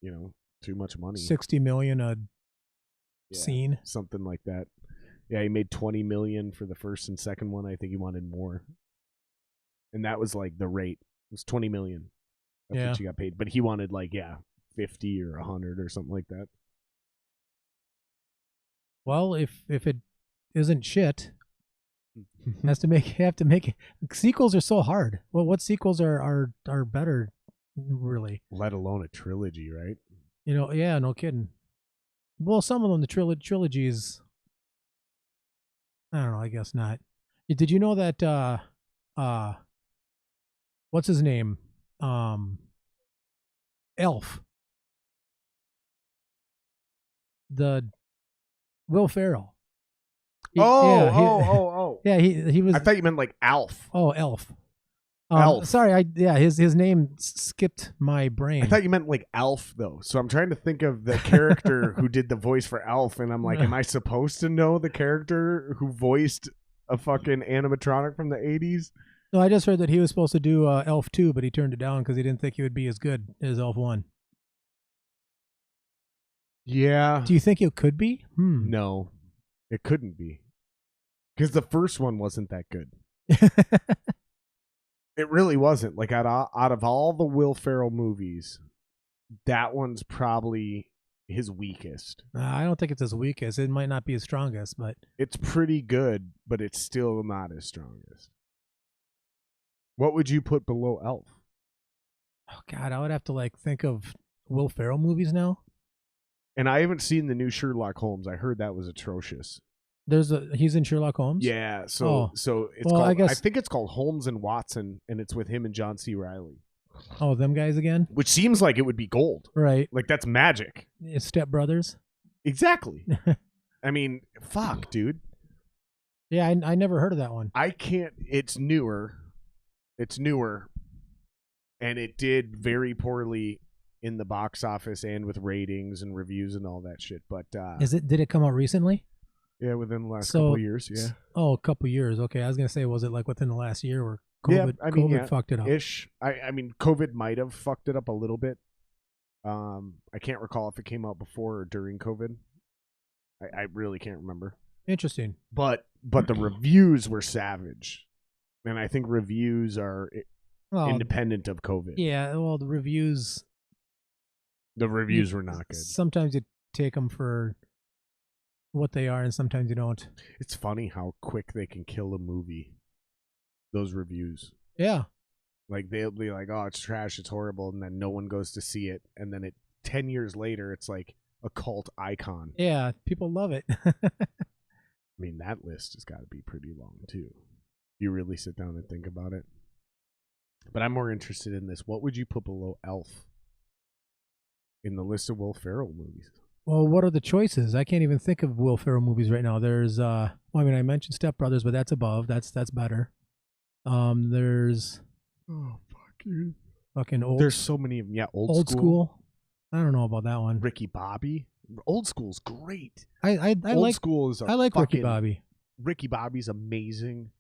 too much money. $60 million a scene. Something like that. Yeah, he made $20 million for the first and second one. I think he wanted more. And that was like the rate. was $20 million. That's what she got paid. But he wanted 50 or 100 or something like that. Well, if it isn't shit, have to make it. Sequels are so hard. Well, what sequels are better, really? Let alone a trilogy, right? Yeah, no kidding. Well, some of them, the trilogies, I don't know, I guess not. Did you know that, what's his name? Elf. The Will Ferrell. Oh. Yeah, he was. I thought you meant like Alf. Oh, Elf. Elf. Sorry, his name skipped my brain. I thought you meant like Alf, though. So I'm trying to think of the character who did the voice for Alf, and I'm like, am I supposed to know the character who voiced a fucking animatronic from the 80s? No, I just heard that he was supposed to do Elf 2, but he turned it down because he didn't think he would be as good as Elf 1. Yeah. Do you think it could be? No, it couldn't be. Because the first one wasn't that good. It really wasn't. Like, out of all the Will Ferrell movies, that one's probably his weakest. I don't think it's his weakest. It might not be his strongest, but... It's pretty good, but it's still not his strongest. What would you put below Elf? Oh, God, I would have to, think of Will Ferrell movies now. And I haven't seen the new Sherlock Holmes. I heard that was atrocious. He's in Sherlock Holmes? Yeah, so it's called, I think it's called Holmes and Watson, and it's with him and John C. Reilly. Oh, them guys again? Which seems like it would be gold. Right. Like, that's magic. It's Step Brothers. Exactly. I mean, fuck, dude. Yeah, I never heard of that one. I can't. It's newer. And it did very poorly in the box office and with ratings and reviews and all that shit. But did it come out recently? Yeah, within the last couple of years, yeah. Oh, a couple of years. Okay, I was going to say, was it within the last year where COVID fucked it up? Ish. I mean, COVID might have fucked it up a little bit. I can't recall if it came out before or during COVID. I really can't remember. Interesting. But the reviews were savage. And I think reviews are independent of COVID. Yeah, well, the reviews... The reviews were not good. Sometimes you take them for what they are, and sometimes you don't. It's funny how quick they can kill a movie. Those reviews. Yeah. Like, they'll be like, oh, it's trash, it's horrible, and then no one goes to see it. And then 10 years later, it's like a cult icon. Yeah, people love it. I mean, that list has got to be pretty long, too. You really sit down and think about it. But I'm more interested in this. What would you put below Elf in the list of Will Ferrell movies? Well, what are the choices? I can't even think of Will Ferrell movies right now. There's, I mentioned Step Brothers, but that's above. That's better. There's... Oh, fuck you. Fucking old... There's so many of them. Yeah, Old School. I don't know about that one. Ricky Bobby. Old School's great. Old School is I like Ricky Bobby. Ricky Bobby's amazing.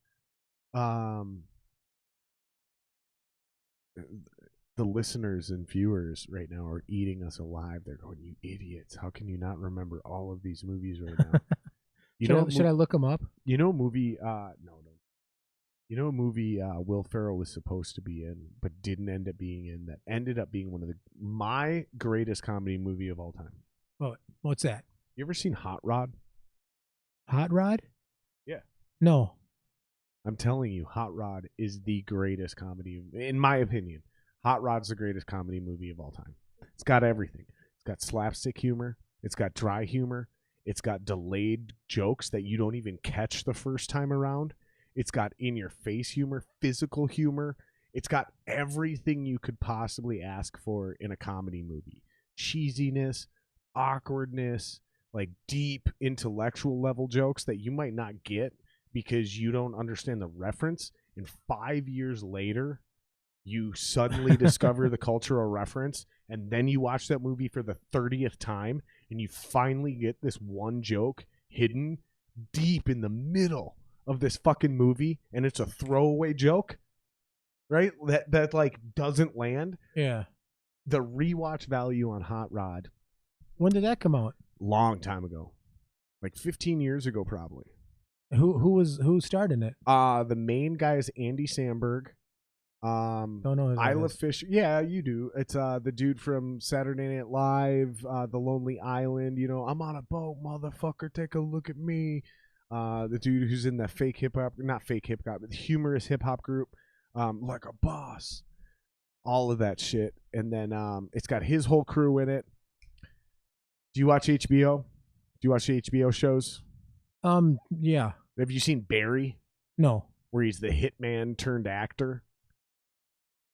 The listeners and viewers right now are eating us alive. They're going, you idiots. How can you not remember all of these movies right now? Should I look them up? You know a movie, no. You know a movie Will Ferrell was supposed to be in, but didn't end up being in, that ended up being one of my greatest comedy movie of all time? What's that? You ever seen Hot Rod? Hot Rod? Yeah. No. I'm telling you, Hot Rod is the greatest comedy, in my opinion. Hot Rod's the greatest comedy movie of all time. It's got everything. It's got slapstick humor. It's got dry humor. It's got delayed jokes that you don't even catch the first time around. It's got in-your-face humor, physical humor. It's got everything you could possibly ask for in a comedy movie. Cheesiness, awkwardness, like deep intellectual level jokes that you might not get because you don't understand the reference. And 5 years later, you suddenly discover the cultural reference, and then you watch that movie for the 30th time, and you finally get this one joke hidden deep in the middle of this fucking movie, and it's a throwaway joke, right? That like doesn't land. Yeah. The rewatch value on Hot Rod. When did that come out? Long time ago, like 15 years ago, probably. Who starred in it? The main guy is Andy Samberg. Don't know who that Isla is. Fisher. Yeah, you do. It's the dude from Saturday Night Live, The Lonely Island. You know, I'm on a boat, motherfucker. Take a look at me. The dude who's in the fake hip hop, not fake hip hop, but the humorous hip hop group, like a boss. All of that shit, and then it's got his whole crew in it. Do you watch HBO? Do you watch HBO shows? Yeah. Have you seen Barry, No. where he's the hitman turned actor?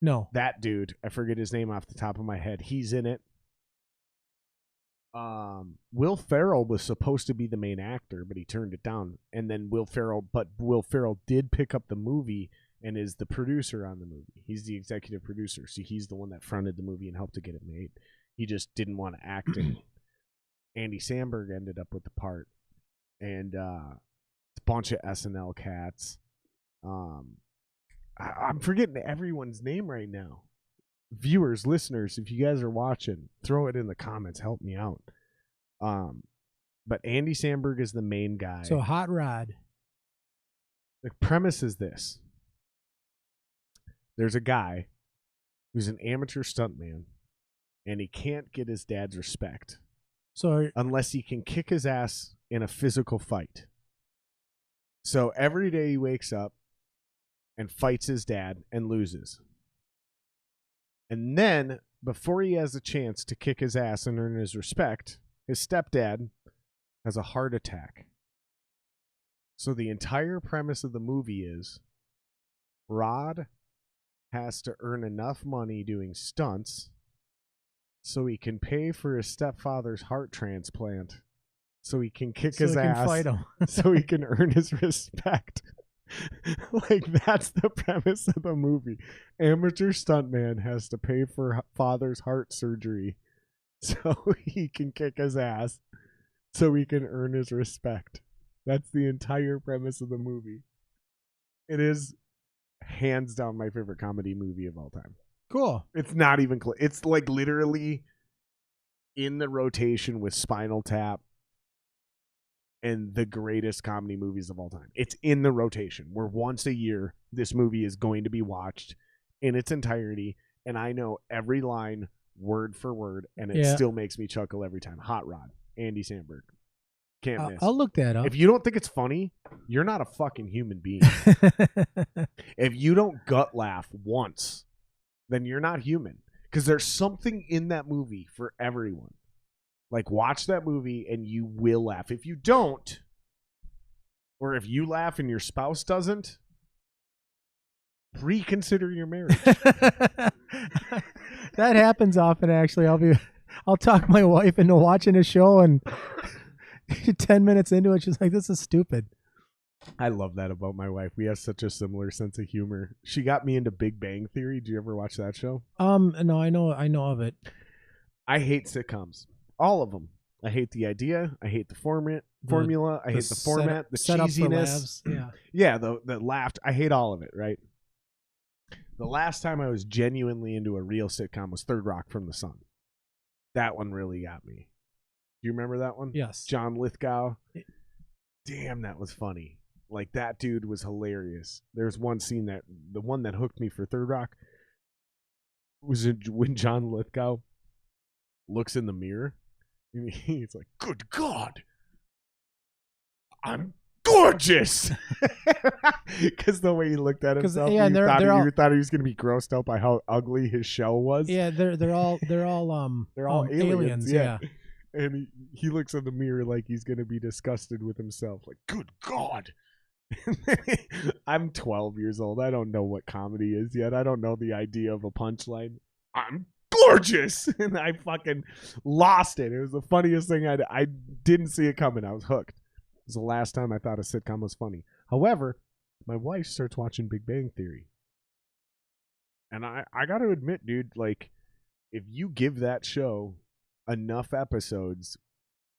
No. That dude, I forget his name off the top of my head. He's in it. Will Ferrell was supposed to be the main actor, but he turned it down. And then Will Ferrell did pick up the movie and is the producer on the movie. He's the executive producer, so he's the one that fronted the movie and helped to get it made. He just didn't want to act in it. Andy Samberg ended up with the part, and it's a bunch of SNL cats. I'm forgetting everyone's name right now. Viewers, listeners, if you guys are watching, throw it in the comments. Help me out. But Andy Samberg is the main guy. So Hot Rod. The premise is this. There's a guy who's an amateur stuntman, and he can't get his dad's respect unless he can kick his ass in a physical fight. So every day he wakes up and fights his dad and loses. And then, before he has a chance to kick his ass and earn his respect, his stepdad has a heart attack. So the entire premise of the movie is Rod has to earn enough money doing stunts so he can pay for his stepfather's heart transplant, so he can kick his ass, Fight him. so he can earn his respect. Like, that's the premise of the movie. Amateur stuntman has to pay for father's heart surgery so he can kick his ass, so he can earn his respect. That's the entire premise of the movie. It is hands down my favorite comedy movie of all time. Cool. It's not even close. It's like literally in the rotation with Spinal Tap and the greatest comedy movies of all time. It's in the rotation where once a year this movie is going to be watched in its entirety, and I know every line word for word, and it still makes me chuckle every time. Hot Rod, Andy Samberg. Can't miss. I'll look that up. If you don't think it's funny, you're not a fucking human being. If you don't gut laugh once, then you're not human. Because there's something in that movie for everyone. Like, watch that movie and you will laugh. If you don't, or if you laugh and your spouse doesn't, reconsider your marriage. That happens often, actually. I'll talk my wife into watching a show, and 10 minutes into it, she's like, this is stupid. I love that about my wife. We have such a similar sense of humor. She got me into Big Bang Theory. Do you ever watch that show? No, I know of it. I hate sitcoms. All of them. I hate the idea. I hate the formula. I hate the format, the cheesiness. Yeah, the laugh. I hate all of it, right? The last time I was genuinely into a real sitcom was Third Rock from the Sun. That one really got me. Do you remember that one? Yes. John Lithgow. Damn, that was funny. Like, that dude was hilarious. There's one scene the one that hooked me for Third Rock was when John Lithgow looks in the mirror. And he's like, good God, I'm gorgeous. Because the way he looked at himself, yeah, you thought he was going to be grossed out by how ugly his shell was. Yeah, they're all aliens. Yeah. And he looks in the mirror like he's going to be disgusted with himself. Like, good God. I'm 12 years old. I don't know what comedy is yet. I don't know the idea of a punchline. I'm gorgeous. And I fucking lost it. It was the funniest thing. I didn't see it coming. I was hooked. It was the last time I thought a sitcom was funny. However, my wife starts watching Big Bang Theory. And I got to admit, dude, like, if you give that show enough episodes,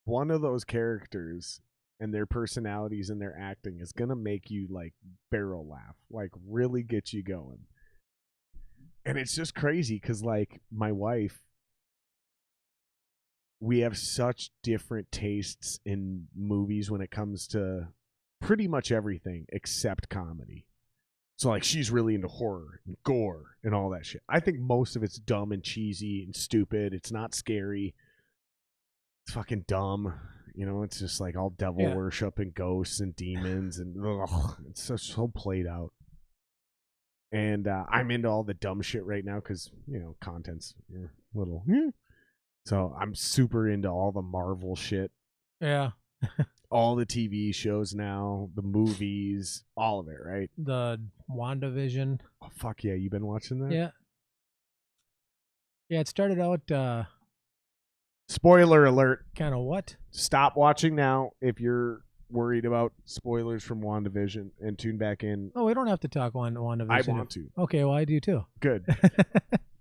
one of those characters and their personalities and their acting is gonna make you like barrel laugh, like really get you going. And it's just crazy because, like, my wife, we have such different tastes in movies when it comes to pretty much everything except comedy. So, like, she's really into horror and gore and all that shit. I think most of it's dumb and cheesy and stupid. It's not scary. It's fucking dumb. You know, it's just like all devil worship and ghosts and demons and it's so played out. And I'm into all the dumb shit right now because, you know, content's a little. So I'm super into all the Marvel shit. Yeah. All the TV shows now, the movies, all of it, right? The WandaVision. Oh, fuck yeah. You been watching that? Yeah. Yeah, it started out Spoiler alert. kind of what? Stop watching now if you're worried about spoilers from WandaVision and tune back in. Oh, we don't have to talk WandaVision. I want to. Okay, well, I do too. Good.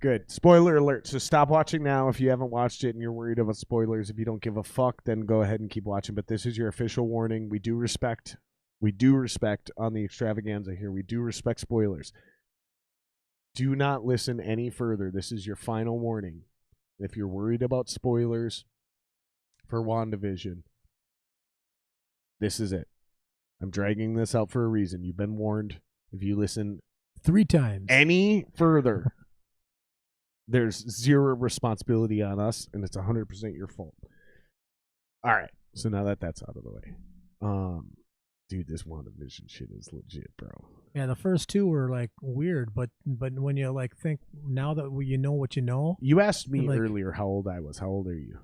Good. Spoiler alert. So stop watching now if you haven't watched it and you're worried about spoilers. If you don't give a fuck, then go ahead and keep watching. But this is your official warning. We do respect on the extravaganza here. We do respect spoilers. Do not listen any further. This is your final warning. If you're worried about spoilers for WandaVision, this is it. I'm dragging this out for a reason. You've been warned. If you listen 3 times any further, there's zero responsibility on us, and it's 100% your fault. All right. So now that that's out of the way, dude, this WandaVision shit is legit, bro. Yeah, the first 2 were like weird, but when you like think now that you know what you know. You asked me earlier how old I was. How old are you?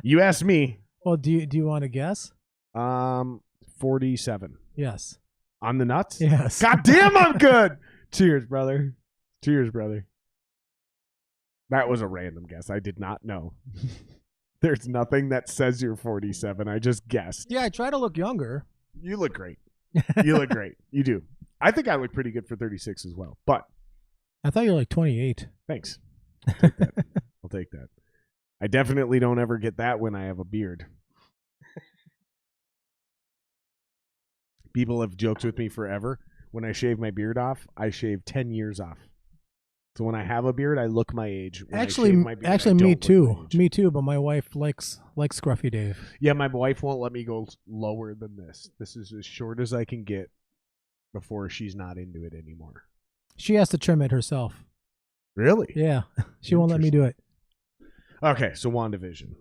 You asked me. Well, do you want to guess? 47. Yes. On the nuts? Yes. God damn, I'm good. Cheers, brother. Cheers, brother. That was a random guess. I did not know. There's nothing that says you're 47. I just guessed. Yeah, I try to look younger. You look great. You look great. You do. I think I look pretty good for 36 as well. But I thought you were like 28. Thanks. I'll take that. I'll take that. I definitely don't ever get that when I have a beard. People have joked with me forever. When I shave my beard off, I shave 10 years off. So when I have a beard, I look my age. When actually, me too. Me too, but my wife likes Scruffy Dave. Yeah, my wife won't let me go lower than this. This is as short as I can get before she's not into it anymore. She has to trim it herself. Really? Yeah. She won't let me do it. Okay, so WandaVision.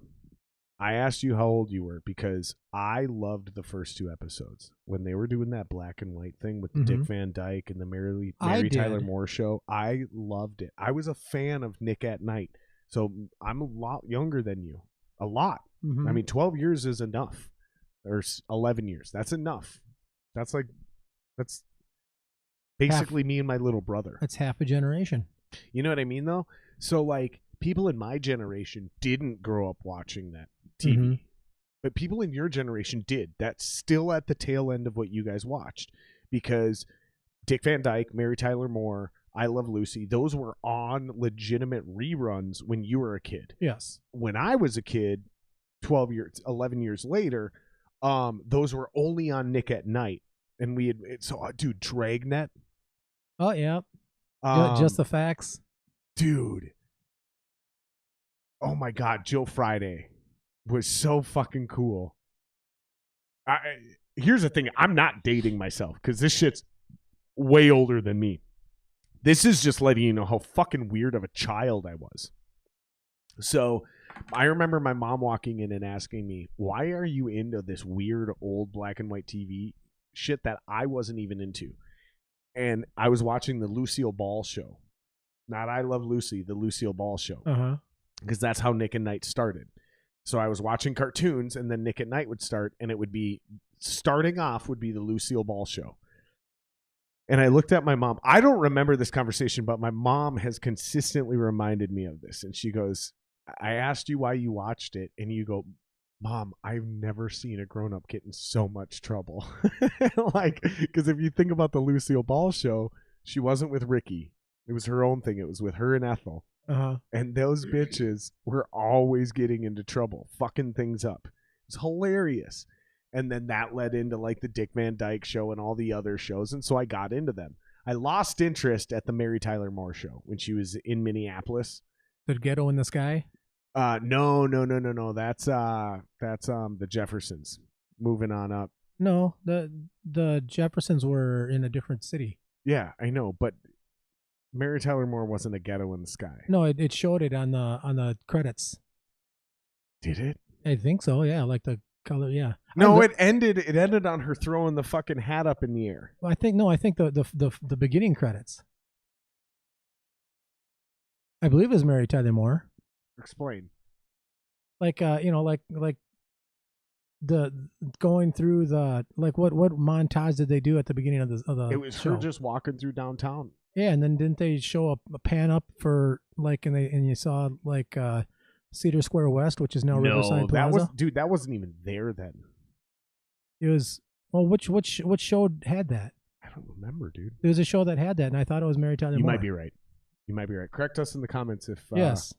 I asked you how old you were because I loved the first 2 episodes when they were doing that black and white thing with the Dick Van Dyke and the Mary Tyler Moore show. I loved it. I was a fan of Nick at Night. So I'm a lot younger than you. A lot. I mean, 12 years is enough. Or 11 years. That's enough. That's basically me and my little brother. That's half a generation. You know what I mean, though? So, like, people in my generation didn't grow up watching that TV. But people in your generation did. That's still at the tail end of what you guys watched. Because Dick Van Dyke, Mary Tyler Moore, I Love Lucy, those were on legitimate reruns when you were a kid. Yes. When I was a kid, 11 years later, those were only on Nick at Night. And we had, dude, Dragnet. Oh, yeah. Just the Facts. Dude. Oh my God, Joe Friday was so fucking cool. Here's the thing. I'm not dating myself because this shit's way older than me. This is just letting you know how fucking weird of a child I was. So I remember my mom walking in and asking me, why are you into this weird old black and white TV shit that I wasn't even into? And I was watching the Lucille Ball show. Not I Love Lucy, the Lucille Ball show. Because that's how Nick at Night started. So I was watching cartoons, and then Nick at Night would start, and it would be, starting off would be the Lucille Ball show. And I looked at my mom. I don't remember this conversation, but my mom has consistently reminded me of this. And she goes, I asked you why you watched it, and you go, Mom, I've never seen a grown-up get in so much trouble. Like, because if you think about the Lucille Ball show, she wasn't with Ricky. It was her own thing. It was with her and Ethel. And those bitches were always getting into trouble, fucking things up. It's hilarious. And then that led into like the Dick Van Dyke show and all the other shows. And so I got into them. I lost interest at the Mary Tyler Moore show when she was in Minneapolis. The Ghetto in the Sky? No. That's the Jeffersons. Moving on up. No, the Jeffersons were in a different city. Yeah, I know, but Mary Tyler Moore wasn't a ghetto in the sky. No, it showed it on the credits. Did it? I think so. Yeah, like the color. Yeah. No, it ended. It ended on her throwing the fucking hat up in the air. I think no. I think the beginning credits. I believe it was Mary Tyler Moore. Explain. Like like the going through the what montage did they do at the beginning of the It was show? her just walking through downtown. Yeah, and then didn't they show a pan up for like and you saw like Cedar Square West, which is now Riverside Plaza? That wasn't even there then. It was which show had that? I don't remember, dude. There was a show that had that, and I thought it was Mary Tyler Moore. You might be right. You might be right. Correct us in the comments if yes,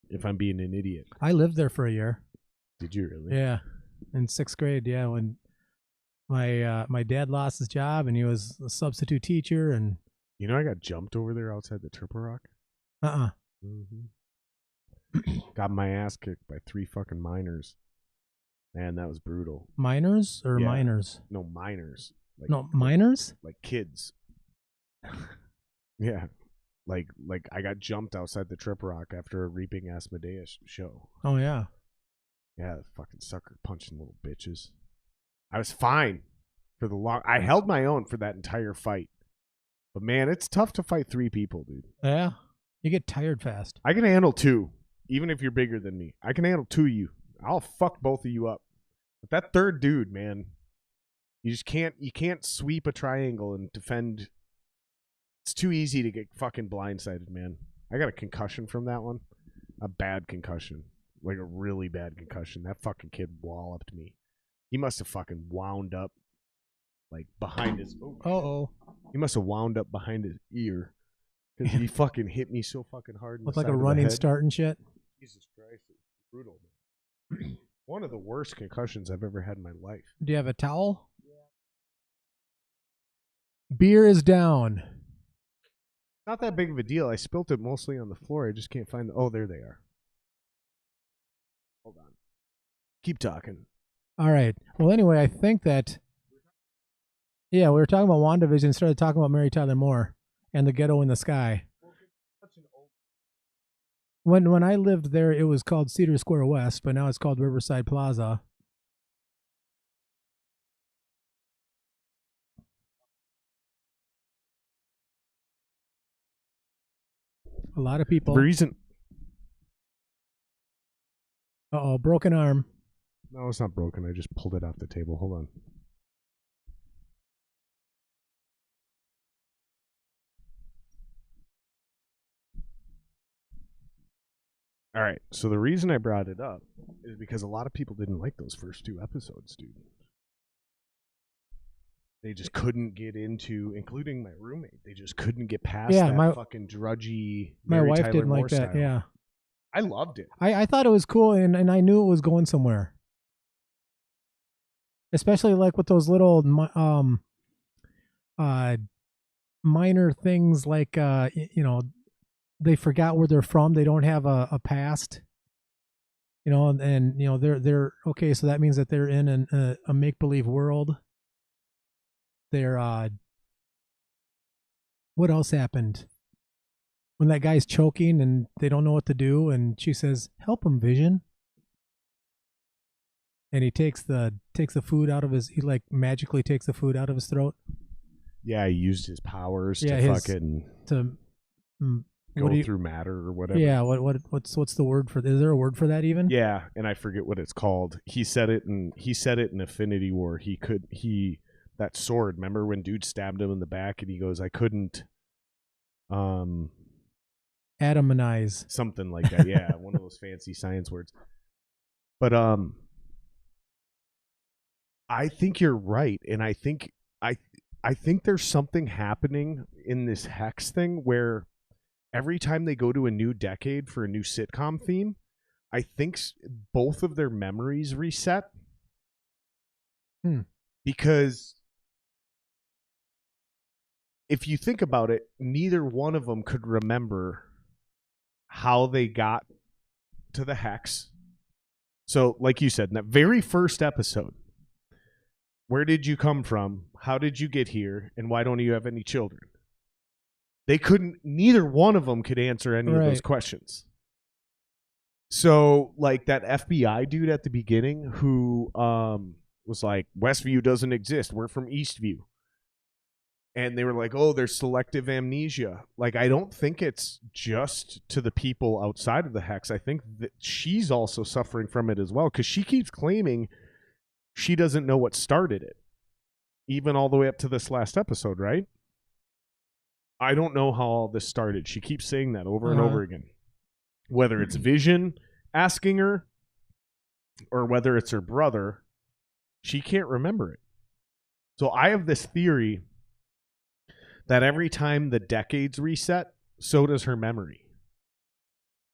if I'm being an idiot. I lived there for a year. Did you really? Yeah, in 6th grade. Yeah, when my dad lost his job and he was a substitute teacher, and you know I got jumped over there outside the Triple Rock. Mm-hmm. Got my ass kicked by 3 fucking minors. Man, that was brutal. Minors or minors? No, minors. Like, no, minors? Like kids. Yeah. Like I got jumped outside the Trip Rock after a Reaping Asmodeus show. Oh, yeah. Yeah, the fucking sucker punching little bitches. I was fine for the long... I held my own for that entire fight. But, man, it's tough to fight 3 people, dude. Yeah. You get tired fast. I can handle 2, even if you're bigger than me. I can handle 2 of you. I'll fuck both of you up. But that third dude, man, you just can't... You can't sweep a triangle and defend... It's too easy to get fucking blindsided, man. I got a concussion from that one. A bad concussion. Like a really bad concussion. That fucking kid walloped me. He must have fucking wound up like behind his... Uh-oh. He must have wound up behind his ear. Because he fucking hit me so fucking hard. With like a running start and shit? Jesus Christ. It's brutal, man. One of the worst concussions I've ever had in my life. Do you have a towel? Yeah. Beer is down. Not that big of a deal. I spilt it mostly on the floor. I just can't find... Oh, there they are. Hold on. Keep talking. All right. Well, anyway, I think that... Yeah, we were talking about WandaVision, started talking about Mary Tyler Moore and the Ghetto in the Sky. When I lived there, it was called Cedar Square West, but now it's called Riverside Plaza. A lot of people. The reason... Uh-oh, broken arm. No, it's not broken. I just pulled it off the table. Hold on. All right. So the reason I brought it up is because a lot of people didn't like those first 2 episodes, dude. They just couldn't get into, including my roommate. They just couldn't get past that fucking drudgy. My wife Tyler didn't Moore like that. style. Yeah, I loved it. I thought it was cool, and I knew it was going somewhere. Especially like with those little minor things, like they forgot where they're from. They don't have a past. And they're okay. So that means that they're in a make believe world. They're what else happened? When that guy's choking and they don't know what to do, and she says, "Help him, Vision." And he takes the food out of his. He like magically takes the food out of his throat. Yeah, he used his powers to go through matter or whatever. Yeah, what's the word for? Is there a word for that even? Yeah, and I forget what it's called. He said it in Infinity War. That sword. Remember when dude stabbed him in the back and he goes, "I couldn't." Atominize. Something like that. Yeah, one of those fancy science words. But I think you're right, and I think there's something happening in this Hex thing where every time they go to a new decade for a new sitcom theme, I think both of their memories reset. Because if you think about it, neither one of them could remember how they got to the Hex. So, like you said, in that very first episode, Where did you come from? How did you get here? And why don't you have any children? They couldn't, neither one of them could answer any of those questions. So, like, that FBI dude at the beginning who was like, Westview doesn't exist. We're from Eastview. And they were like, oh, there's selective amnesia. Like, I don't think it's just to the people outside of the Hex. I think that she's also suffering from it as well, because she keeps claiming she doesn't know what started it, even all the way up to this last episode, right? I don't know how all this started. She keeps saying that over and over again. Whether it's Vision asking her or whether it's her brother, she can't remember it. So I have this theory that every time the decades reset, so does her memory.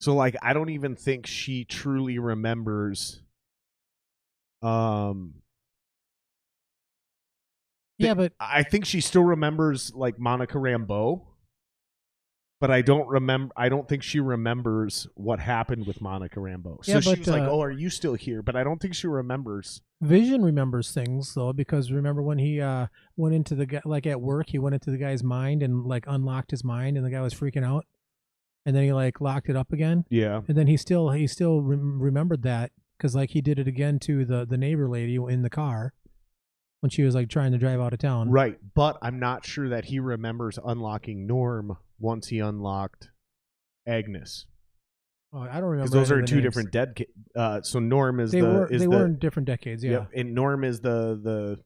So, like, I don't even think she truly remembers. Yeah, but I think she still remembers, like, Monica Rambeau, but I don't think she remembers what happened with Monica Rambeau. So she was like, "Oh, are you still here?" But I don't think she remembers. Vision remembers things though, because remember when he went into the guy, like at work, he went into the guy's mind and like unlocked his mind, and the guy was freaking out, and then he like locked it up again. Yeah, and then he still remembered that because like he did it again to the neighbor lady in the car when she was like trying to drive out of town. Right, but I'm not sure that he remembers unlocking Norm once he unlocked Agnes. Oh, I don't remember. Because those are two different so Norm is they were in different decades, yeah. Yep, and Norm is the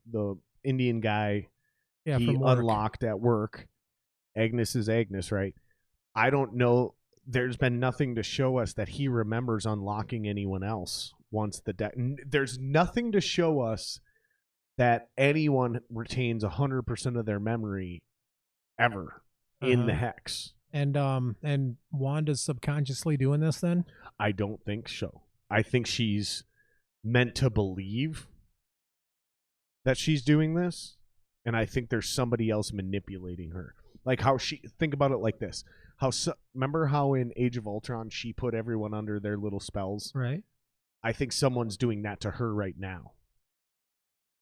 Indian guy. Yeah, he unlocked at work. Agnes is Agnes, right? I don't know. There's been nothing to show us that he remembers unlocking anyone else once there's nothing to show us that anyone retains 100% of their memory ever in the Hex. And Wanda's subconsciously doing this then? I don't think so. I think she's meant to believe that she's doing this, and I think there's somebody else manipulating her. Like how think about it like this. Remember how in Age of Ultron she put everyone under their little spells? Right. I think someone's doing that to her right now.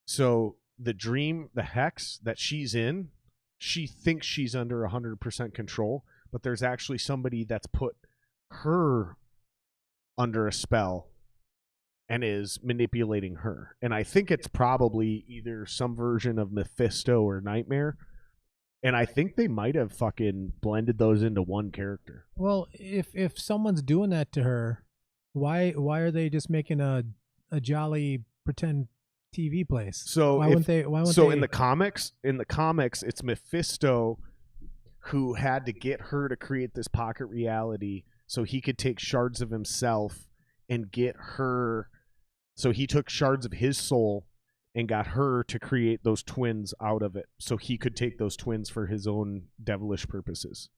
So the Hex that she's in, she thinks she's under 100% control, but there's actually somebody that's put her under a spell and is manipulating her. And I think it's probably either some version of Mephisto or Nightmare. And I think they might have fucking blended those into one character. Well, if someone's doing that to her, why are they just making a jolly pretend TV place? So why wouldn't they? In the comics, it's Mephisto who had to get her to create this pocket reality so he could take shards of himself and get her. So he took shards of his soul and got her to create those twins out of it so he could take those twins for his own devilish purposes.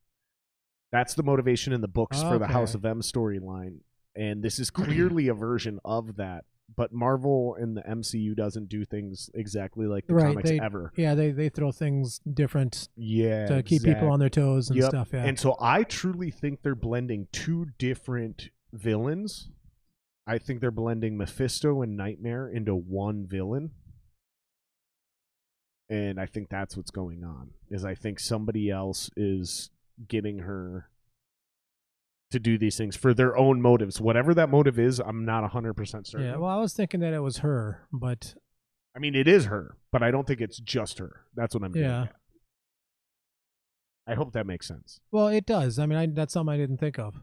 That's the motivation in the books for the House of M storyline. And this is clearly a version of that. But Marvel in the MCU doesn't do things exactly like the comics ever. Yeah, they throw things different to keep people on their toes and stuff. Yeah. And so I truly think they're blending two different villains. I think they're blending Mephisto and Nightmare into one villain. And I think that's what's going on. Is I think somebody else is getting her to do these things for their own motives. Whatever that motive is, I'm not 100% certain. Yeah, well, I was thinking that it was her, but... I mean, it is her, but I don't think it's just her. That's what I'm getting at. I hope that makes sense. Well, it does. I mean, that's something I didn't think of.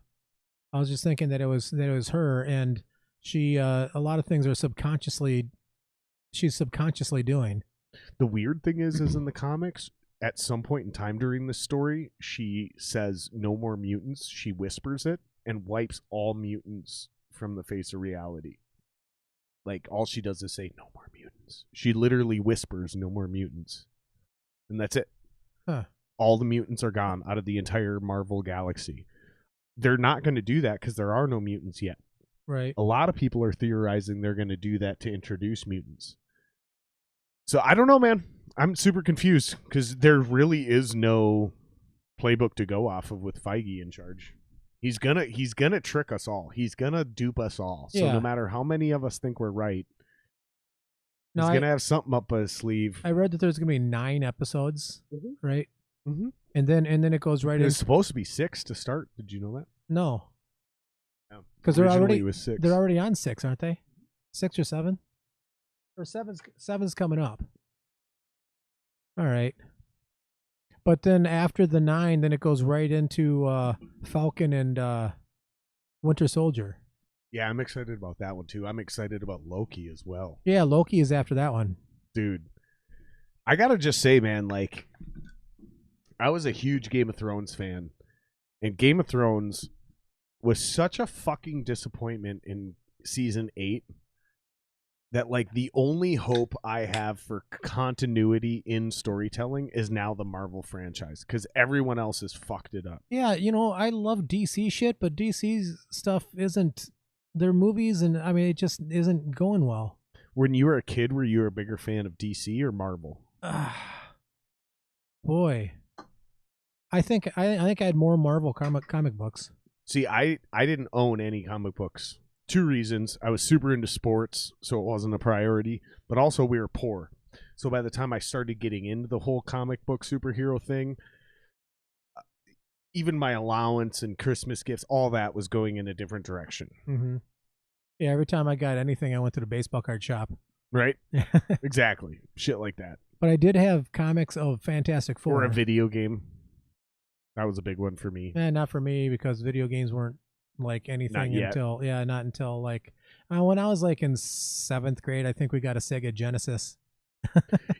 I was just thinking that it was her, and she, a lot of things are she's subconsciously doing. The weird thing is in the comics, at some point in time during this story, she says no more mutants. She whispers it and wipes all mutants from the face of reality. Like, all she does is say, no more mutants. She literally whispers, no more mutants. And that's it. Huh. All the mutants are gone out of the entire Marvel galaxy. They're not going to do that because there are no mutants yet. Right. A lot of people are theorizing they're going to do that to introduce mutants. So I don't know, man. I'm super confused because there really is no playbook to go off of with Feige in charge. He's gonna trick us all. He's gonna dupe us all. So no matter how many of us think we're right. No, He's going to have something up his sleeve. I read that there's going to be 9 episodes, right? Mm-hmm. And then it goes right It in. was supposed to be 6 to start. Did you know that? No, No. because Originally it was 6. they're already on 6, aren't they? 6 or 7? Or seven's coming up. All right. But then after the 9, then it goes right into Falcon and Winter Soldier. Yeah, I'm excited about that one too. I'm excited about Loki as well. Yeah, Loki is after that one. Dude, I got to just say, man, like, I was a huge Game of Thrones fan. And Game of Thrones was such a fucking disappointment in season 8 that, like, the only hope I have for continuity in storytelling is now the Marvel franchise, because everyone else has fucked it up. Yeah, I love DC shit, but DC's stuff isn't their movies, and I mean, it just isn't going well. When you were a kid, were you a bigger fan of DC or Marvel? Boy, I think I had more Marvel comic books. See, I didn't own any comic books. 2 reasons. I was super into sports, so it wasn't a priority, but also we were poor. So by the time I started getting into the whole comic book superhero thing, even my allowance and Christmas gifts, all that was going in a different direction. Mm-hmm. Yeah, every time I got anything, I went to the baseball card shop. Right? Exactly. Shit like that. But I did have comics of Fantastic Four. Or a video game. That was a big one for me. Not for me, because video games weren't like anything Not until like when I was like in 7th grade. I think we got a Sega Genesis.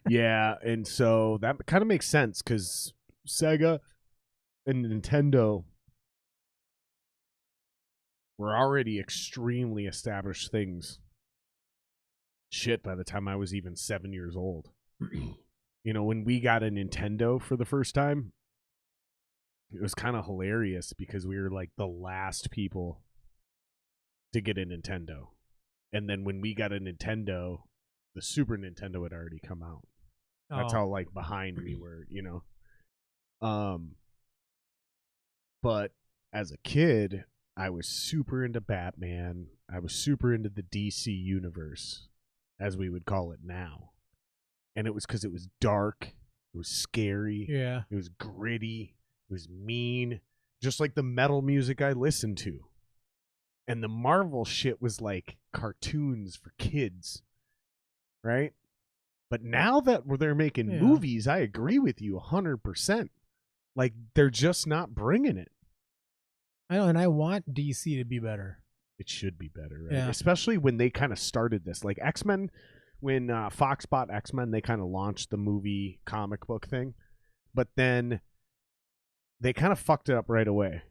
Yeah, and so that kind of makes sense, because Sega and Nintendo were already extremely established things. Shit, by the time I was even 7 years old. When we got a Nintendo for the first time, it was kind of hilarious because we were like the last people to get a Nintendo. And then when we got a Nintendo, the Super Nintendo had already come out. That's how like behind we were, But as a kid, I was super into Batman. I was super into the DC universe, as we would call it now. And it was because it was dark. It was scary. Yeah. It was gritty. It was mean. Just like the metal music I listened to. And the Marvel shit was like cartoons for kids. Right? But now that they're making movies, I agree with you 100%. Like, they're just not bringing it. I know, and I want DC to be better. It should be better, right? Yeah. Especially when they kind of started this. Like, X-Men, when Fox bought X-Men, they kind of launched the movie comic book thing. But then they kind of fucked it up right away.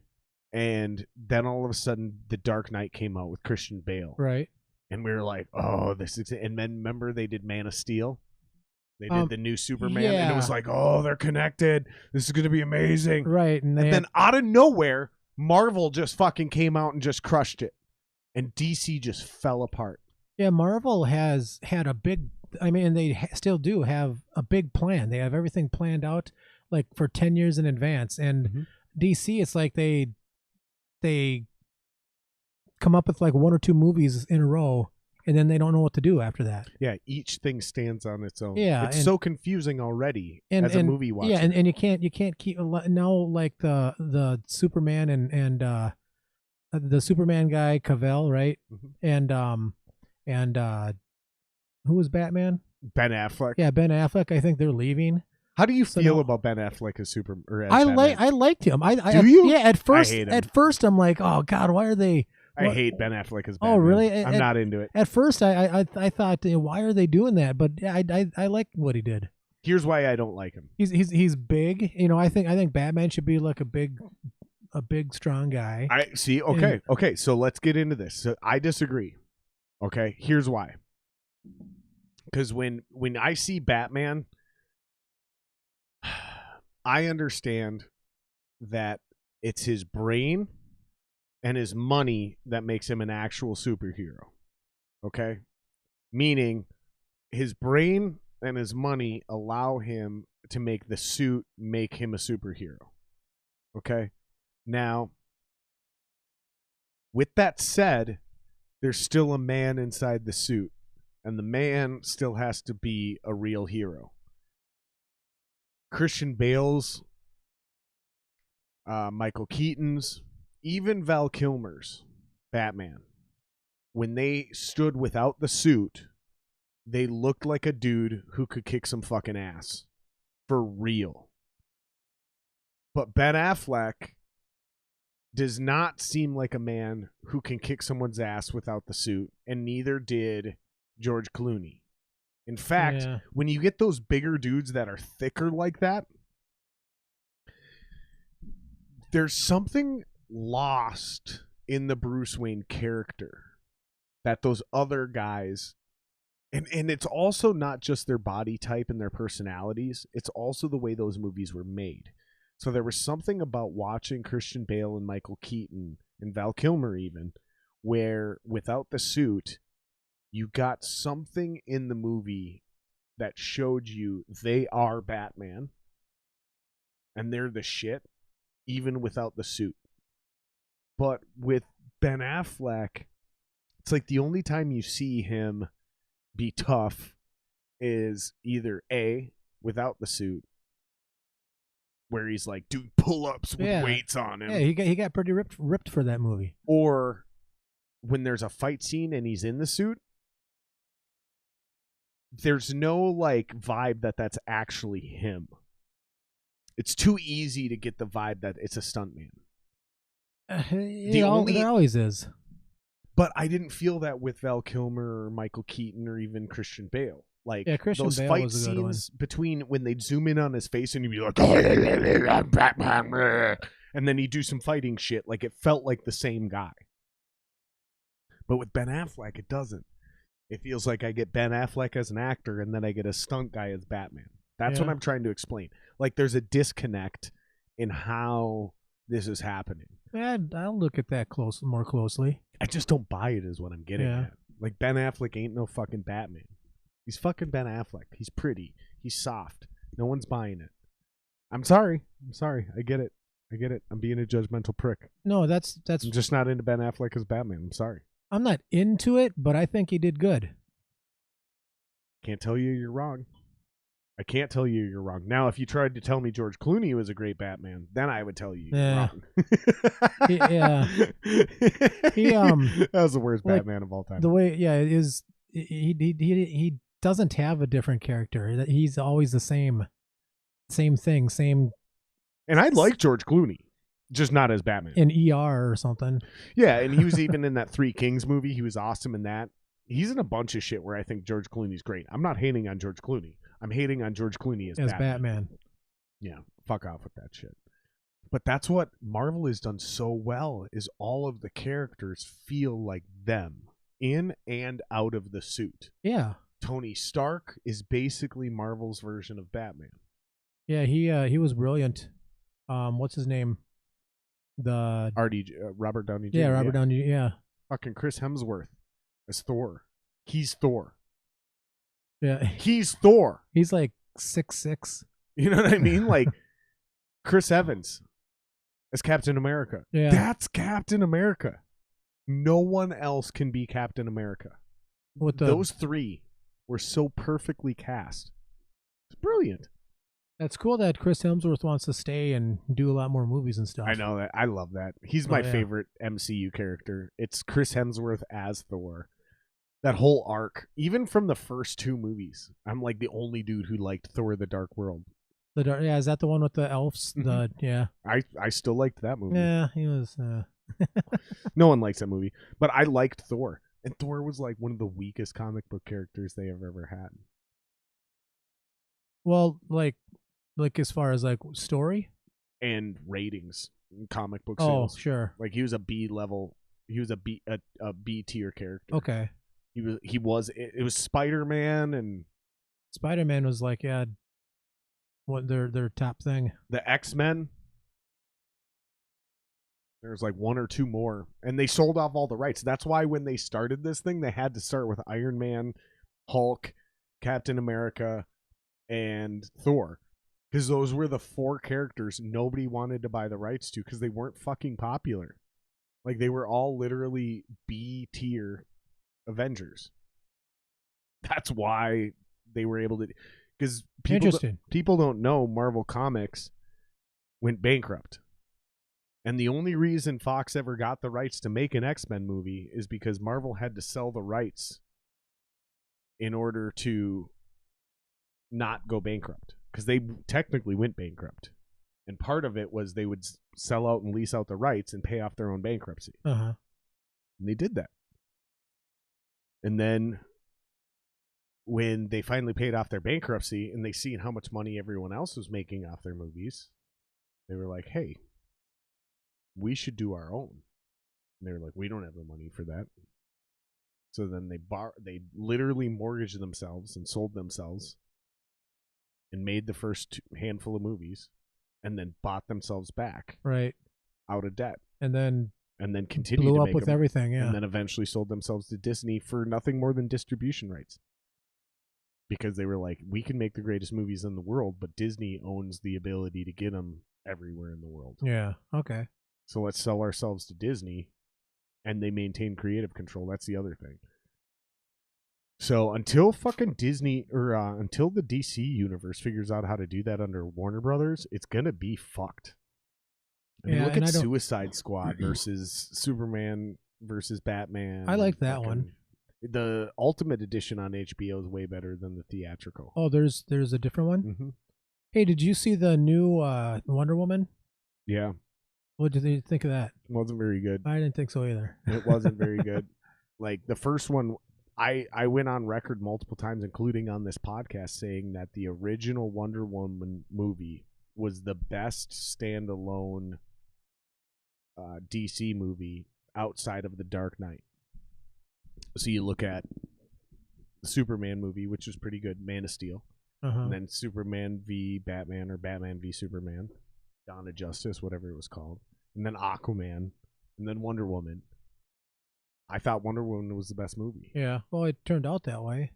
And then all of a sudden, The Dark Knight came out with Christian Bale. Right. And we were like, oh, this is... And then remember they did Man of Steel? They did the new Superman, and it was like, oh, they're connected. This is going to be amazing. Right. And then out of nowhere, Marvel just fucking came out and just crushed it. And DC just fell apart. Yeah, Marvel has had a big, and they still do have a big plan. They have everything planned out like for 10 years in advance. And DC, it's like they come up with like 1 or 2 movies in a row, and then they don't know what to do after that. Yeah, each thing stands on its own. Yeah, it's so confusing already as a movie watcher. Yeah, and you can't keep now like the Superman and the Superman guy Cavill, right? Mm-hmm. And who was Batman? Ben Affleck. Yeah, Ben Affleck. I think they're leaving. How do you feel about Ben Affleck as Superman? I liked him. Do you? Yeah, at first, I hate him. At first, I'm like, oh God, why are they? I hate Ben Affleck as Batman. Oh, really? I'm not into it. At first, I thought, why are they doing that? But I like what he did. Here's why I don't like him. He's big. I think Batman should be like a big strong guy. I see. Okay, okay. So let's get into this. So I disagree. Okay, here's why. Because when I see Batman, I understand that it's his brain and his money that makes him an actual superhero. Okay? Meaning his brain and his money allow him to make the suit make him a superhero. Okay? Now, with that said, there's still a man inside the suit, and the man still has to be a real hero. Christian Bale's, Michael Keaton's, even Val Kilmer's Batman, when they stood without the suit, they looked like a dude who could kick some fucking ass. For real. But Ben Affleck does not seem like a man who can kick someone's ass without the suit, and neither did George Clooney. In fact, when you get those bigger dudes that are thicker like that, there's something lost in the Bruce Wayne character that those other guys, and it's also not just their body type and their personalities, it's also the way those movies were made. So there was something about watching Christian Bale and Michael Keaton and Val Kilmer even, where without the suit, you got something in the movie that showed you they are Batman and they're the shit, even without the suit. But with Ben Affleck, it's like the only time you see him be tough is either A, without the suit, where he's like doing pull-ups with weights on him. Yeah, he got pretty ripped for that movie. Or when there's a fight scene and he's in the suit, there's no like vibe that's actually him. It's too easy to get the vibe that it's a stuntman. It always is. But I didn't feel that with Val Kilmer or Michael Keaton or even Christian Bale. Like those Bale fight scenes between when they'd zoom in on his face and he'd be like, I'm Batman, and then he'd do some fighting shit. Like it felt like the same guy. But with Ben Affleck, it doesn't. It feels like I get Ben Affleck as an actor and then I get a stunt guy as Batman. That's what I'm trying to explain. Like there's a disconnect in how this is happening. I'll look at that more closely. I just don't buy it is what I'm getting at. Like Ben Affleck ain't no fucking Batman. He's fucking Ben Affleck. He's pretty. He's soft. No one's buying it. I'm sorry. I get it. I'm being a judgmental prick. No, that's I'm just not into Ben Affleck as Batman. I'm sorry. I'm not into it, but I think he did good. Can't tell you you're wrong. I can't tell you you're wrong. Now, if you tried to tell me George Clooney was a great Batman, then I would tell you you're wrong. That was the worst Batman of all time. The way, is he doesn't have a different character. He's always the same thing, same. And I like George Clooney, just not as Batman. In ER or something. Yeah, and he was even in that Three Kings movie. He was awesome in that. He's in a bunch of shit where I think George Clooney's great. I'm not hating on George Clooney. I'm hating on George Clooney as Batman. Yeah, fuck off with that shit. But that's what Marvel has done so well, is all of the characters feel like them in and out of the suit. Yeah. Tony Stark is basically Marvel's version of Batman. Yeah, he was brilliant. What's his name? Robert Downey Jr. Yeah, Robert Downey. Yeah. Fucking Chris Hemsworth as Thor. He's Thor. Yeah. He's Thor. He's like 6'6". You know what I mean? Like Chris Evans as Captain America. Yeah. That's Captain America. No one else can be Captain America. Those three were so perfectly cast. It's brilliant. That's cool that Chris Hemsworth wants to stay and do a lot more movies and stuff. I know that. I love that. He's my favorite MCU character. It's Chris Hemsworth as Thor. That whole arc, even from the first two movies, I'm like the only dude who liked Thor: The Dark World. Is that the one with the elves? Mm-hmm. I still liked that movie. Yeah, he was. No one likes that movie, but I liked Thor, and Thor was like one of the weakest comic book characters they have ever had. Well, like as far as like story and ratings, comic book sales. Oh, sure. Like he was a B level. He was a B tier character. Okay. He was. It was Spider-Man, and Spider-Man was like what their top thing. The X-Men. There's like one or two more, and they sold off all the rights. That's why when they started this thing, they had to start with Iron Man, Hulk, Captain America, and Thor, because those were the four characters nobody wanted to buy the rights to because they weren't fucking popular. Like they were all literally B tier Avengers. That's why they were able to, because people don't know Marvel Comics went bankrupt. And the only reason Fox ever got the rights to make an X-Men movie is because Marvel had to sell the rights in order to not go bankrupt, because they technically went bankrupt. And part of it was they would sell out and lease out the rights and pay off their own bankruptcy. Uh-huh. And they did that. And then when they finally paid off their bankruptcy and they seen how much money everyone else was making off their movies, they were like, hey, we should do our own. And they were like, we don't have the money for that. So then they literally mortgaged themselves and sold themselves and made the first handful of movies and then bought themselves back out of debt. And then continued blew to up make with them, everything, yeah. And then eventually sold themselves to Disney for nothing more than distribution rights. Because they were like, we can make the greatest movies in the world, but Disney owns the ability to get them everywhere in the world. Yeah, okay. So let's sell ourselves to Disney, and they maintain creative control. That's the other thing. So until fucking Disney, or until the DC universe figures out how to do that under Warner Brothers, it's gonna be fucked. I mean, look at Suicide Squad versus Superman versus Batman. I like that one. The Ultimate Edition on HBO is way better than the theatrical. Oh, there's a different one? Mm-hmm. Hey, did you see the new Wonder Woman? Yeah. What did you think of that? It wasn't very good. I didn't think so either. It wasn't very good. Like, the first one, I went on record multiple times, including on this podcast, saying that the original Wonder Woman movie was the best standalone DC movie outside of The Dark Knight. So you look at the Superman movie, which was pretty good, Man of Steel, and then Superman v. Batman, or Batman v. Superman, Dawn of Justice, whatever it was called, and then Aquaman, and then Wonder Woman. I thought Wonder Woman was the best movie. Yeah, well, it turned out that way.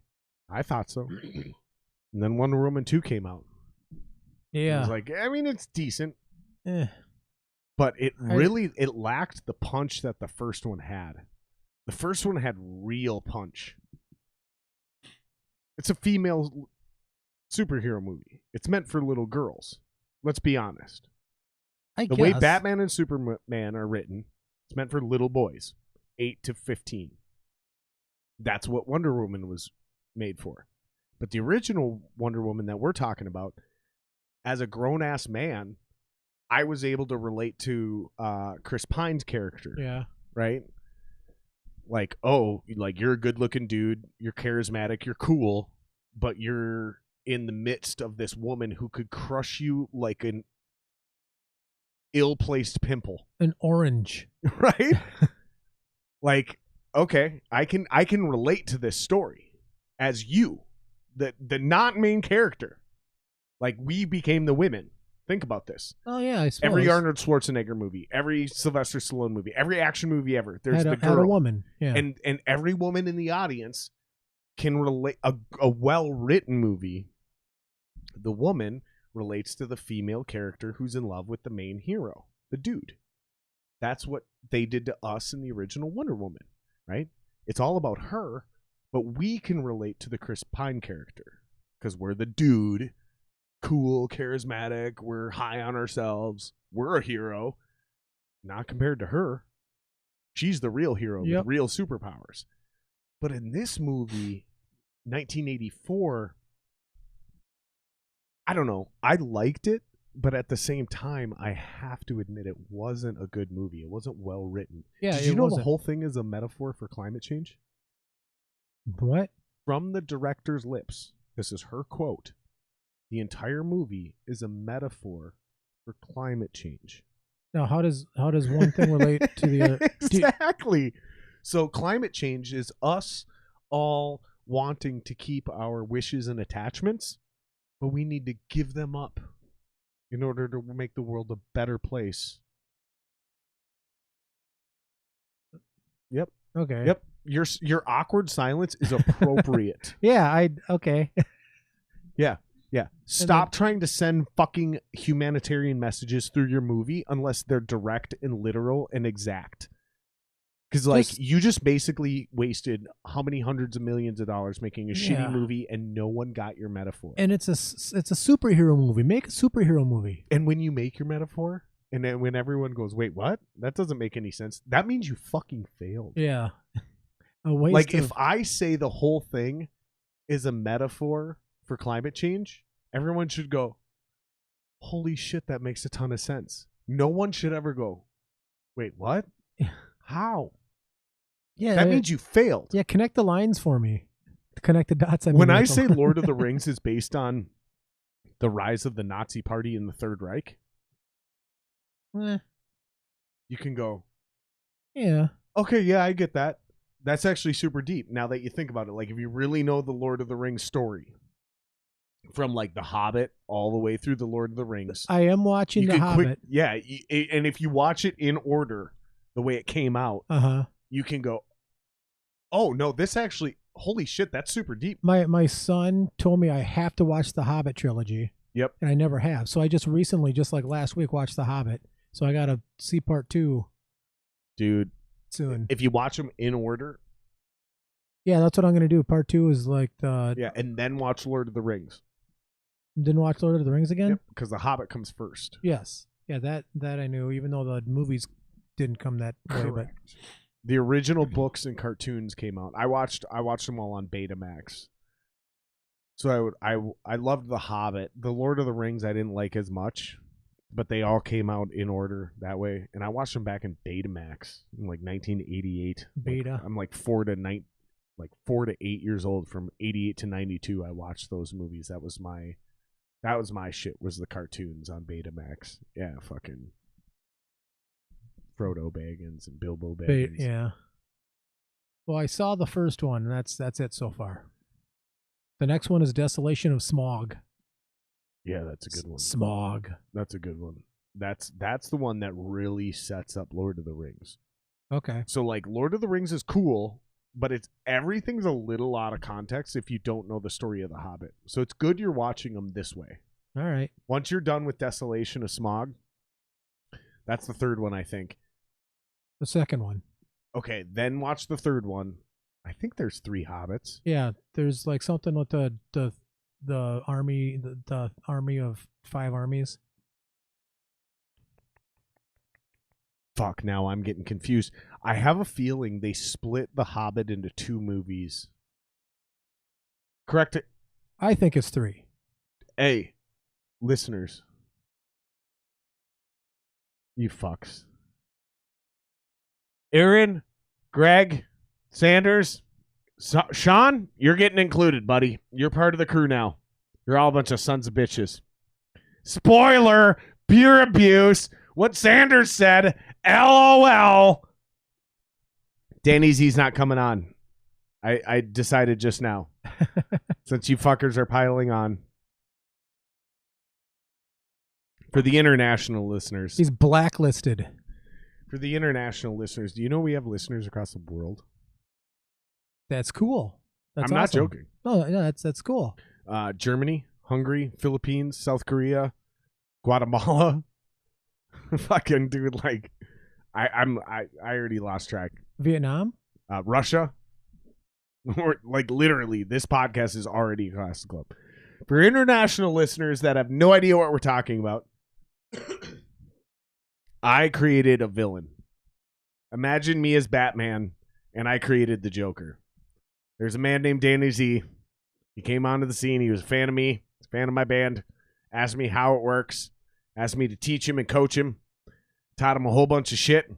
I thought so. And then Wonder Woman 2 came out. Yeah. It was like, I mean, it's decent. But it lacked the punch that the first one had. The first one had real punch. It's a female superhero movie. It's meant for little girls. Let's be honest. The way Batman and Superman are written, it's meant for little boys, 8 to 15. That's what Wonder Woman was made for. But the original Wonder Woman that we're talking about, as a grown-ass man, I was able to relate to Chris Pine's character. Yeah. Right? Like, oh, like, you're a good-looking dude, you're charismatic, you're cool, but you're in the midst of this woman who could crush you like an ill-placed pimple. An orange. Right? Like, okay, I can relate to this story as you, the non-main character. Like, we became the women. Think about this. Oh, yeah, I suppose. Every Arnold Schwarzenegger movie, every Sylvester Stallone movie, every action movie ever, there's the girl. Had a woman, yeah. And every woman in the audience can relate. A well-written movie, the woman relates to the female character who's in love with the main hero, the dude. That's what they did to us in the original Wonder Woman, right? It's all about her, but we can relate to the Chris Pine character because we're the dude. Cool, charismatic, we're high on ourselves, we're a hero. Not compared to her. She's the real hero with real superpowers. But in this movie, 1984, I don't know, I liked it, but at the same time, I have to admit it wasn't a good movie. It wasn't well written. Yeah, Did you know the whole thing is a metaphor for climate change? What? From the director's lips, this is her quote. The entire movie is a metaphor for climate change. Now, how does one thing relate to the other? Exactly. So climate change is us all wanting to keep our wishes and attachments, but we need to give them up in order to make the world a better place. Yep. Okay. Yep. Your awkward silence is appropriate. Yeah, okay. Yeah. Yeah. Stop trying to send fucking humanitarian messages through your movie unless they're direct and literal and exact. Because like you just basically wasted how many hundreds of millions of dollars making a shitty movie, and no one got your metaphor. And it's a superhero movie. Make a superhero movie. And when you make your metaphor, and then when everyone goes, "Wait, what? That doesn't make any sense." That means you fucking failed. Yeah. A waste like if I say the whole thing is a metaphor for climate change, everyone should go, "Holy shit, that makes a ton of sense." No one should ever go, "Wait, what? How?" Yeah, that means you failed. Yeah, connect the lines for me. Connect the dots. When I say Lord of the Rings is based on the rise of the Nazi Party in the Third Reich, you can go, yeah, okay, yeah, I get that. That's actually super deep. Now that you think about it, like if you really know the Lord of the Rings story, from like The Hobbit all the way through the Lord of the Rings, I am watching The Hobbit. And if you watch it in order, the way it came out, you can go, oh no, this actually, holy shit, that's super deep. My son told me I have to watch the Hobbit trilogy. Yep. And I never have. So I just recently, just like last week, watched the Hobbit. So I got to see part 2. Dude. Soon. If you watch them in order. Yeah, that's what I'm going to do. Part 2 is like the... Yeah, and then watch Lord of the Rings. Didn't watch Lord of the Rings again? Yep, because the Hobbit comes first. Yes. Yeah, that I knew, even though the movies didn't come that way. But the original books and cartoons came out. I watched them all on Betamax. So I loved The Hobbit. The Lord of the Rings I didn't like as much, but they all came out in order that way. And I watched them back in Betamax in like 1988. Beta. I'm like 4 to 8 years old. From 88 to 92, I watched those movies. That was my shit, was the cartoons on Betamax. Yeah, fucking Frodo Baggins and Bilbo Baggins. Yeah. Well, I saw the first one, and that's it so far. The next one is Desolation of Smog. Yeah, that's a good one. Smog. That's a good one. That's the one that really sets up Lord of the Rings. Okay. So like Lord of the Rings is cool, but everything's a little out of context if you don't know the story of The Hobbit. So it's good you're watching them this way. All right. Once you're done with Desolation of Smog, that's the third one, I think. The second one. Okay, then watch the third one. I think there's 3 hobbits. Yeah, there's like something with the army, the army of 5 armies. Fuck, now I'm getting confused. I have a feeling they split The Hobbit into 2 movies. Correct it? I think it's 3. Hey, listeners. You fucks. Aaron, Greg, Sanders, Sean, you're getting included, buddy. You're part of the crew now. You're all a bunch of sons of bitches. Spoiler, pure abuse. What Sanders said, LOL. Danny Z's not coming on. I decided just now. Since you fuckers are piling on. For the international listeners. He's blacklisted. For the international listeners, do you know we have listeners across the world? That's cool. That's I'm not awesome. joking. No, yeah, that's cool. Germany, Hungary, Philippines, South Korea, Guatemala. Fucking dude, like I already lost track. Vietnam? Russia. Or like literally, this podcast is already across the globe. For international listeners that have no idea what we're talking about, I created a villain. Imagine me as Batman, and I created the Joker. There's a man named Danny Z. He came onto the scene. He was a fan of me, a fan of my band, asked me how it works, asked me to teach him and coach him, taught him a whole bunch of shit, and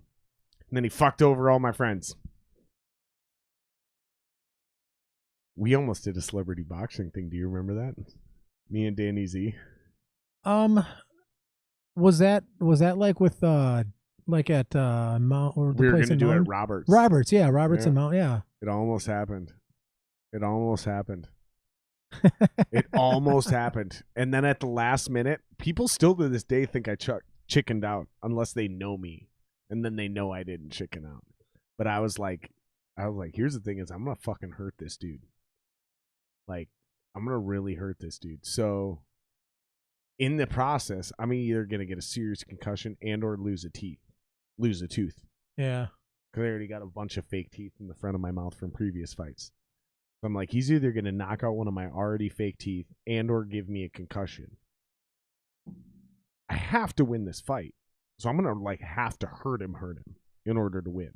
then he fucked over all my friends. We almost did a celebrity boxing thing. Do you remember that? Me and Danny Z. Was that like with like at Mount or the we were place gonna in do Mount? it at Roberts. Roberts, yeah, Roberts and Mount, yeah. It almost happened. It almost happened. And then at the last minute, people still to this day think I chickened out unless they know me, and then they know I didn't chicken out. But I was like, here's the thing: is I'm gonna fucking hurt this dude. Like, I'm gonna really hurt this dude. So, in the process, I'm either gonna get a serious concussion and or lose a tooth. Yeah. because I already got a bunch of fake teeth in the front of my mouth from previous fights. So I'm like, he's either going to knock out one of my already fake teeth and or give me a concussion. I have to win this fight. So I'm going to like have to hurt him in order to win.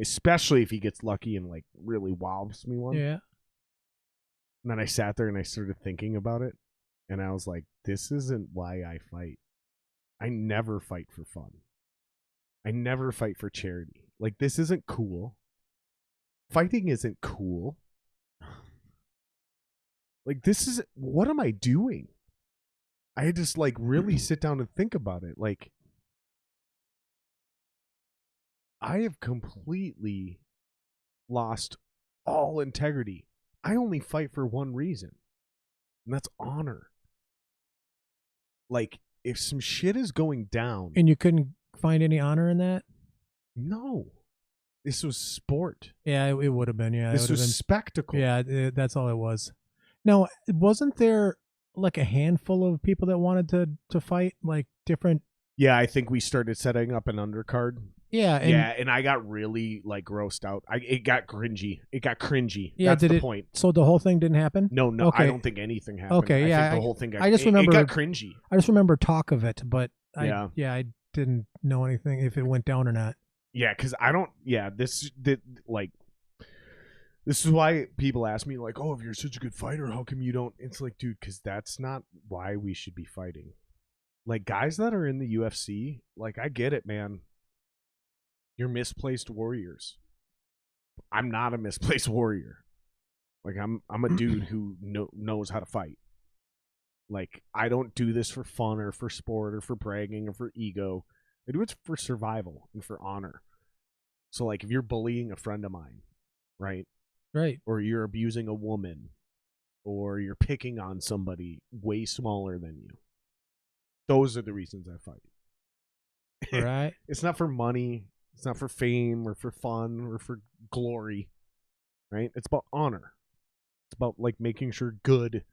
Especially if he gets lucky and like really wobbles me one. Yeah. And then I sat there and I started thinking about it. And I was like, this isn't why I fight. I never fight for fun. I never fight for charity. Like, this isn't cool. Fighting isn't cool. Like, this is, what am I doing? I had to like really sit down and think about it. Like, I have completely lost all integrity. I only fight for one reason, and that's honor. Like, if some shit is going down... And you couldn't find any honor in that? No. This was sport. Yeah, it would have been, yeah. This was spectacle. Yeah, that's all it was. Now, wasn't there like a handful of people that wanted to fight, like different... Yeah, I think we started setting up an undercard. Yeah, and I got really like grossed out. It got cringy. Yeah, that's the point. So the whole thing didn't happen? No, okay. I don't think anything happened. Okay, yeah, I think the whole thing got. remember it got cringy. I just remember talk of it, but I didn't know anything if it went down or not. Yeah, because I don't. Yeah, this is why people ask me like, "Oh, if you're such a good fighter, how come you don't?" It's like, dude, because that's not why we should be fighting. Like, guys that are in the UFC, like, I get it, man. You're misplaced warriors. I'm not a misplaced warrior. Like, I'm a dude who knows how to fight. Like, I don't do this for fun or for sport or for bragging or for ego. I do it for survival and for honor. So, like, if you're bullying a friend of mine, right? Right. Or you're abusing a woman, or you're picking on somebody way smaller than you, those are the reasons I fight. Right. It's not for money. It's not for fame or for fun or for glory, right? It's about honor. It's about like making sure good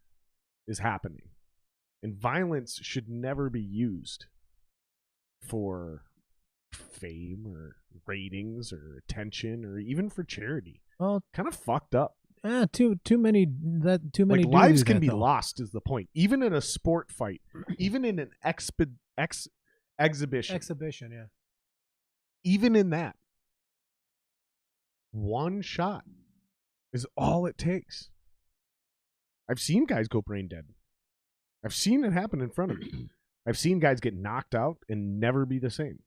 is happening. And violence should never be used for fame or ratings or attention or even for charity. Well, kind of fucked up. Too many like, lives can be lost is the point. Even in a sport fight, even in an exhibition, yeah. Even in that, one shot is all it takes. I've seen guys go brain dead. I've seen it happen in front of me. I've seen guys get knocked out and never be the same.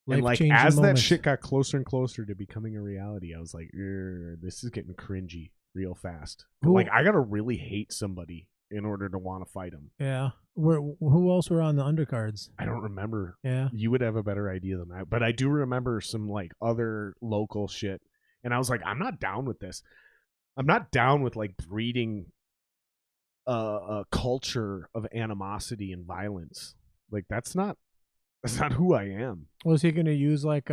And like, as that shit got closer and closer to becoming a reality, I was like, this is getting cringy real fast. Like, I gotta really hate somebody in order to want to fight them. Yeah. Who else were on the undercards? I don't remember. Yeah. You would have a better idea than that. But I do remember some like other local shit. And I was like, I'm not down with this. I'm not down with like breeding a culture of animosity and violence. Like, that's not who I am. Was he going to use like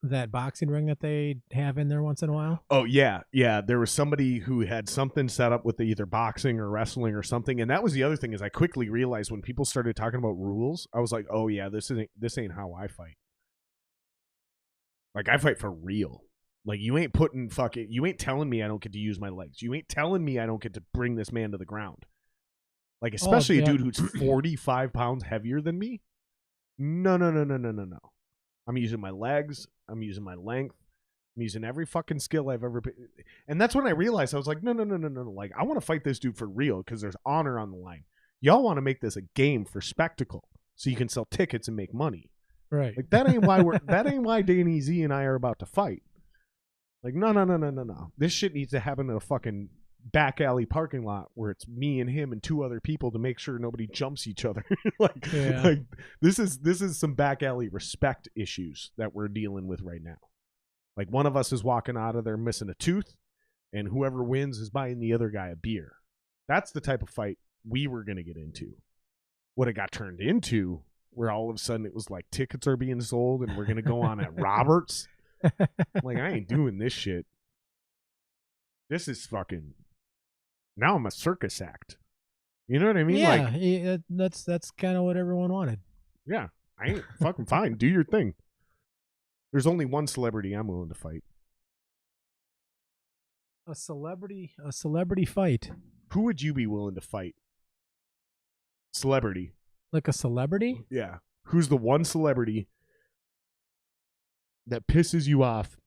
that boxing ring that they have in there once in a while? Oh, yeah. Yeah. There was somebody who had something set up with either boxing or wrestling or something. And that was the other thing, is I quickly realized when people started talking about rules, I was like, oh, yeah, this ain't how I fight. Like, I fight for real. Like, you ain't telling me I don't get to use my legs. You ain't telling me I don't get to bring this man to the ground. Like, especially a dude who's 45 pounds heavier than me. No. I'm using my legs. I'm using my length. I'm using every fucking skill I've ever been. And that's when I realized, I was like, no. Like, I want to fight this dude for real because there's honor on the line. Y'all want to make this a game for spectacle so you can sell tickets and make money. Right. Like, that ain't why Danny Z and I are about to fight. Like, no. This shit needs to happen in a fucking back alley parking lot where it's me and him and two other people to make sure nobody jumps each other. like this is some back alley respect issues that we're dealing with right now. Like, one of us is walking out of there missing a tooth, and whoever wins is buying the other guy a beer. That's the type of fight we were going to get into. What it got turned into, where all of a sudden it was like tickets are being sold and we're going to go on at Roberts. Like, I ain't doing this shit. This is fucking... Now I'm a circus act. You know what I mean? Yeah, that's kind of what everyone wanted. Yeah, I ain't fucking fine. Do your thing. There's only one celebrity I'm willing to fight. A celebrity fight. Who would you be willing to fight? Celebrity. Like a celebrity? Yeah. Who's the one celebrity that pisses you off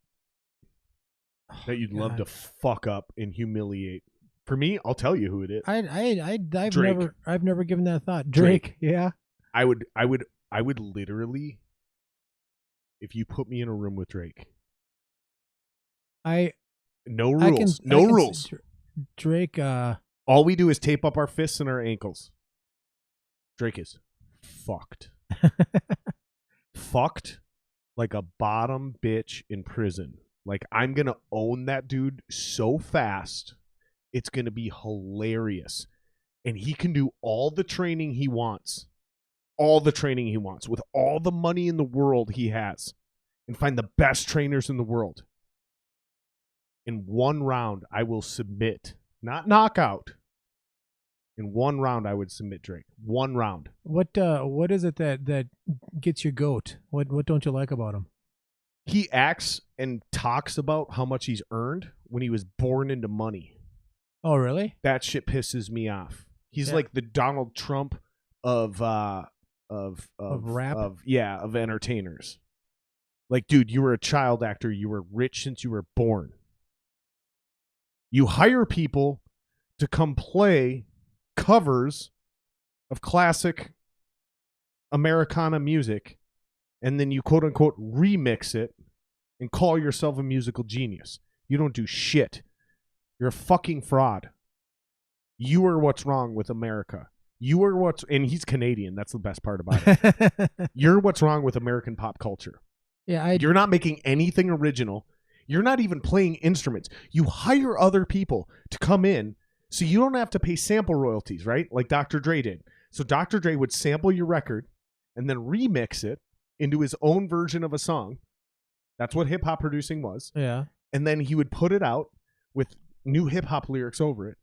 that you'd love to fuck up and humiliate? For me, I'll tell you who it is. I've never given that thought. Drake. Yeah. I would literally, if you put me in a room with Drake. No rules. Drake. All we do is tape up our fists and our ankles. Drake is fucked. Fucked like a bottom bitch in prison. Like, I'm going to own that dude so fast. It's going to be hilarious. And he can do all the training he wants. All the training he wants. With all the money in the world he has. And find the best trainers in the world. In one round, I will submit. Not knockout. In one round, I would submit Drake. One round. What is it that gets you goat? What don't you like about him? He acts and talks about how much he's earned when he was born into money. Oh, really? That shit pisses me off. He's like the Donald Trump of rap, of entertainers. Like, dude, you were a child actor. You were rich since you were born. You hire people to come play covers of classic Americana music, and then you quote unquote remix it and call yourself a musical genius. You don't do shit. You're a fucking fraud. You are what's wrong with America. You are what's, and he's Canadian. That's the best part about it. You're what's wrong with American pop culture. Yeah, you're not making anything original. You're not even playing instruments. You hire other people to come in so you don't have to pay sample royalties, right? Like Dr. Dre did. So Dr. Dre would sample your record and then remix it into his own version of a song. That's what hip-hop producing was. Yeah. And then he would put it out with new hip-hop lyrics over it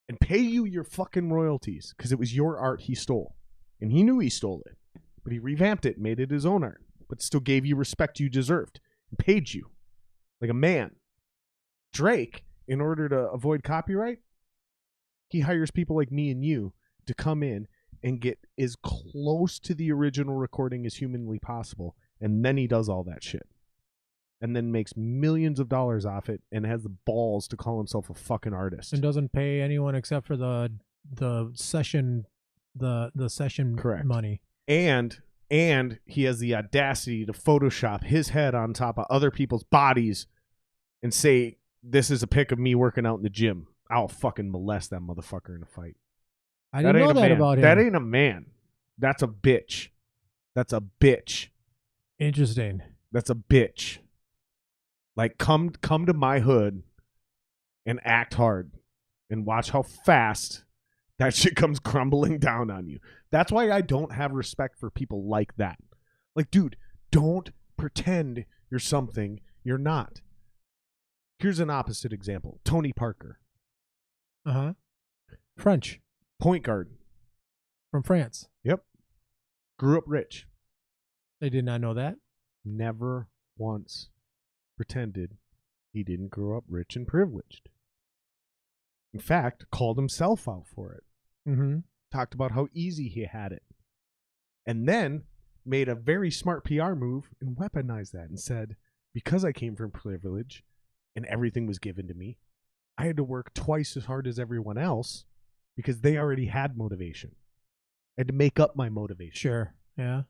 and pay you your fucking royalties because it was your art he stole. And he knew he stole it. But he revamped it and made it his own art. But still gave you respect you deserved and paid you like a man. Drake, in order to avoid copyright, he hires people like me and you to come in and get as close to the original recording as humanly possible. And then he does all that shit. And then makes millions of dollars off it and has the balls to call himself a fucking artist. And doesn't pay anyone except for the session Correct. money. And he has the audacity to Photoshop his head on top of other people's bodies and say, this is a pic of me working out in the gym. I'll fucking molest that motherfucker in a fight. I didn't know that about him. That ain't a man. That's a bitch. That's a bitch. Interesting. That's a bitch. Like, come to my hood and act hard and watch how fast that shit comes crumbling down on you. That's why I don't have respect for people like that. Like, dude, don't pretend you're something you're not. Here's an opposite example. Tony Parker. Uh-huh. French. Point guard. From France. Yep. Grew up rich. They did not know that. Never once pretended he didn't grow up rich and privileged. In fact, called himself out for it. Mm-hmm. Talked about how easy he had it. And then made a very smart PR move and weaponized that and said, because I came from privilege and everything was given to me, I had to work twice as hard as everyone else because they already had motivation. I had to make up my motivation. Sure. Yeah.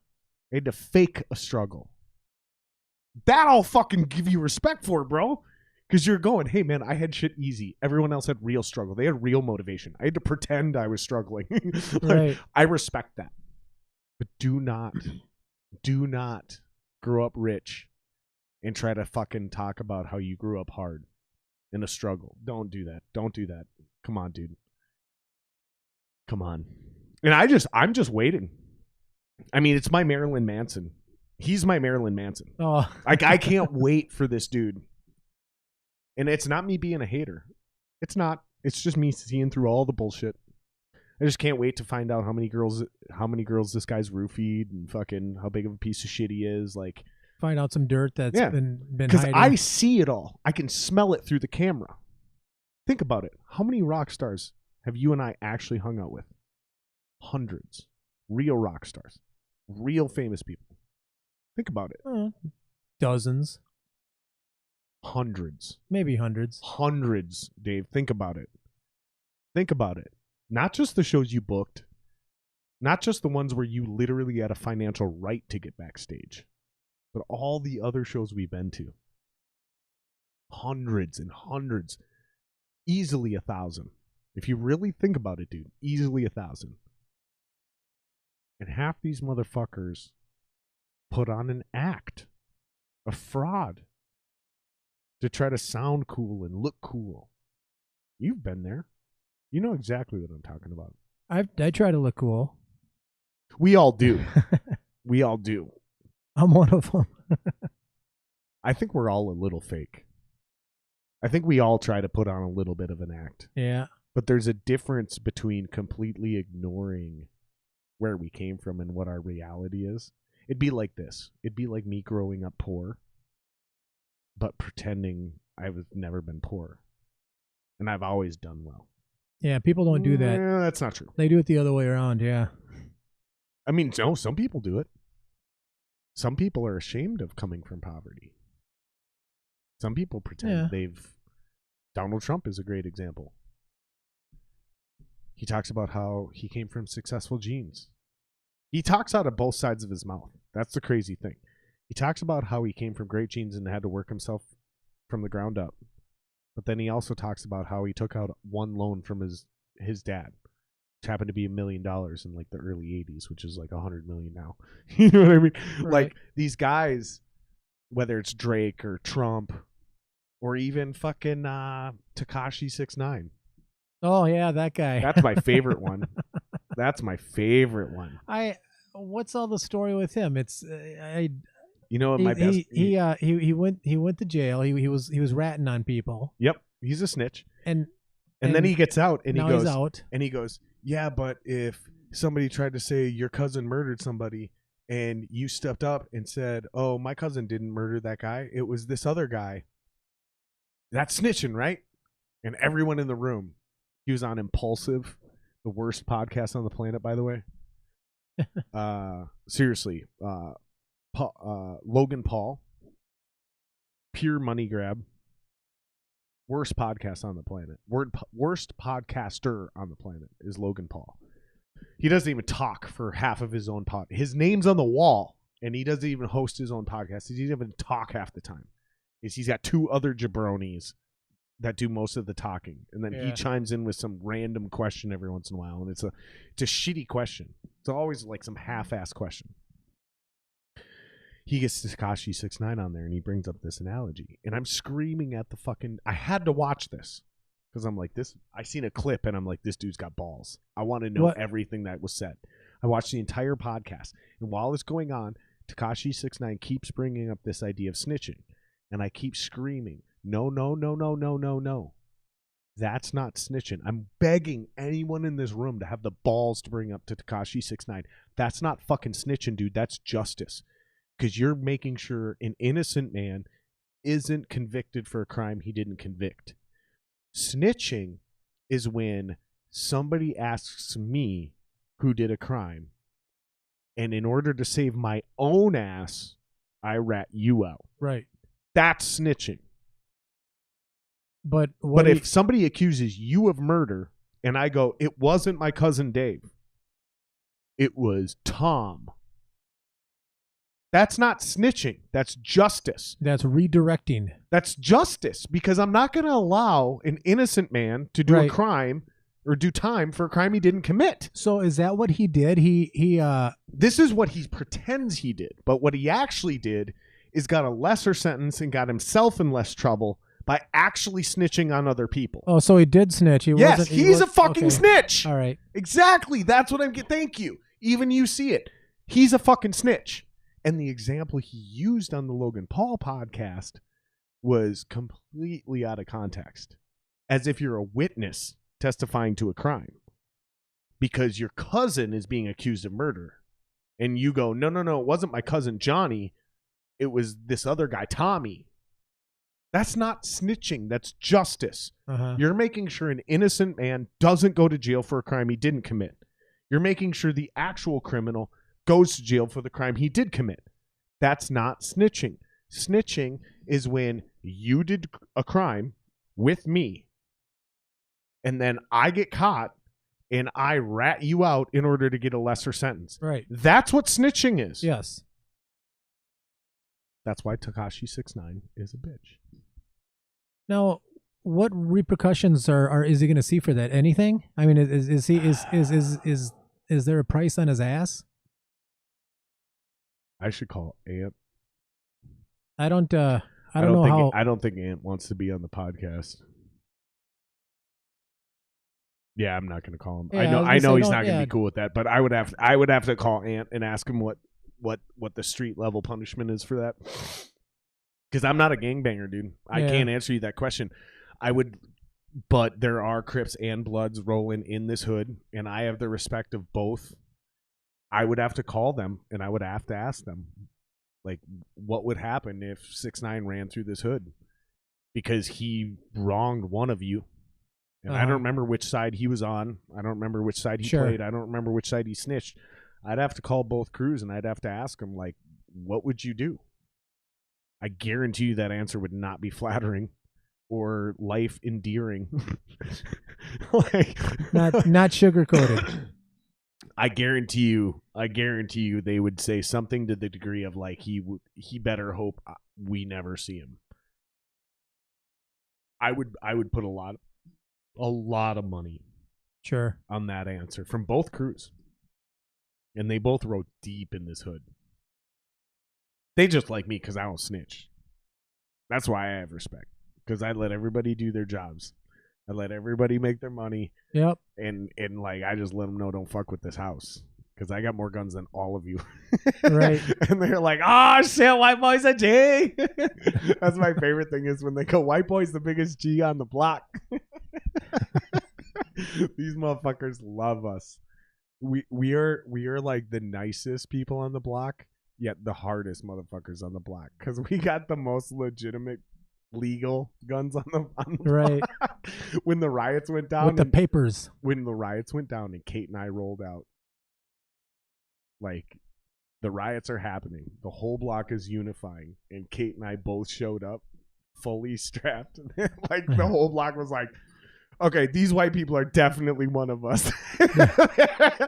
I had to fake a struggle. That I'll fucking give you respect for, bro. Because you're going, hey, man, I had shit easy. Everyone else had real struggle. They had real motivation. I had to pretend I was struggling. Like, right. I respect that. But do not grow up rich and try to fucking talk about how you grew up hard in a struggle. Don't do that. Don't do that. Come on, dude. Come on. And I'm just waiting. I mean, it's my Marilyn Manson. He's my Marilyn Manson. Oh. I can't wait for this dude. And it's not me being a hater. It's not. It's just me seeing through all the bullshit. I just can't wait to find out how many girls this guy's roofied and fucking how big of a piece of shit he is. Like, Find out some dirt that's been because hiding. I see it all. I can smell it through the camera. Think about it. How many rock stars have you and I actually hung out with? Hundreds. Real rock stars. Real famous people. Think about it. Dozens. Hundreds. Maybe hundreds. Hundreds, Dave. Think about it. Think about it. Not just the shows you booked. Not just the ones where you literally had a financial right to get backstage. But all the other shows we've been to. Hundreds and hundreds. Easily 1,000. If you really think about it, dude. Easily 1,000. And half these motherfuckers put on an act. A fraud. To try to sound cool and look cool. You've been there. You know exactly what I'm talking about. I try to look cool. We all do. We all do. I'm one of them. I think we're all a little fake. I think we all try to put on a little bit of an act. Yeah. But there's a difference between completely ignoring where we came from and what our reality is. It'd be like this. It'd be like me growing up poor, but pretending I've never been poor. And I've always done well. Yeah, people don't do that. That's not true. They do it the other way around, yeah. I mean, no, some people do it. Some people are ashamed of coming from poverty. Some people pretend they've... Donald Trump is a great example. He talks about how he came from successful genes. He talks out of both sides of his mouth. That's the crazy thing. He talks about how he came from great genes and had to work himself from the ground up. But then he also talks about how he took out one loan from his dad, which happened to be $1 million in like the early 80s, which is like $100 million now. You know what I mean? Right. Like these guys, whether it's Drake or Trump or even fucking Tekashi 6ix9ine. Oh yeah, that guy. That's my favorite one. That's my favorite one. What's all the story with him? It's you know what my best he went to jail. He was ratting on people. Yep, he's a snitch. And then he gets out and he's out. And he goes, yeah, but if somebody tried to say your cousin murdered somebody and you stepped up and said, oh, my cousin didn't murder that guy, it was this other guy, that's snitching, right? And everyone in the room, he was on Impulsive, the worst podcast on the planet, by the way. Seriously, Logan Paul, pure money grab. Worst podcast on the planet. Worst podcaster on the planet is Logan Paul. He doesn't even talk for half of his own pod. His name's on the wall, and he doesn't even host his own podcast. He doesn't even talk half the time. He's got two other jabronis that do most of the talking, and then he chimes in with some random question every once in a while, and it's a shitty question. It's always like some half-ass question. He gets Tekashi 6ix9ine on there, and he brings up this analogy, and I'm screaming at the fucking... I had to watch this because I'm like, this. I seen a clip, and I'm like, this dude's got balls. I want to know everything that was said. I watched the entire podcast, and while it's going on, Tekashi 6ix9ine keeps bringing up this idea of snitching, and I keep screaming, no, no, no, no, no, no, no. That's not snitching. I'm begging anyone in this room to have the balls to bring up to Tekashi 6ix9ine. That's not fucking snitching, dude. That's justice. Because you're making sure an innocent man isn't convicted for a crime he didn't convict. Snitching is when somebody asks me who did a crime, and in order to save my own ass, I rat you out. Right. That's snitching. But if somebody accuses you of murder, and I go, it wasn't my cousin Dave, it was Tom. That's not snitching. That's justice. That's redirecting. That's justice, because I'm not going to allow an innocent man to do a crime or do time for a crime he didn't commit. So is that what he did? This is what he pretends he did. But what he actually did is got a lesser sentence and got himself in less trouble by actually snitching on other people. Oh, so he did snitch. He's a fucking snitch. All right. Exactly. That's what I'm getting. Thank you. Even you see it. He's a fucking snitch. And the example he used on the Logan Paul podcast was completely out of context. As if you're a witness testifying to a crime. Because your cousin is being accused of murder. And you go, no, it wasn't my cousin Johnny. it was this other guy, Tommy. That's not snitching. That's justice. You're making sure an innocent man doesn't go to jail for a crime he didn't commit. You're making sure the actual criminal goes to jail for the crime he did commit. That's not snitching. Snitching is when you did a crime with me, and then I get caught, and I rat you out in order to get a lesser sentence. Right. That's what snitching is. Yes. That's why Tekashi 6ix9ine is a bitch. Now, what repercussions is he going to see for that? Anything? I mean, is there a price on his ass? I should call Ant. I don't know how. I don't think Ant wants to be on the podcast. Yeah, I'm not going to call him. Yeah, I know he's not going to be cool with that, but I would have to call Ant and ask him what the street level punishment is for that. Because I'm not a gangbanger, dude. I can't answer you that question. I would, but there are Crips and Bloods rolling in this hood, and I have the respect of both. I would have to call them, and I would have to ask them, like, what would happen if 6ix9ine ran through this hood? Because he wronged one of you. And I don't remember which side he was on. I don't remember which side he played. I don't remember which side he snitched. I'd have to call both crews, and I'd have to ask them, like, what would you do? I guarantee you that answer would not be flattering or life endearing. Not sugar coated. I guarantee you they would say something to the degree of like he better hope we never see him. I would put a lot of money on that answer from both crews. And they both rode deep in this hood. They just like me because I don't snitch. That's why I have respect. Because I let everybody do their jobs. I let everybody make their money. Yep. And like I just let them know don't fuck with this house. Because I got more guns than all of you. Right. And they're like, oh shit, white boy's a G. That's my favorite thing is when they go, white boy's the biggest G on the block. These motherfuckers love us. We are like the nicest people on the block, yet the hardest motherfuckers on the block because we got the most legitimate legal guns on the right block. When the riots went down with the papers, when the riots went down and Kate and I rolled out, like the riots are happening, the whole block is unifying, and Kate and I both showed up fully strapped. Like the whole block was like, okay, these white people are definitely one of us.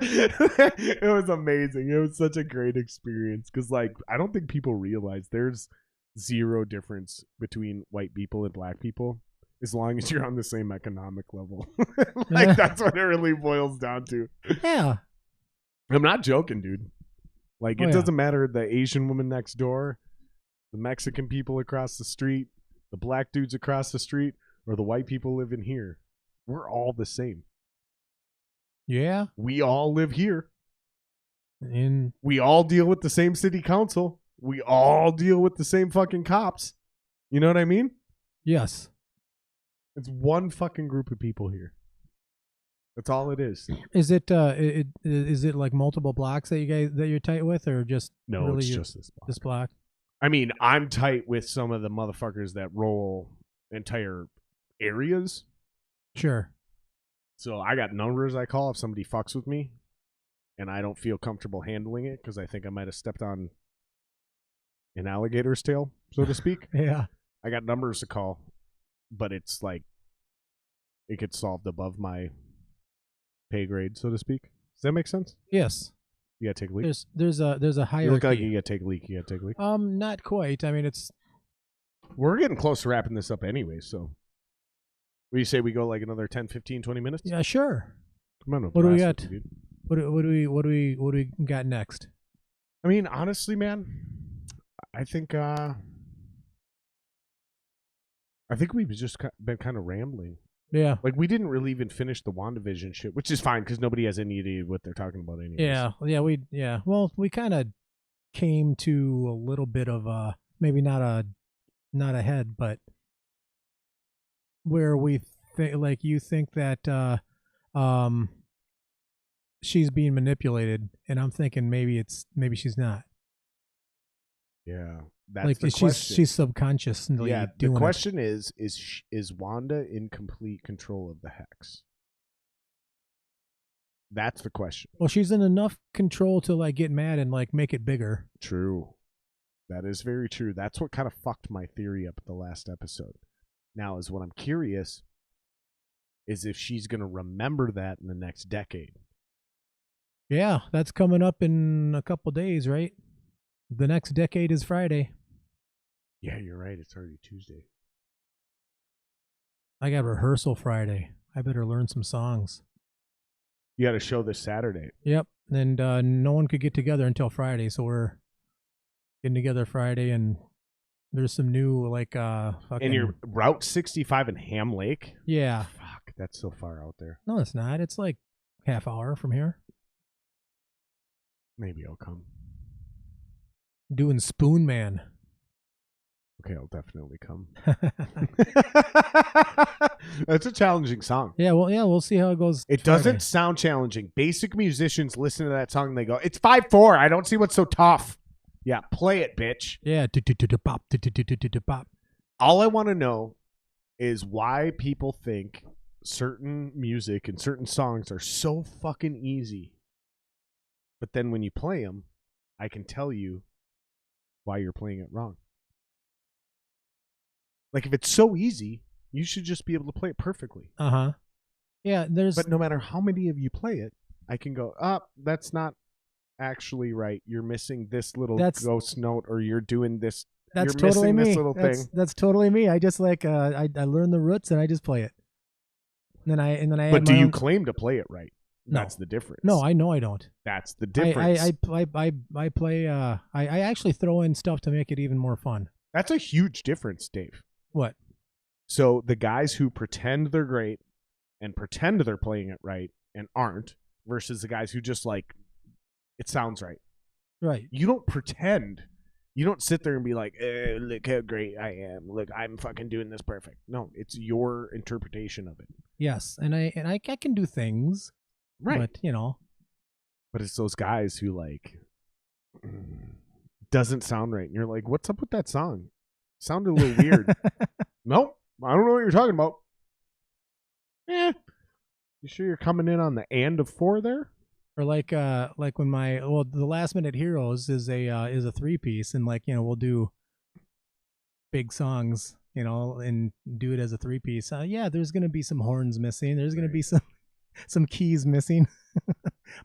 It was amazing. It was such a great experience because, like, I don't think people realize there's zero difference between white people and black people as long as you're on the same economic level. Like, that's what it really boils down to. Yeah. I'm not joking, dude. Like, it doesn't matter the Asian woman next door, the Mexican people across the street, the black dudes across the street, or the white people living here. We're all the same. Yeah. We all live here. And we all deal with the same city council. We all deal with the same fucking cops. You know what I mean? Yes. It's one fucking group of people here. That's all it is. Is it is it like multiple blocks that you're tight with, or just no? Really it's just this block. This block. I mean, I'm tight with some of the motherfuckers that roll entire areas. Sure. So I got numbers I call if somebody fucks with me and I don't feel comfortable handling it because I think I might have stepped on an alligator's tail, so to speak. Yeah. I got numbers to call, but it's like it gets solved above my pay grade, so to speak. Does that make sense? Yes. You gotta take a leak. There's a hierarchy. You look like you gotta take a leak. You gotta take a leak. Not quite. I mean, we're getting close to wrapping this up anyway, so. What do you say we go like another 10, 15, 20 minutes? Yeah, sure. Come on, what do we got? What do we got next? I mean, honestly, man, I think we've just been kind of rambling. Yeah. Like we didn't really even finish the WandaVision shit, which is fine because nobody has any idea what they're talking about anyway. Yeah. Well, we kind of came to a little bit of maybe not a head, but where we think, like, you think that she's being manipulated, and I'm thinking maybe she's not. Yeah. That's like the question. she's subconsciously doing the question is Wanda in complete control of the hex? That's the question. Well, she's in enough control to like get mad and like make it bigger. True. That is very true. That's what kind of fucked my theory up at the last episode. Now is what I'm curious is if she's going to remember that in the next decade. Yeah, that's coming up in a couple days, right? The next decade is Friday. Yeah, you're right. It's already Tuesday. I got rehearsal Friday. I better learn some songs. You got a show this Saturday. Yep. And no one could get together until Friday, so we're getting together Friday, and there's some new like fucking... And you're Route 65 in Ham Lake? Yeah. Fuck, that's so far out there. No, it's not. It's like half hour from here. Maybe I'll come. Doing Spoon Man. Okay, I'll definitely come. That's a challenging song. Yeah, we'll see how it goes. It Friday. doesn't sound challenging. Basic musicians listen to that song and they go, "It's 5/4. I don't see what's so tough." Yeah, play it, bitch. Yeah, bop. All I want to know is why people think certain music and certain songs are so fucking easy. But then when you play them, I can tell you why you're playing it wrong. Like, if it's so easy, you should just be able to play it perfectly. Uh-huh. Yeah, But no matter how many of you play it, I can go, that's not actually right. You're missing this little ghost note, or you're doing this. That's you're totally missing me. This little thing. That's totally me. I just like I learn the roots and I just play it. And then I. But do you claim to play it right? No. That's the difference. No, I know I don't. That's the difference. I play. I actually throw in stuff to make it even more fun. That's a huge difference, Dave. What? So the guys who pretend they're great and pretend they're playing it right and aren't, versus the guys who just like, it sounds right. Right. You don't pretend. You don't sit there and be like, look how great I am. Look, I'm fucking doing this perfect. No, it's your interpretation of it. Yes, and I can do things. Right. But, you know. But it's those guys who like, doesn't sound right. And you're like, what's up with that song? Sounded a little weird. Nope. I don't know what you're talking about. You sure you're coming in on the and of 4 there? Or like when the Last Minute Heroes is a 3-piece, and like, you know, we'll do big songs, you know, and do it as a 3-piece. Yeah, there's gonna be some horns missing. There's gonna be some keys missing,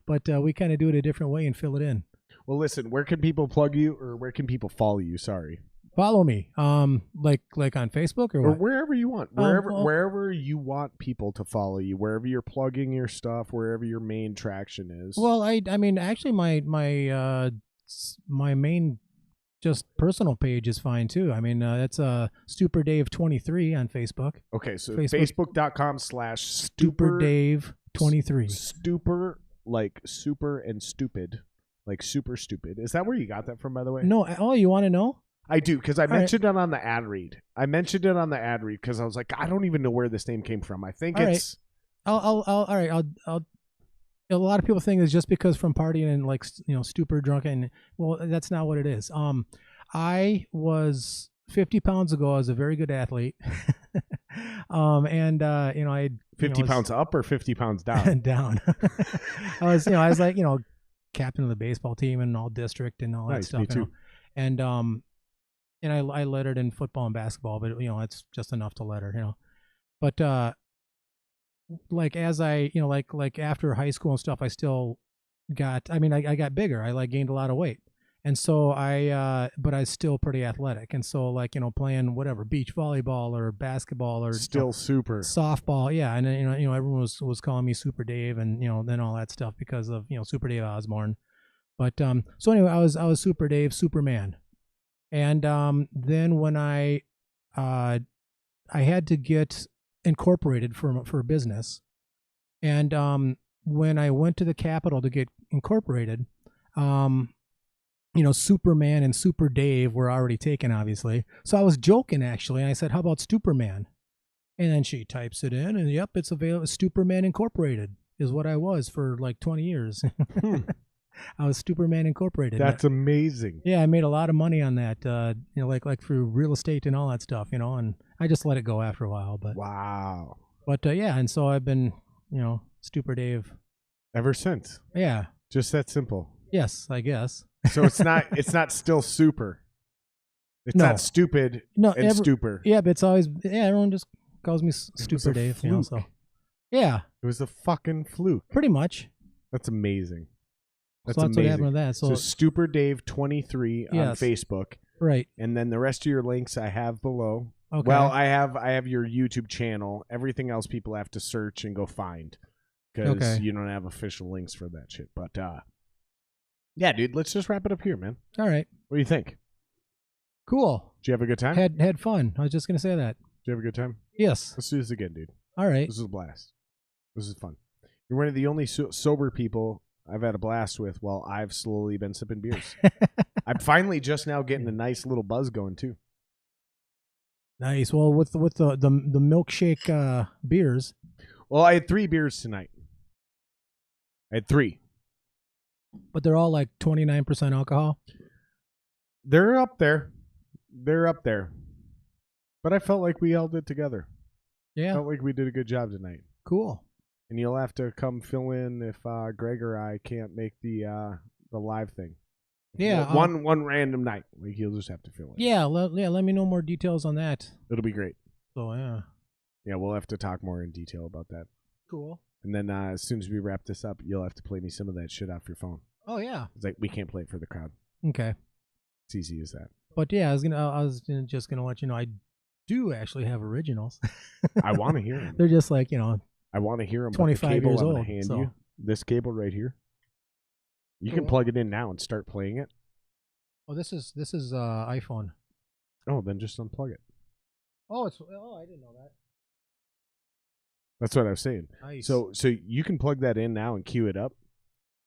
but we kind of do it a different way and fill it in. Well, listen, where can people plug you, or where can people follow you? Sorry. Follow me, like on Facebook or what? Or wherever you want, wherever you want people to follow you, wherever you're plugging your stuff, wherever your main traction is. Well, I mean, actually, my main just personal page is fine too. I mean, that's Stuper Dave 23 on Facebook. Okay, so Facebook.com/Stuper Dave 23. Stuper, like super and stupid, like super stupid. Is that where you got that from, by the way? No. Oh, you want to know? I do, because I mentioned it on the ad read. Because I was like, I don't even know where this name came from. I think it's. All right. I'll. A lot of people think it's just because from partying and like, you know, stupid drunk, and well, that's not what it is. I was 50 pounds ago. I was a very good athlete. And you know, I 50 pounds up or 50 pounds down. Down. I was like, you know, captain of the baseball team and all district and all that stuff. Me too. You know? And I lettered in football and basketball, but you know, it's just enough to letter, you know. But like as I, you know, like after high school and stuff, I still got. I mean, I got bigger. I like gained a lot of weight, and so but I was still pretty athletic, and so like, you know, playing whatever beach volleyball or basketball or still super softball, yeah. And you know, everyone was calling me Super Dave, and you know, then all that stuff because of, you know, Super Dave Osborne. But so anyway, I was Super Dave, Superman. And then when I had to get incorporated for business, and when I went to the Capitol to get incorporated, you know, Superman and Super Dave were already taken, obviously. So I was joking actually, and I said, "How about Stuperman?" And then she types it in, and yep, it's available. Stuperman Incorporated is what I was for like 20 years. I was Stuperman Incorporated. That's amazing. Yeah, I made a lot of money on that. You know, like through real estate and all that stuff. You know, and I just let it go after a while. But Wow. But yeah, and so I've been, you know, Stuper Dave Ever since. Yeah. Just that simple. Yes, I guess. So it's not still super. It's No. not stupid No, and Stuper. Yeah, but it's always everyone just calls me Stuper Dave. You know, so yeah. It was a fucking fluke. Pretty much. That's amazing. That's what happened with that. So Stuper Dave 23 on Facebook. Right. And then the rest of your links I have below. Okay. Well, I have your YouTube channel. Everything else people have to search and go find. Because you don't have official links for that shit. But yeah, dude, let's just wrap it up here, man. All right. What do you think? Cool. Did you have a good time? Had fun. I was just gonna say that. Did you have a good time? Yes. Let's do this again, dude. All right. This is a blast. This is fun. You're one of the only sober people I've had a blast with while I've slowly been sipping beers. I'm finally just now getting a nice little buzz going too. Nice. Well, with the milkshake beers. Well, I had 3 beers tonight. I had 3. But they're all like 29% alcohol. They're up there. They're up there. But I felt like we held it together. Yeah. Felt like we did a good job tonight. Cool. And you'll have to come fill in if Greg or I can't make the live thing. Yeah. One random night. Like you'll just have to fill in. Yeah. Let me know more details on that. It'll be great. So yeah. Yeah, we'll have to talk more in detail about that. Cool. And then as soon as we wrap this up, you'll have to play me some of that shit off your phone. Oh yeah. It's like we can't play it for the crowd. Okay. It's easy as that. But yeah, I was just gonna let you know I do actually have originals. I want to hear them. They're just like, you know, I want to hear them. 25 the cable years I'm old. gonna hand you this cable right here. You can plug it in now and start playing it. Oh, this is iPhone. Oh, then just unplug it. Oh, I didn't know that. That's what I was saying. Nice. So you can plug that in now and cue it up.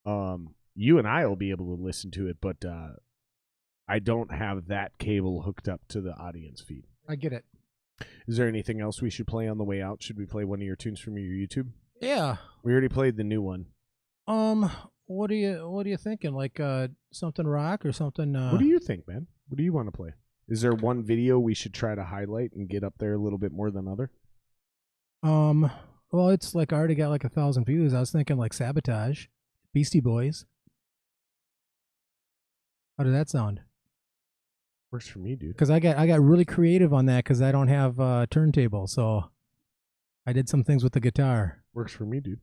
You and I will be able to listen to it, but I don't have that cable hooked up to the audience feed. I get it. Is there anything else we should play on the way out? Should we play one of your tunes from your YouTube? Yeah. We already played the new one. What are you thinking? Like something rock or something? What do you think, man? What do you want to play? Is there one video we should try to highlight and get up there a little bit more than other? Well, it's like I already got like 1,000 views. I was thinking like Sabotage, Beastie Boys. How did that sound? Works for me, dude. Because I got really creative on that because I don't have a turntable, so I did some things with the guitar. Works for me, dude.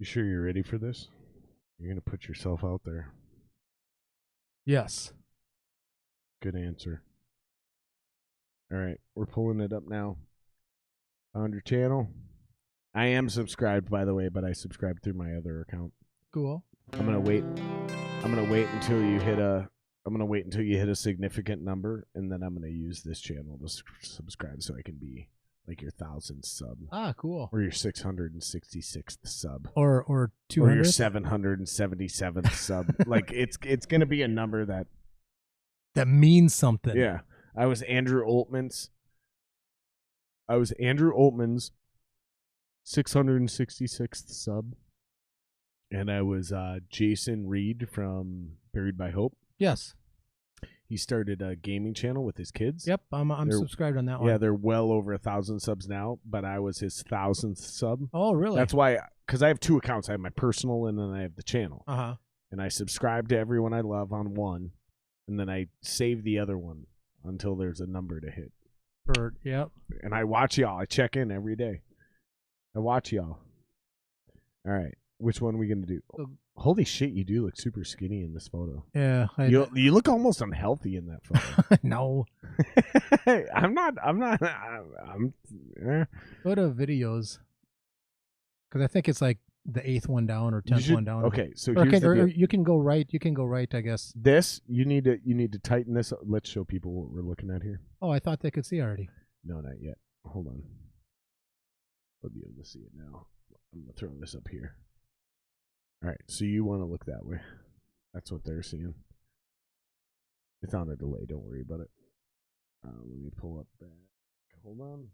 You sure you're ready for this? You're gonna put yourself out there. Yes. Good answer. All right, we're pulling it up now. Found your channel. I am subscribed, by the way, but I subscribed through my other account. Cool. I'm gonna wait until you hit a significant number, and then I'm gonna use this channel to subscribe so I can be like your 1,000th sub. Ah, cool. Or your 666th sub. Or 200. Or your 777th sub. Like it's gonna be a number that means something. Yeah. I was Andrew Altman's 666th sub. And I was Jason Reed from Buried by Hope. Yes. He started a gaming channel with his kids. Yep, I'm subscribed on that one. Yeah, they're well over 1,000 subs now, but I was his 1,000th sub. Oh, really? That's why, because I have 2 accounts. I have my personal and then I have the channel. Uh-huh. And I subscribe to everyone I love on one, and then I save the other one until there's a number to hit. Yep. And I watch y'all. I check in every day. I watch y'all. All right. Which one are we going to do? Holy shit, you do look super skinny in this photo. Yeah. You look almost unhealthy in that photo. No. I'm not. Go to videos. Because I think it's like the 8th one down or 10th one down. Okay, so here's the deal. You can go right. You can go right, I guess. This, you need to tighten this up. Let's show people what we're looking at here. Oh, I thought they could see already. No, not yet. Hold on. I'll be able to see it now. I'm going to throw this up here. All right, so you want to look that way. That's what they're seeing. It's on a delay. Don't worry about it. Let me pull up back. Hold on.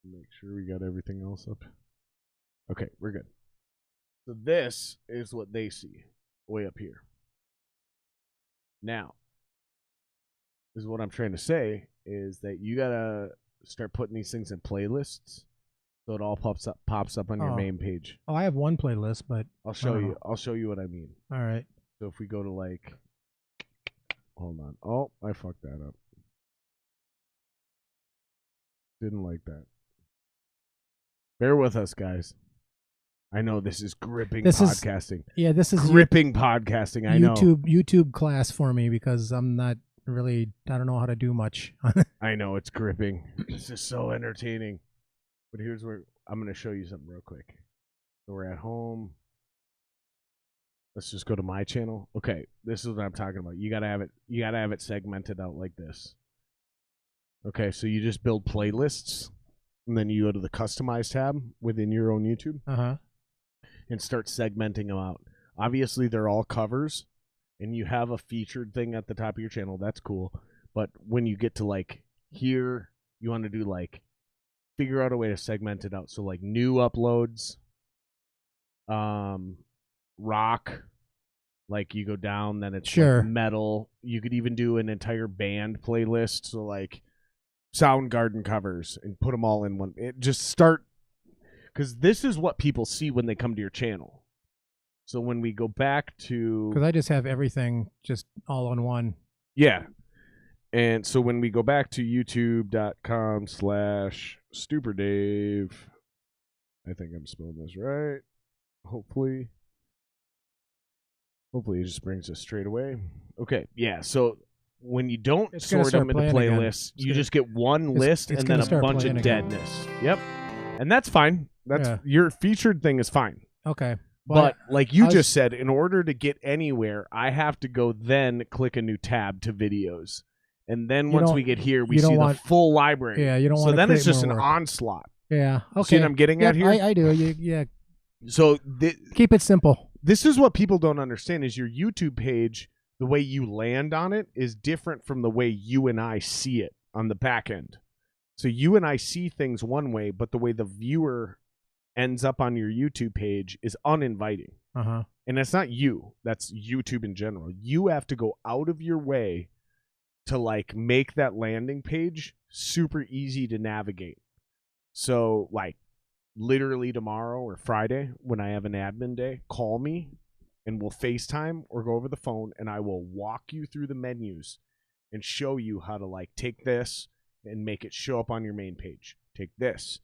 Make sure we got everything else up. Okay, we're good. So this is what they see way up here. Now, this is what I'm trying to say is that you gotta start putting these things in playlists, so it all pops up on your main page. Oh, I have one playlist, but I'll show you. I'll show you what I mean. All right. So if we go to like, hold on. Oh, I fucked that up. Didn't like that. Bear with us, guys. I know this is gripping podcasting. This is gripping podcasting. I know. YouTube class for me because I'm not really. I don't know how to do much. I know it's gripping. This is so entertaining. But here's where I'm going to show you something real quick. So we're at home. Let's just go to my channel. Okay, this is what I'm talking about. You gotta have it. You gotta have it segmented out like this. Okay, so you just build playlists, and then you go to the Customize tab within your own YouTube, and start segmenting them out. Obviously, they're all covers, and you have a featured thing at the top of your channel. That's cool. But when you get to like here, you want to do like figure out a way to segment it out. So like new uploads, rock, like you go down, then it's like metal. You could even do an entire band playlist. So like Soundgarden covers and put them all in one. It just start, because this is what people see when they come to your channel. So when we go back to, because I just have everything just all on one. Yeah. And so when we go back to youtube.com/StuperDave, I think I'm spelling this right. Hopefully it just brings us straight away. Okay, yeah. So when you don't sort them into playlists, you just get one list and then a bunch of deadness. Yep. And that's fine. That's your featured thing is fine. Okay. But like you just said, in order to get anywhere, I have to go then click a new tab to videos. And then once we get here, we see the full library. Yeah, you don't want to. So then it's just an work. onslaught. Yeah. Okay. See what I'm getting at here? I do. Yeah. So keep it simple. This is what people don't understand is your YouTube page, the way you land on it is different from the way you and I see it on the back end. So you and I see things one way, but the way the viewer ends up on your YouTube page is uninviting. And that's not you. That's YouTube in general. You have to go out of your way to like make that landing page super easy to navigate. So like literally tomorrow or Friday when I have an admin day, call me and we'll FaceTime or go over the phone and I will walk you through the menus and show you how to like take this and make it show up on your main page. Take this,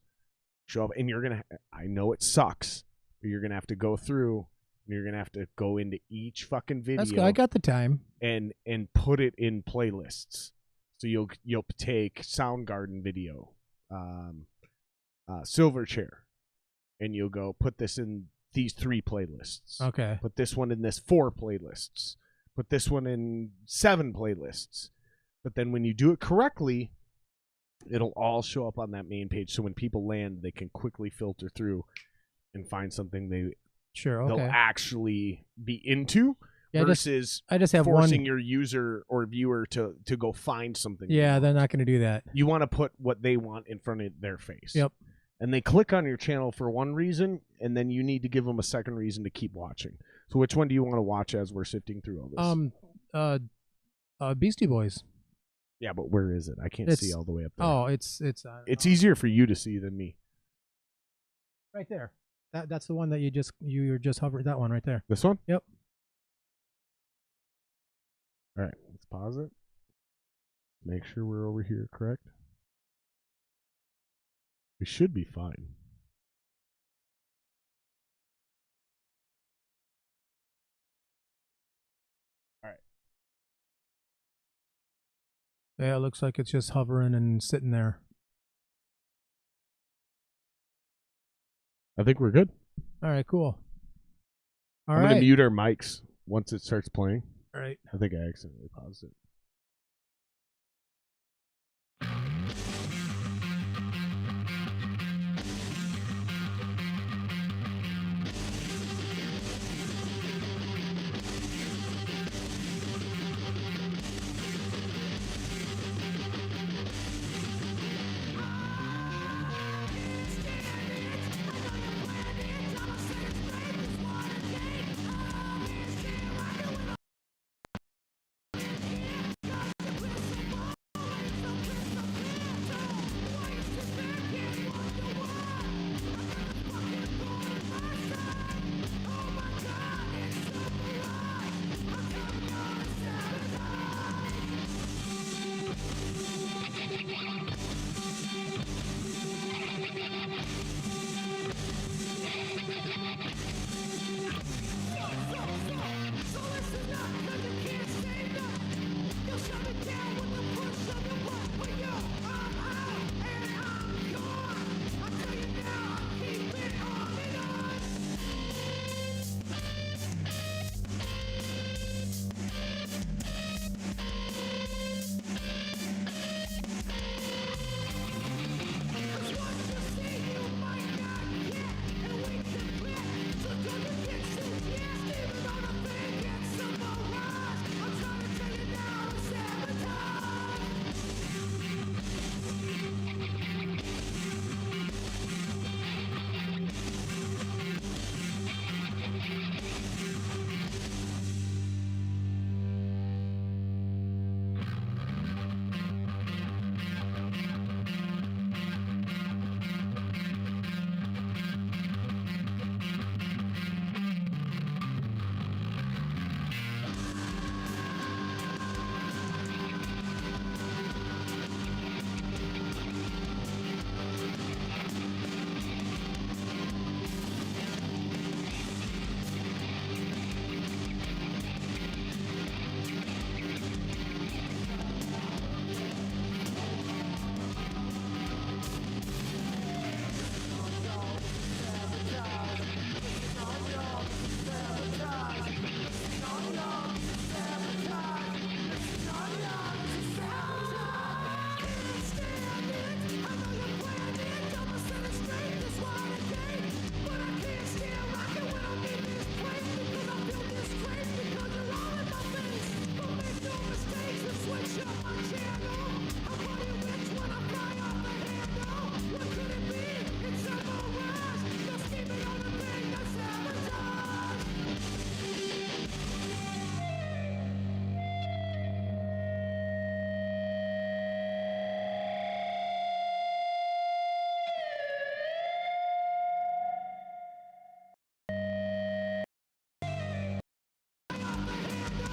show up, and you're going to, I know it sucks, but you're going to have to go through and you're going to have to go into each fucking video. That's good. I got the time. And put it in playlists. So you'll take Soundgarden video, Silverchair, and you'll go put this in these 3 playlists. Okay. Put this one in this 4 playlists. Put this one in 7 playlists. But then when you do it correctly, it'll all show up on that main page. So when people land, they can quickly filter through and find something they'll actually be into. Yeah, versus I just have forcing your user or viewer to go find something. Yeah, they're not going to do that. You want to put what they want in front of their face. Yep. And they click on your channel for one reason, and then you need to give them a second reason to keep watching. So which one do you want to watch as we're sifting through all this? Beastie Boys. Yeah, but where is it? I can't see all the way up there. Oh, it's easier for you to see than me. Right there. That's the one that you were just hovering. That one right there. This one? Yep. All right, let's pause it. Make sure we're over here, correct? We should be fine. All right. Yeah, it looks like it's just hovering and sitting there. I think we're good. All right, cool. I'm going to mute our mics once it starts playing. All right. I think I accidentally paused it.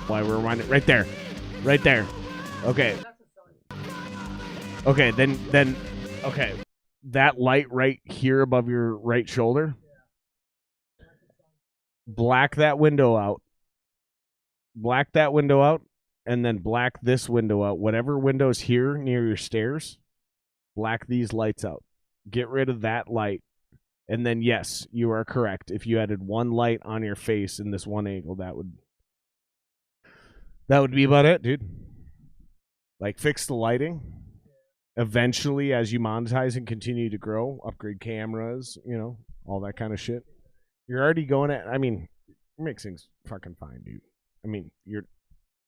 Why we're reminded right there. Right there. Okay. Okay, then okay. That light right here above your right shoulder. Black that window out. Black that window out, and then black this window out. Whatever window's here near your stairs, black these lights out. Get rid of that light. And then, yes, you are correct. If you added one light on your face in this one angle, that would be about it, dude. Like, fix the lighting. Eventually, as you monetize and continue to grow, upgrade cameras, you know, all that kind of shit. You're already going at, I mean, mixing's fucking fine, dude. I mean,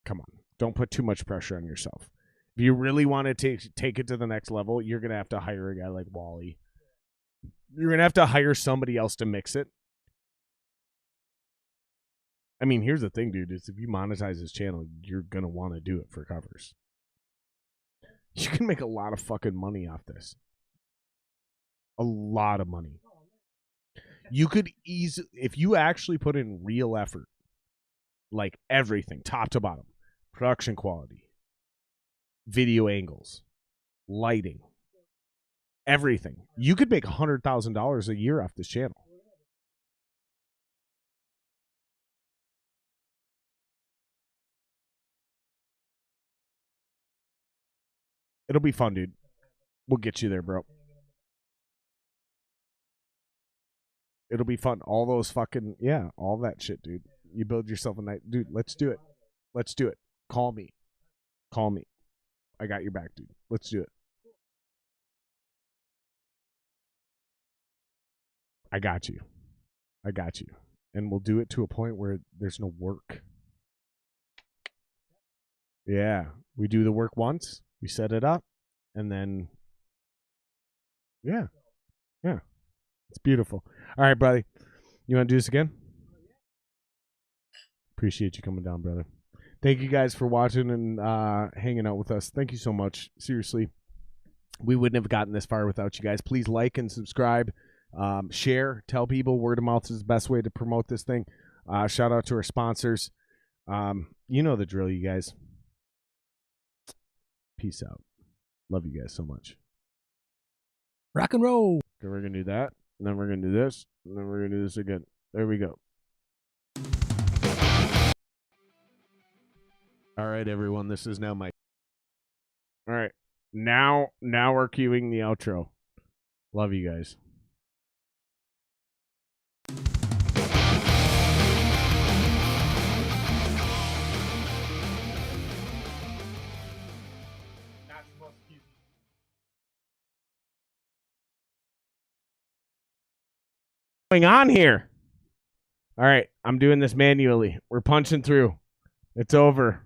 come on. Don't put too much pressure on yourself. If you really want to take it to the next level, you're going to have to hire a guy like Wally. You're going to have to hire somebody else to mix it. I mean, here's the thing, dude. Is if you monetize this channel, you're going to want to do it for covers. You can make a lot of fucking money off this. A lot of money. You could easily, if you actually put in real effort, like everything, top to bottom, production quality, video angles, lighting, everything, you could make $100,000 a year off this channel. It'll be fun, dude. We'll get you there, bro. It'll be fun. All those fucking, yeah, all that shit, dude. You build yourself a night. Dude, let's do it. Let's do it. Call me. Call me. I got your back, dude. Let's do it. I got you. I got you. And we'll do it to a point where there's no work. Yeah. We do the work once. We set it up. And then, yeah. Yeah. It's beautiful. All right, buddy. You want to do this again? Appreciate you coming down, brother. Thank you guys for watching and hanging out with us. Thank you so much. Seriously. We wouldn't have gotten this far without you guys. Please like and subscribe. Share. Tell people. Word of mouth is the best way to promote this thing. Shout out to our sponsors. You know the drill, you guys. Peace out. Love you guys so much. Rock and roll. Okay, we're going to do that. And then we're going to do this. And then we're going to do this again. There we go. All right, everyone. This is now my... All right. Now we're cueing the outro. Love you guys. What's going on here? All right, I'm doing this manually. We're punching through. It's over.